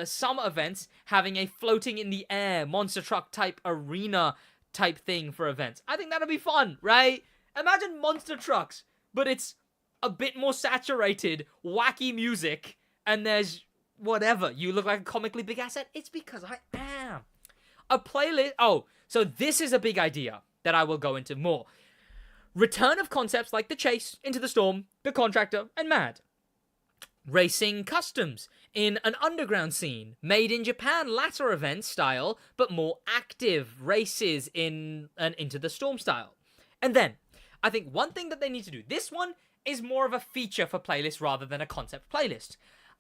some events having a floating in the air monster truck type arena type thing for events. I think that'll be fun, right? Imagine monster trucks, but it's a bit more saturated, wacky music, and there's whatever. You look like a comically big asset. It's because I am. A playlist. Oh, so this is a big idea that I will go into more. Return of concepts like the Chase, Into the Storm, the Contractor, and Mad. Racing customs in an underground scene, made in Japan latter event style, but more active races in an Into the Storm style. And then, I think one thing that they need to do, this one is more of a feature for playlists rather than a concept playlist.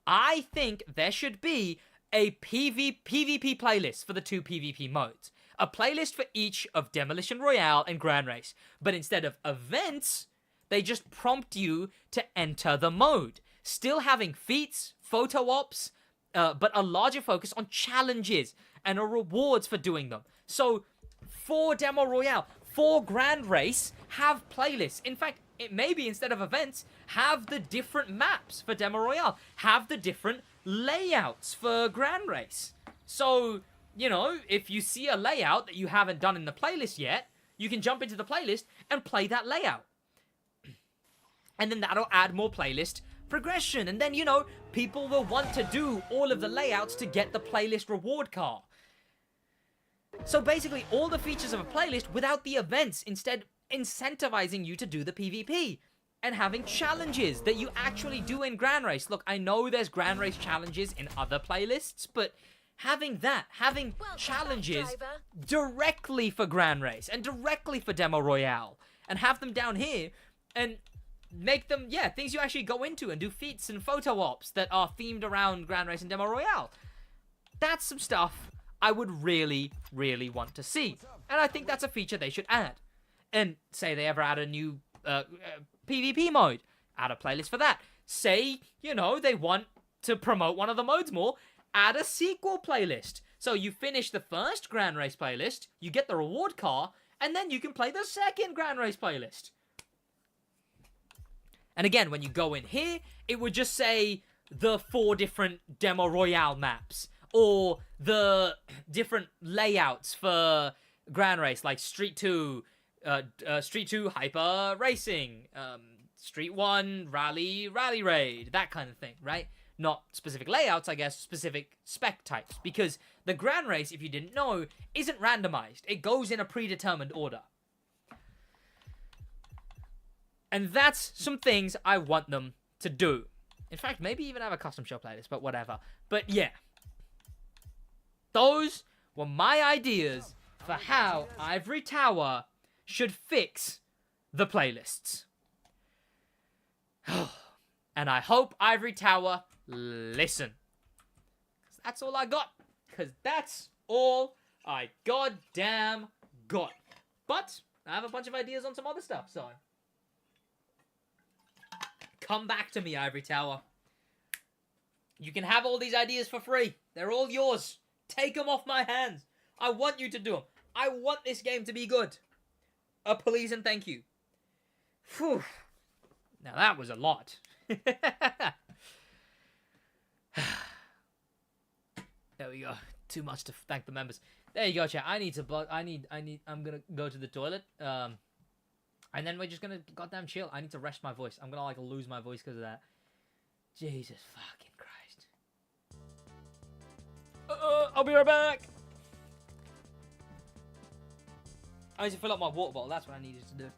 I think there should be a PvP playlist for the 2 PvP modes. A playlist for each of Demolition Royale and Grand Race. But instead of events, they just prompt you to enter the mode. Still having feats, photo ops, but a larger focus on challenges and rewards for doing them. So, for Demo Royale, for Grand Race, have playlists. In fact, it maybe instead of events, have the different maps for Demo Royale. Have the different layouts for Grand Race. So, if you see a layout that you haven't done in the playlist yet, you can jump into the playlist and play that layout. And then that'll add more playlist progression. And then, people will want to do all of the layouts to get the playlist reward car. So basically, all the features of a playlist without the events, instead incentivizing you to do the PvP. And having challenges that you actually do in Grand Race. Look, I know there's Grand Race challenges in other playlists, but having challenges directly for Grand Race and directly for Demo Royale, and have them down here, and make them, things you actually go into and do feats and photo ops that are themed around Grand Race and Demo Royale. That's some stuff I would really, really want to see. And I think that's a feature they should add. And say they ever add a new PvP mode, add a playlist for that. Say, they want to promote one of the modes more, add a sequel playlist. So you finish the first Grand Race playlist, you get the reward car, and then you can play the second Grand Race playlist. And again, when you go in here, it would just say the 4 different Demo Royale maps, or the different layouts for Grand Race, like Street 2, Street 2 Hyper Racing, Street 1 Rally Raid, that kind of thing, right? Not specific layouts, I guess, specific spec types. Because the Grand Race, if you didn't know, isn't randomized. It goes in a predetermined order. And that's some things I want them to do. In fact, maybe even have a custom show playlist, but whatever. But yeah. Those were my ideas for how Ivory Tower should fix the playlists. And I hope Ivory Tower listen. That's all I got. Because that's all I goddamn got. But I have a bunch of ideas on some other stuff, so come back to me, Ivory Tower. You can have all these ideas for free. They're all yours. Take them off my hands. I want you to do them. I want this game to be good. Please and thank you. Whew. Now that was a lot. There we go. Too much to thank the members. There you go, chat. I'm gonna go to the toilet. And then we're just gonna goddamn chill. I need to rest my voice. I'm gonna lose my voice because of that. Jesus fucking Christ. I'll be right back. I need to fill up my water bottle. That's what I needed to do.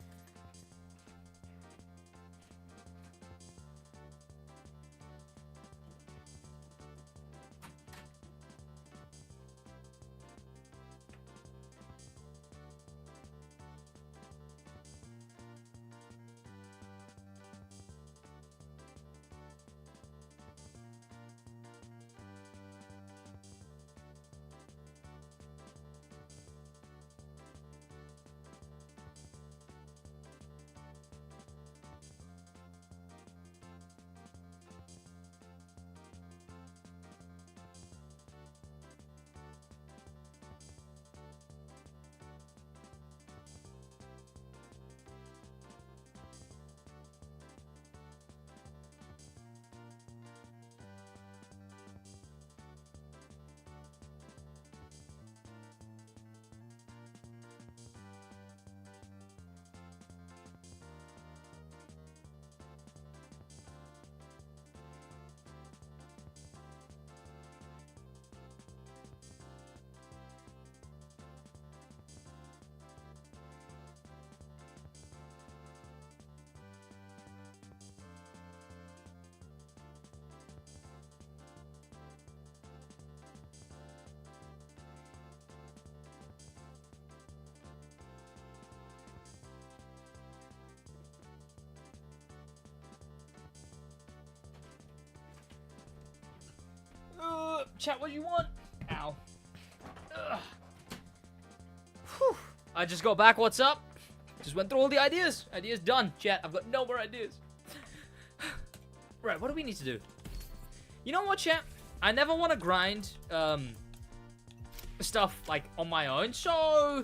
Chat, what do you want? Ow. Whew. I just got back. What's up? Just went through all the ideas. Ideas done. Chat, I've got no more ideas. Right, what do we need to do? You know what, chat? I never want to grind stuff on my own, so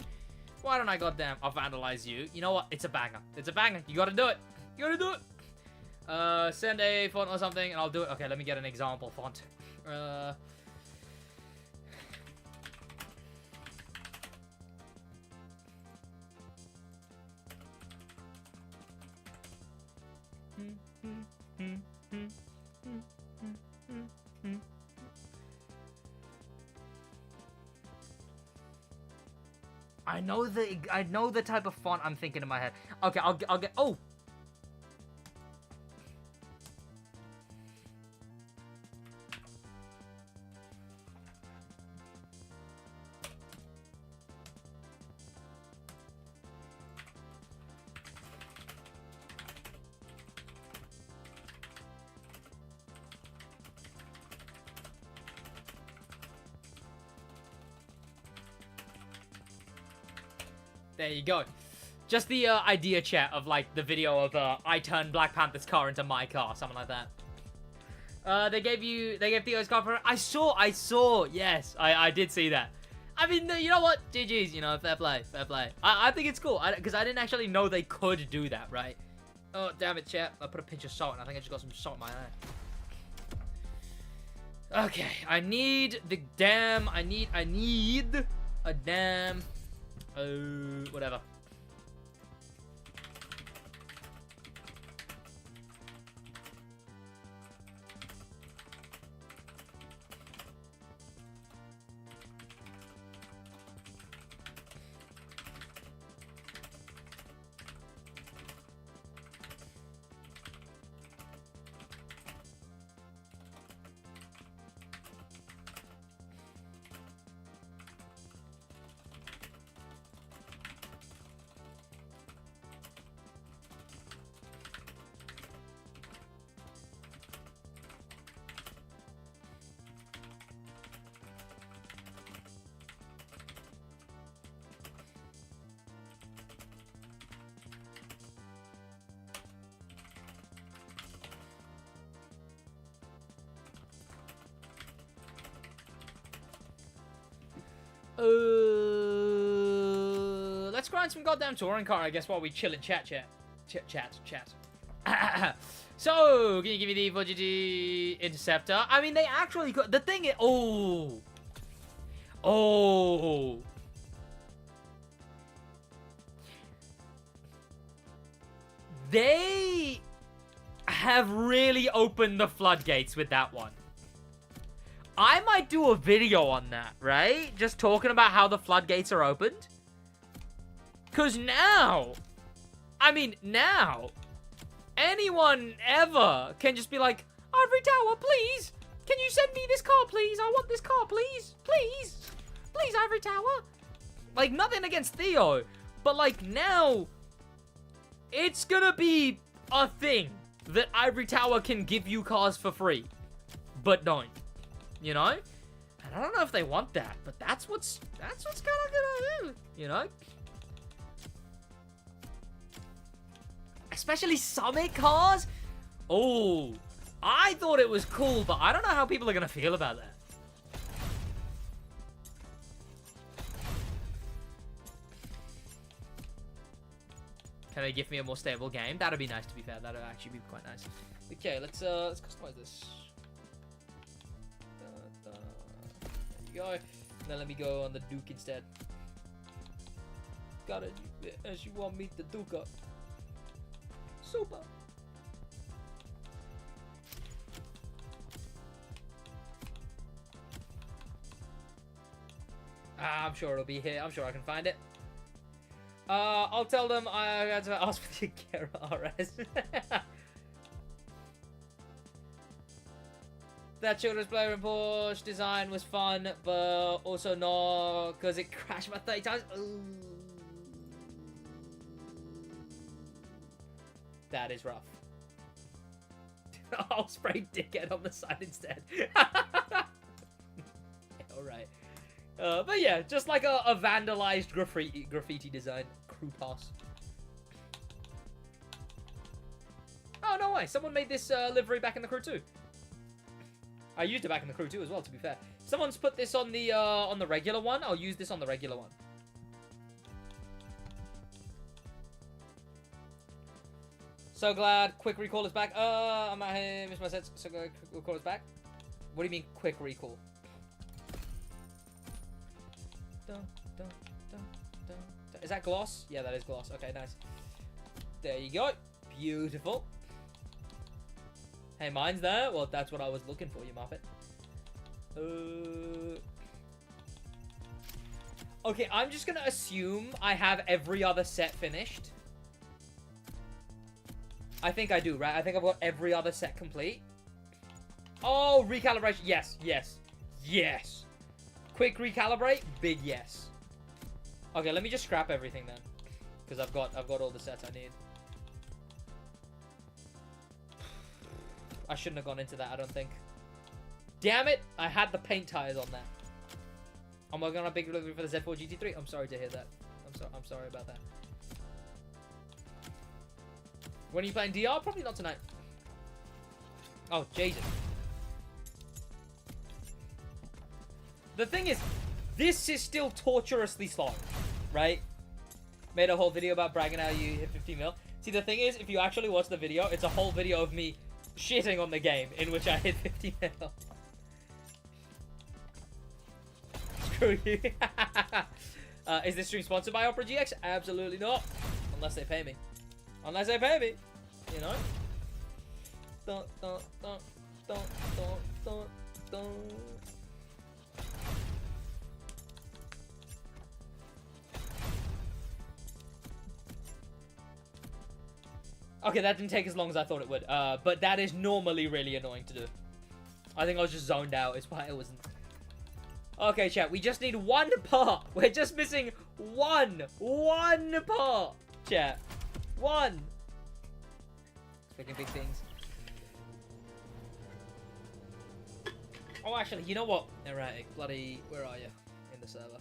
why don't I I'll vandalize you. You know what? It's a banger. It's a banger. You gotta do it. You gotta do it. Send a font or something, and I'll do it. Okay, let me get an example font. I know the type of font I'm thinking in my head. Okay, I'll get. Oh. There you go. Just the idea chat of like the video of I turned Black Panther's car into my car, something like that. They gave Theo's car for. I saw. Yes, I did see that. I mean, you know what? GG's, you know, fair play. I think it's cool because I didn't actually know they could do that, right? Oh damn it, chat! I put a pinch of salt, and I think I just got some salt in my eye. Okay, I need a damn. Whatever. Let's grind some goddamn touring car, I guess, while we chill and chat. So, can you give me the Vojiti Interceptor? I mean, they actually got... The thing is... Oh. They have really opened the floodgates with that one. I might do a video on that, right? Just talking about how the floodgates are opened. Because now, I mean, now, anyone ever can just be like, Ivory Tower, please, can you send me this car, please? I want this car, please, please, please, Ivory Tower. Like, nothing against Theo, but like now, it's gonna be a thing that Ivory Tower can give you cars for free, but don't, you know? And I don't know if they want that, but that's what's kind of gonna do, you know? Especially Summit cars? Oh, I thought it was cool, but I don't know how people are going to feel about that. Can they give me a more stable game? That'd be nice, to be fair. That'd actually be quite nice. Okay, let's customize this. There you go. Now let me go on the Duke instead. Got it as you want me to Duke up. Super. I'm sure it'll be here. I'm sure I can find it. I'll tell them I had to ask for the Kara RS. That children's player in Porsche design was fun, but also not because it crashed about 30 times. Ooh. That is rough. I'll spray dickhead on the side instead. Alright. But yeah, just like a vandalized graffiti design. Crew pass. Oh, no way. Someone made this livery back in the crew too. I used it back in the crew too as well, to be fair. Someone's put this on the regular one. I'll use this on the regular one. So glad quick recall is back. I'm out here, missed my sets. So glad quick recall is back. What do you mean quick recall? Is that gloss? Yeah, that is gloss. Okay, nice. There you go. Beautiful. Hey, mine's there. Well, that's what I was looking for, you muppet. Okay, I'm just gonna assume I have every other set finished. I think I do, right? I think I've got every other set complete. Oh, recalibration. Yes, yes, yes. Quick recalibrate. Big yes. Okay, let me just scrap everything then, because I've got all the sets I need. I shouldn't have gone into that, I don't think. Damn it! I had the paint tires on that. I'm working on a big delivery for the Z4 GT3. I'm sorry to hear that. I'm sorry about that. When are you playing DR? Probably not tonight. Oh, Jesus. The thing is, this is still torturously slow, right? Made a whole video about bragging how you hit 50 mil. See, the thing is, if you actually watch the video, it's a whole video of me shitting on the game in which I hit 50 mil. Screw you. Is this stream sponsored by Opera GX? Absolutely not. Unless they pay me. Unless they pay me. You know? Dun, dun, dun, dun, dun, dun, dun. Okay, that didn't take as long as I thought it would. But that is normally really annoying to do. I think I was just zoned out. It's why I wasn't. Okay, chat. We just need one part. We're just missing one part, chat. One. Speaking big things. Oh, actually, you know what? Erratic. Bloody. Where are you? In the server.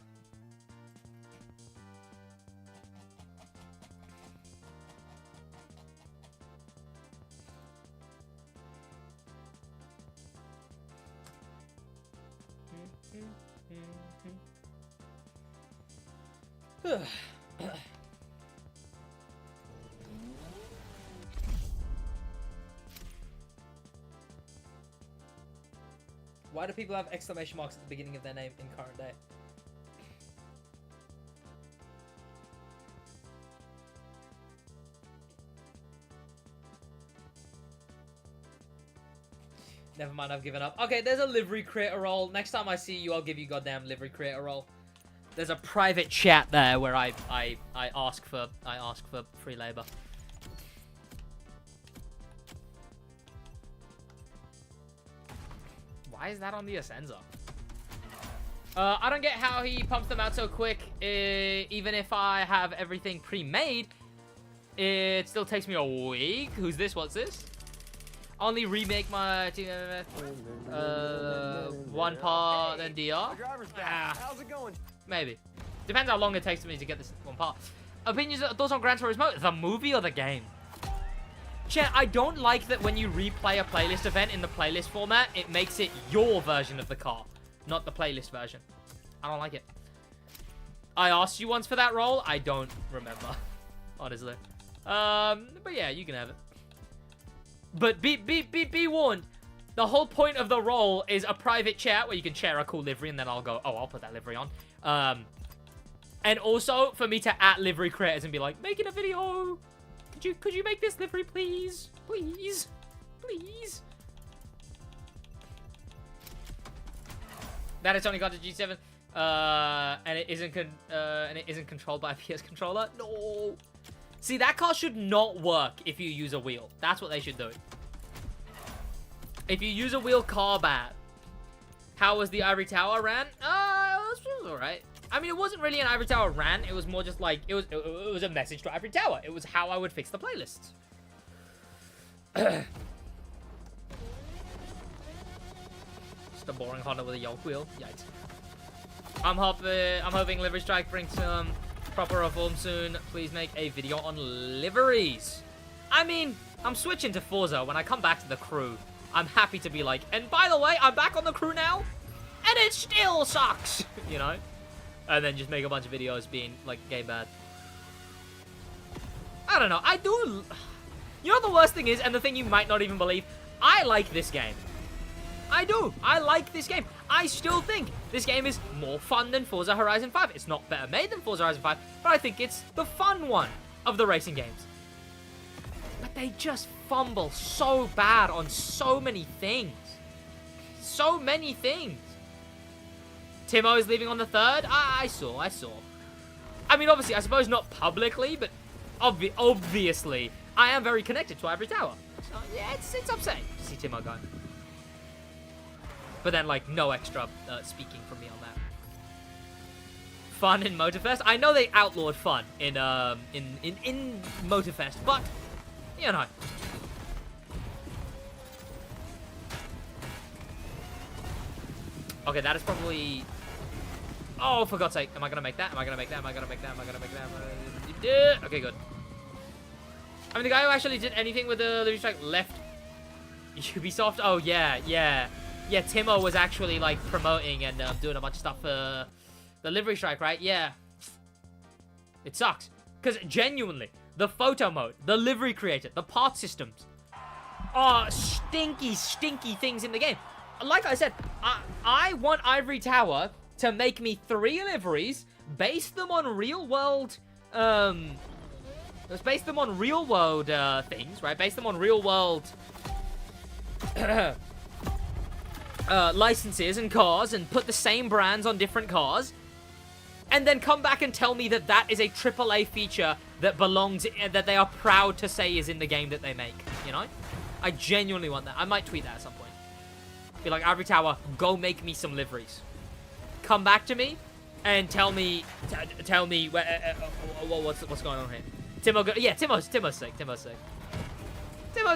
Why do people have exclamation marks at the beginning of their name in current day? Never mind, I've given up. Okay, there's a livery creator role. Next time I see you, I'll give you goddamn livery creator role. There's a private chat there where I ask for free labor. Why is that on the Ascenza? I don't get how he pumps them out so quick. Even if I have everything pre-made, it still takes me a week. Who's this? What's this? Only remake my team one part, then DR. How's it going? Maybe. Depends how long it takes me to get this one part. Opinions, thoughts on Gran Turismo? The movie or the game? Chat, I don't like that when you replay a playlist event in the playlist format, it makes it your version of the car, not the playlist version. I don't like it. I asked you once for that role. I don't remember, honestly. But yeah, you can have it. But be warned. The whole point of the role is a private chat where you can share a cool livery, and then I'll go, oh, I'll put that livery on. And also for me to @livery creators and be like, making a video. Could you make this livery, please? Please. Please. That it's only got to G7. And it isn't controlled by a PS controller. No. See, that car should not work if you use a wheel. That's what they should do. If you use a wheel, car bad. How was the Ivory Tower rant? It was alright. I mean, it wasn't really an Ivory Tower rant. It was more just like, it was a message to Ivory Tower. It was how I would fix the playlist. Just a boring Honda with a yoke wheel. Yikes. I'm hoping Livery Strike brings some proper reform soon. Please make a video on liveries. I mean, I'm switching to Forza. When I come back to the crew, I'm happy to be like, and by the way, I'm back on the crew now, and it still sucks, you know? And then just make a bunch of videos being, like, game bad. I don't know. I do... You know what the worst thing is, and the thing you might not even believe? I like this game. I do. I like this game. I still think this game is more fun than Forza Horizon 5. It's not better made than Forza Horizon 5, but I think it's the fun one of the racing games. But they just fumble so bad on so many things. So many things. Timo is leaving on the 3rd. I saw. I mean, obviously, I suppose not publicly, but obviously, I am very connected to Ivory Tower. So, yeah, it's upsetting to see Timo go. But then, like, no extra speaking from me on that. Fun in Motorfest. I know they outlawed fun in Motorfest, but, you know. Okay, that is probably... Oh, for God's sake. Am I going to make that? Am I going to make that? Am I going to make that? Am I going to make that? Okay, good. I mean, the guy who actually did anything with the Livery Strike left Ubisoft. Oh, yeah. Yeah, Timo was actually, like, promoting and doing a bunch of stuff for the Livery Strike, right? Yeah. It sucks. Because, genuinely, the photo mode, the livery creator, the part systems are stinky things in the game. Like I said, I want Ivory Tower to make me 3 liveries, base them on real-world, let's base them on real-world, things, right? Base them on real-world, licenses and cars, and put the same brands on different cars, and then come back and tell me that that is a AAA feature that belongs, that they are proud to say is in the game that they make, you know? I genuinely want that. I might tweet that at some point. Be like, Ivory Tower, go make me some liveries. Come back to me and tell me what's going on here. Timo's sick. Timo's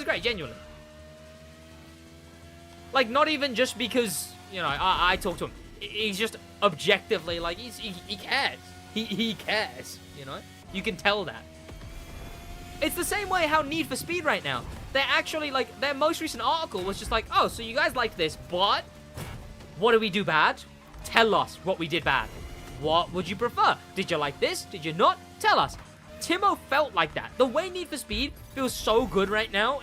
great, genuinely. Like, not even just because, you know, I talk to him. He's just objectively, like, he cares. He cares, you know? You can tell that. It's the same way how Need for Speed right now. They're actually, like, their most recent article was just like, oh, so you guys like this, but what do we do bad? Tell us what we did bad. What would you prefer? Did you like this? Did you not? Tell us. Timo felt like that. The way Need for Speed feels so good right now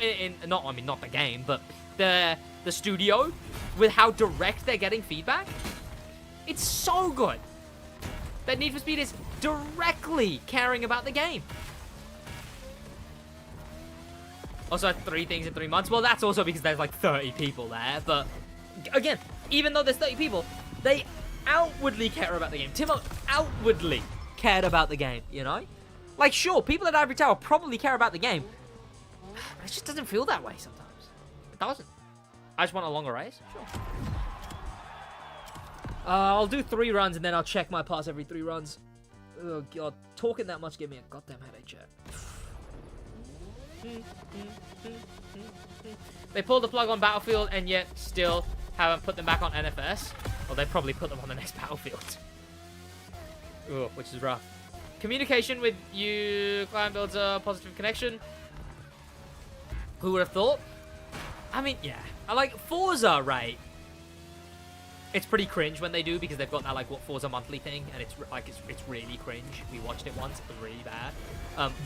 not the game, but the studio, with how direct they're getting feedback. It's so good that Need for Speed is directly caring about the game. Also, 3 things in 3 months. Well, that's also because there's like 30 people there. But again, even though there's 30 people, they outwardly care about the game. Timo outwardly cared about the game, you know? Like, sure, people at Ivory Tower probably care about the game. But it just doesn't feel that way sometimes. It doesn't. I just want a longer race. Sure. I'll do 3 runs and then I'll check my pass every 3 runs. Oh, God. Talking that much gave me a goddamn headache, chat. They pulled the plug on Battlefield and yet still haven't put them back on NFS. Or they probably put them on the next Battlefield. Ooh, which is rough. Communication with you, client builds a positive connection. Who would have thought? I mean, yeah. I like Forza, right? It's pretty cringe when they do because they've got that, like, Forza monthly thing. And it's, like, it's really cringe. We watched it once. It was really bad.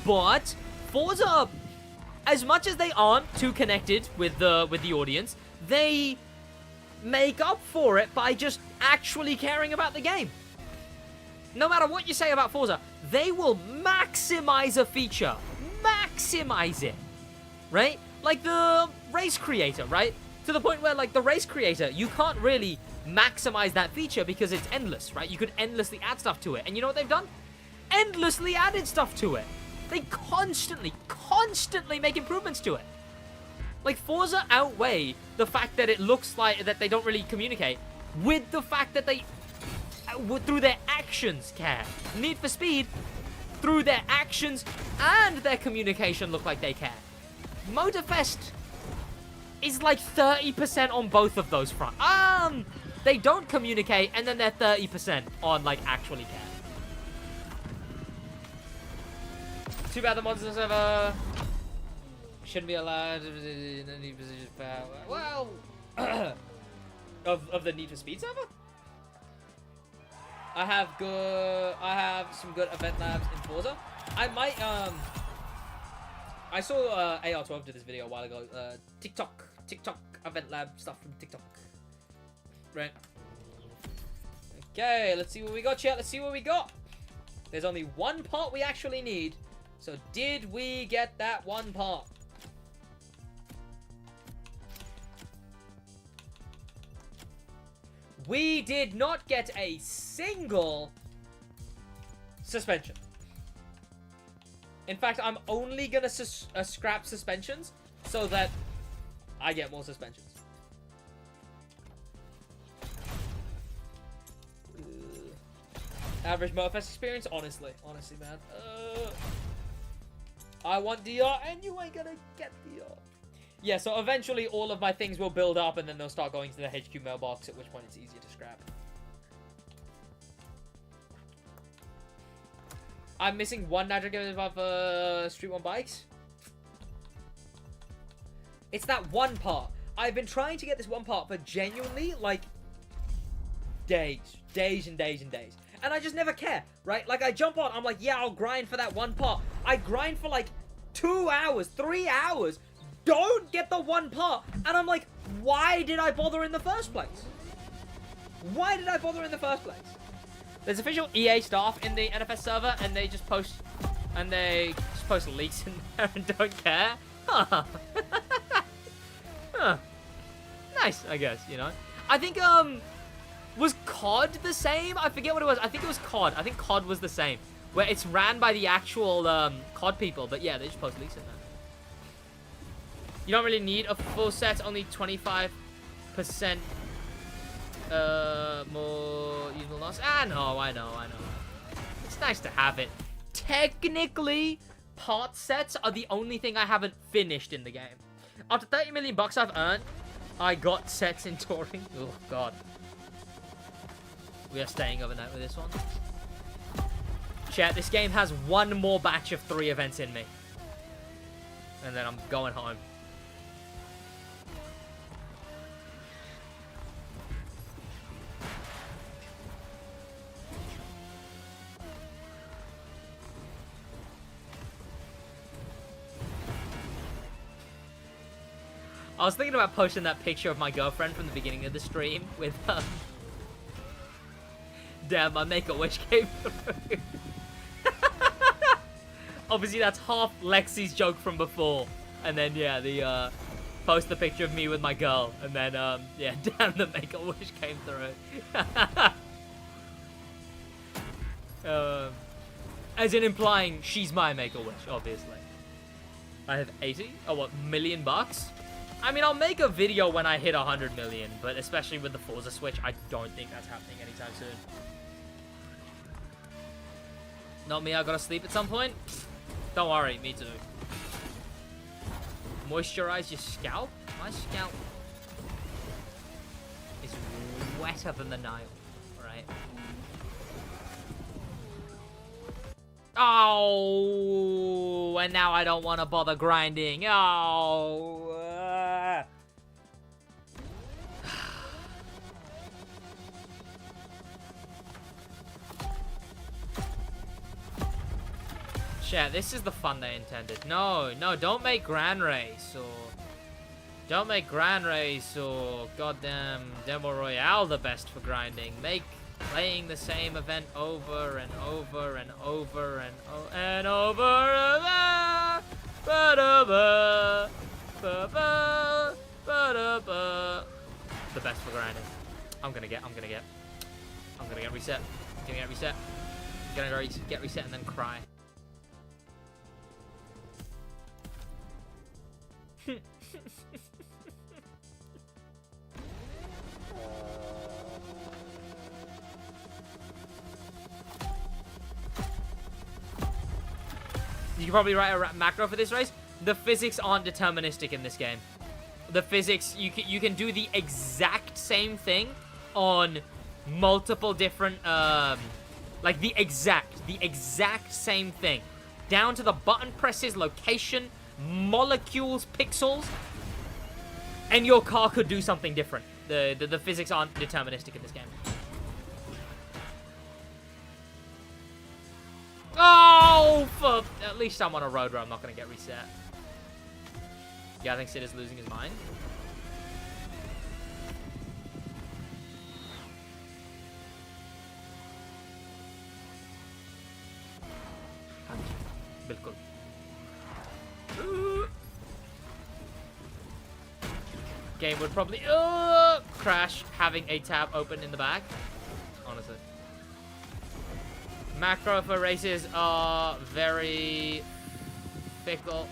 But Forza, as much as they aren't too connected with the audience, they make up for it by just actually caring about the game. No matter what you say about Forza, they will maximize a feature. Maximize it. Right? Like the race creator, right? To the point where, like, the race creator, you can't really maximize that feature because it's endless, right? You could endlessly add stuff to it. And you know what they've done? Endlessly added stuff to it. They constantly make improvements to it. Like, Forza outweigh the fact that it looks like that they don't really communicate with the fact that they, through their actions, care. Need for Speed, through their actions and their communication, look like they care. Motorfest is like 30% on both of those fronts. They don't communicate, and then they're 30% on, like, actually care. Too bad the monsters server shouldn't be allowed in any position of power. Well, of the Need for Speed server? I have some good event labs in Forza. I might, I saw AR12 did this video a while ago. TikTok event lab stuff from TikTok. Right. Okay, let's see what we got, chat. Let's see what we got. There's only one part we actually need. So did we get that one part? We did not get a single suspension. In fact, I'm only gonna scrap suspensions so that I get more suspensions. Average Motorfest experience? Honestly, man. I want DR, and you ain't gonna get DR. Yeah, so eventually all of my things will build up, and then they'll start going to the HQ mailbox, at which point it's easier to scrap. I'm missing one Nitro game of Street 1 bikes. It's that one part. I've been trying to get this one part for genuinely, like, days and days and days. And I just never care, right? Like, I jump on, I'm like, yeah, I'll grind for that one part. I grind for, like, 2 hours, 3 hours, don't get the one part. And I'm like, why did I bother in the first place? Why did I bother in the first place? There's official EA staff in the NFS server, and they just post, leaks in there and don't care. Huh. Huh. Nice, I guess, you know? I think, was COD the same? I forget what it was. I think it was COD. I think COD was the same. Where it's ran by the actual COD people. But yeah, they just post leaks in there. You don't really need a full set. Only 25% more usable loss. I know. It's nice to have it. Technically, part sets are the only thing I haven't finished in the game. After 30 million bucks I've earned, I got sets in touring. Oh, God. We are staying overnight with this one. Chat, this game has one more batch of 3 events in me. And then I'm going home. I was thinking about posting that picture of my girlfriend from the beginning of the stream with, damn, my Make-A-Wish came through. Obviously, that's half Lexi's joke from before. And then, yeah, the, post the picture of me with my girl. And then, yeah, damn, the Make-A-Wish came through. As in implying she's my Make-A-Wish, obviously. I have 80? Oh, what, million bucks? I mean, I'll make a video when I hit 100 million, but especially with the Forza Switch, I don't think that's happening anytime soon. Not me, I gotta sleep at some point? Don't worry, me too. Moisturize your scalp? My scalp is wetter than the Nile, alright? Oh, and now I don't want to bother grinding. Oh. Chat, this is the fun they intended. No, don't make Grand Race or... Don't make Grand Race or goddamn Demo Royale the best for grinding. Make playing the same event over and over and over and over the best for grinding. I'm gonna get reset. I'm gonna get reset and then cry. You can probably write a macro for this race. The physics aren't deterministic in this game. The physics, you can do the exact same thing on multiple different, like the exact same thing. Down to the button presses, location, molecules, pixels, and your car could do something different. The physics aren't deterministic in this game. Oh, for at least I'm on a road where I'm not going to get reset. Yeah, I think Sid is losing his mind. Bilkul. Game would probably... crash having a tab open in the back. Honestly. Macro for races are very fickle.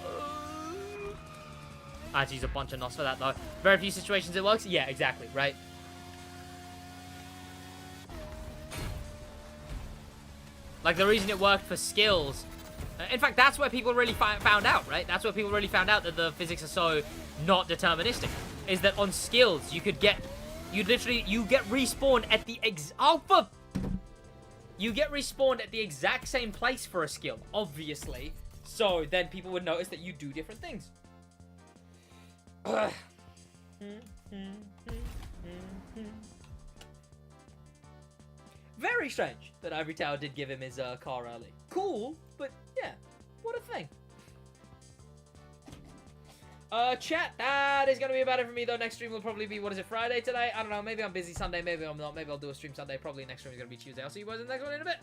Actually, use a bunch of NOS for that, though. Very few situations it works. Yeah, exactly, right? Like, the reason it worked for skills... in fact, that's where people really found out, right? That's where people really found out that the physics are so not deterministic. Is that on skills, you could get... You get respawned at the You get respawned at the exact same place for a skill, obviously. So, then people would notice that you do different things. Very strange that Ivory Tower did give him his car early. Cool, but yeah, what a thing. Chat, that is going to be about it for me, though. Next stream will probably be, what is it, Friday today? I don't know, maybe I'm busy Sunday, maybe I'm not. Maybe I'll do a stream Sunday. Probably next stream is going to be Tuesday. I'll see you boys in the next one in a bit.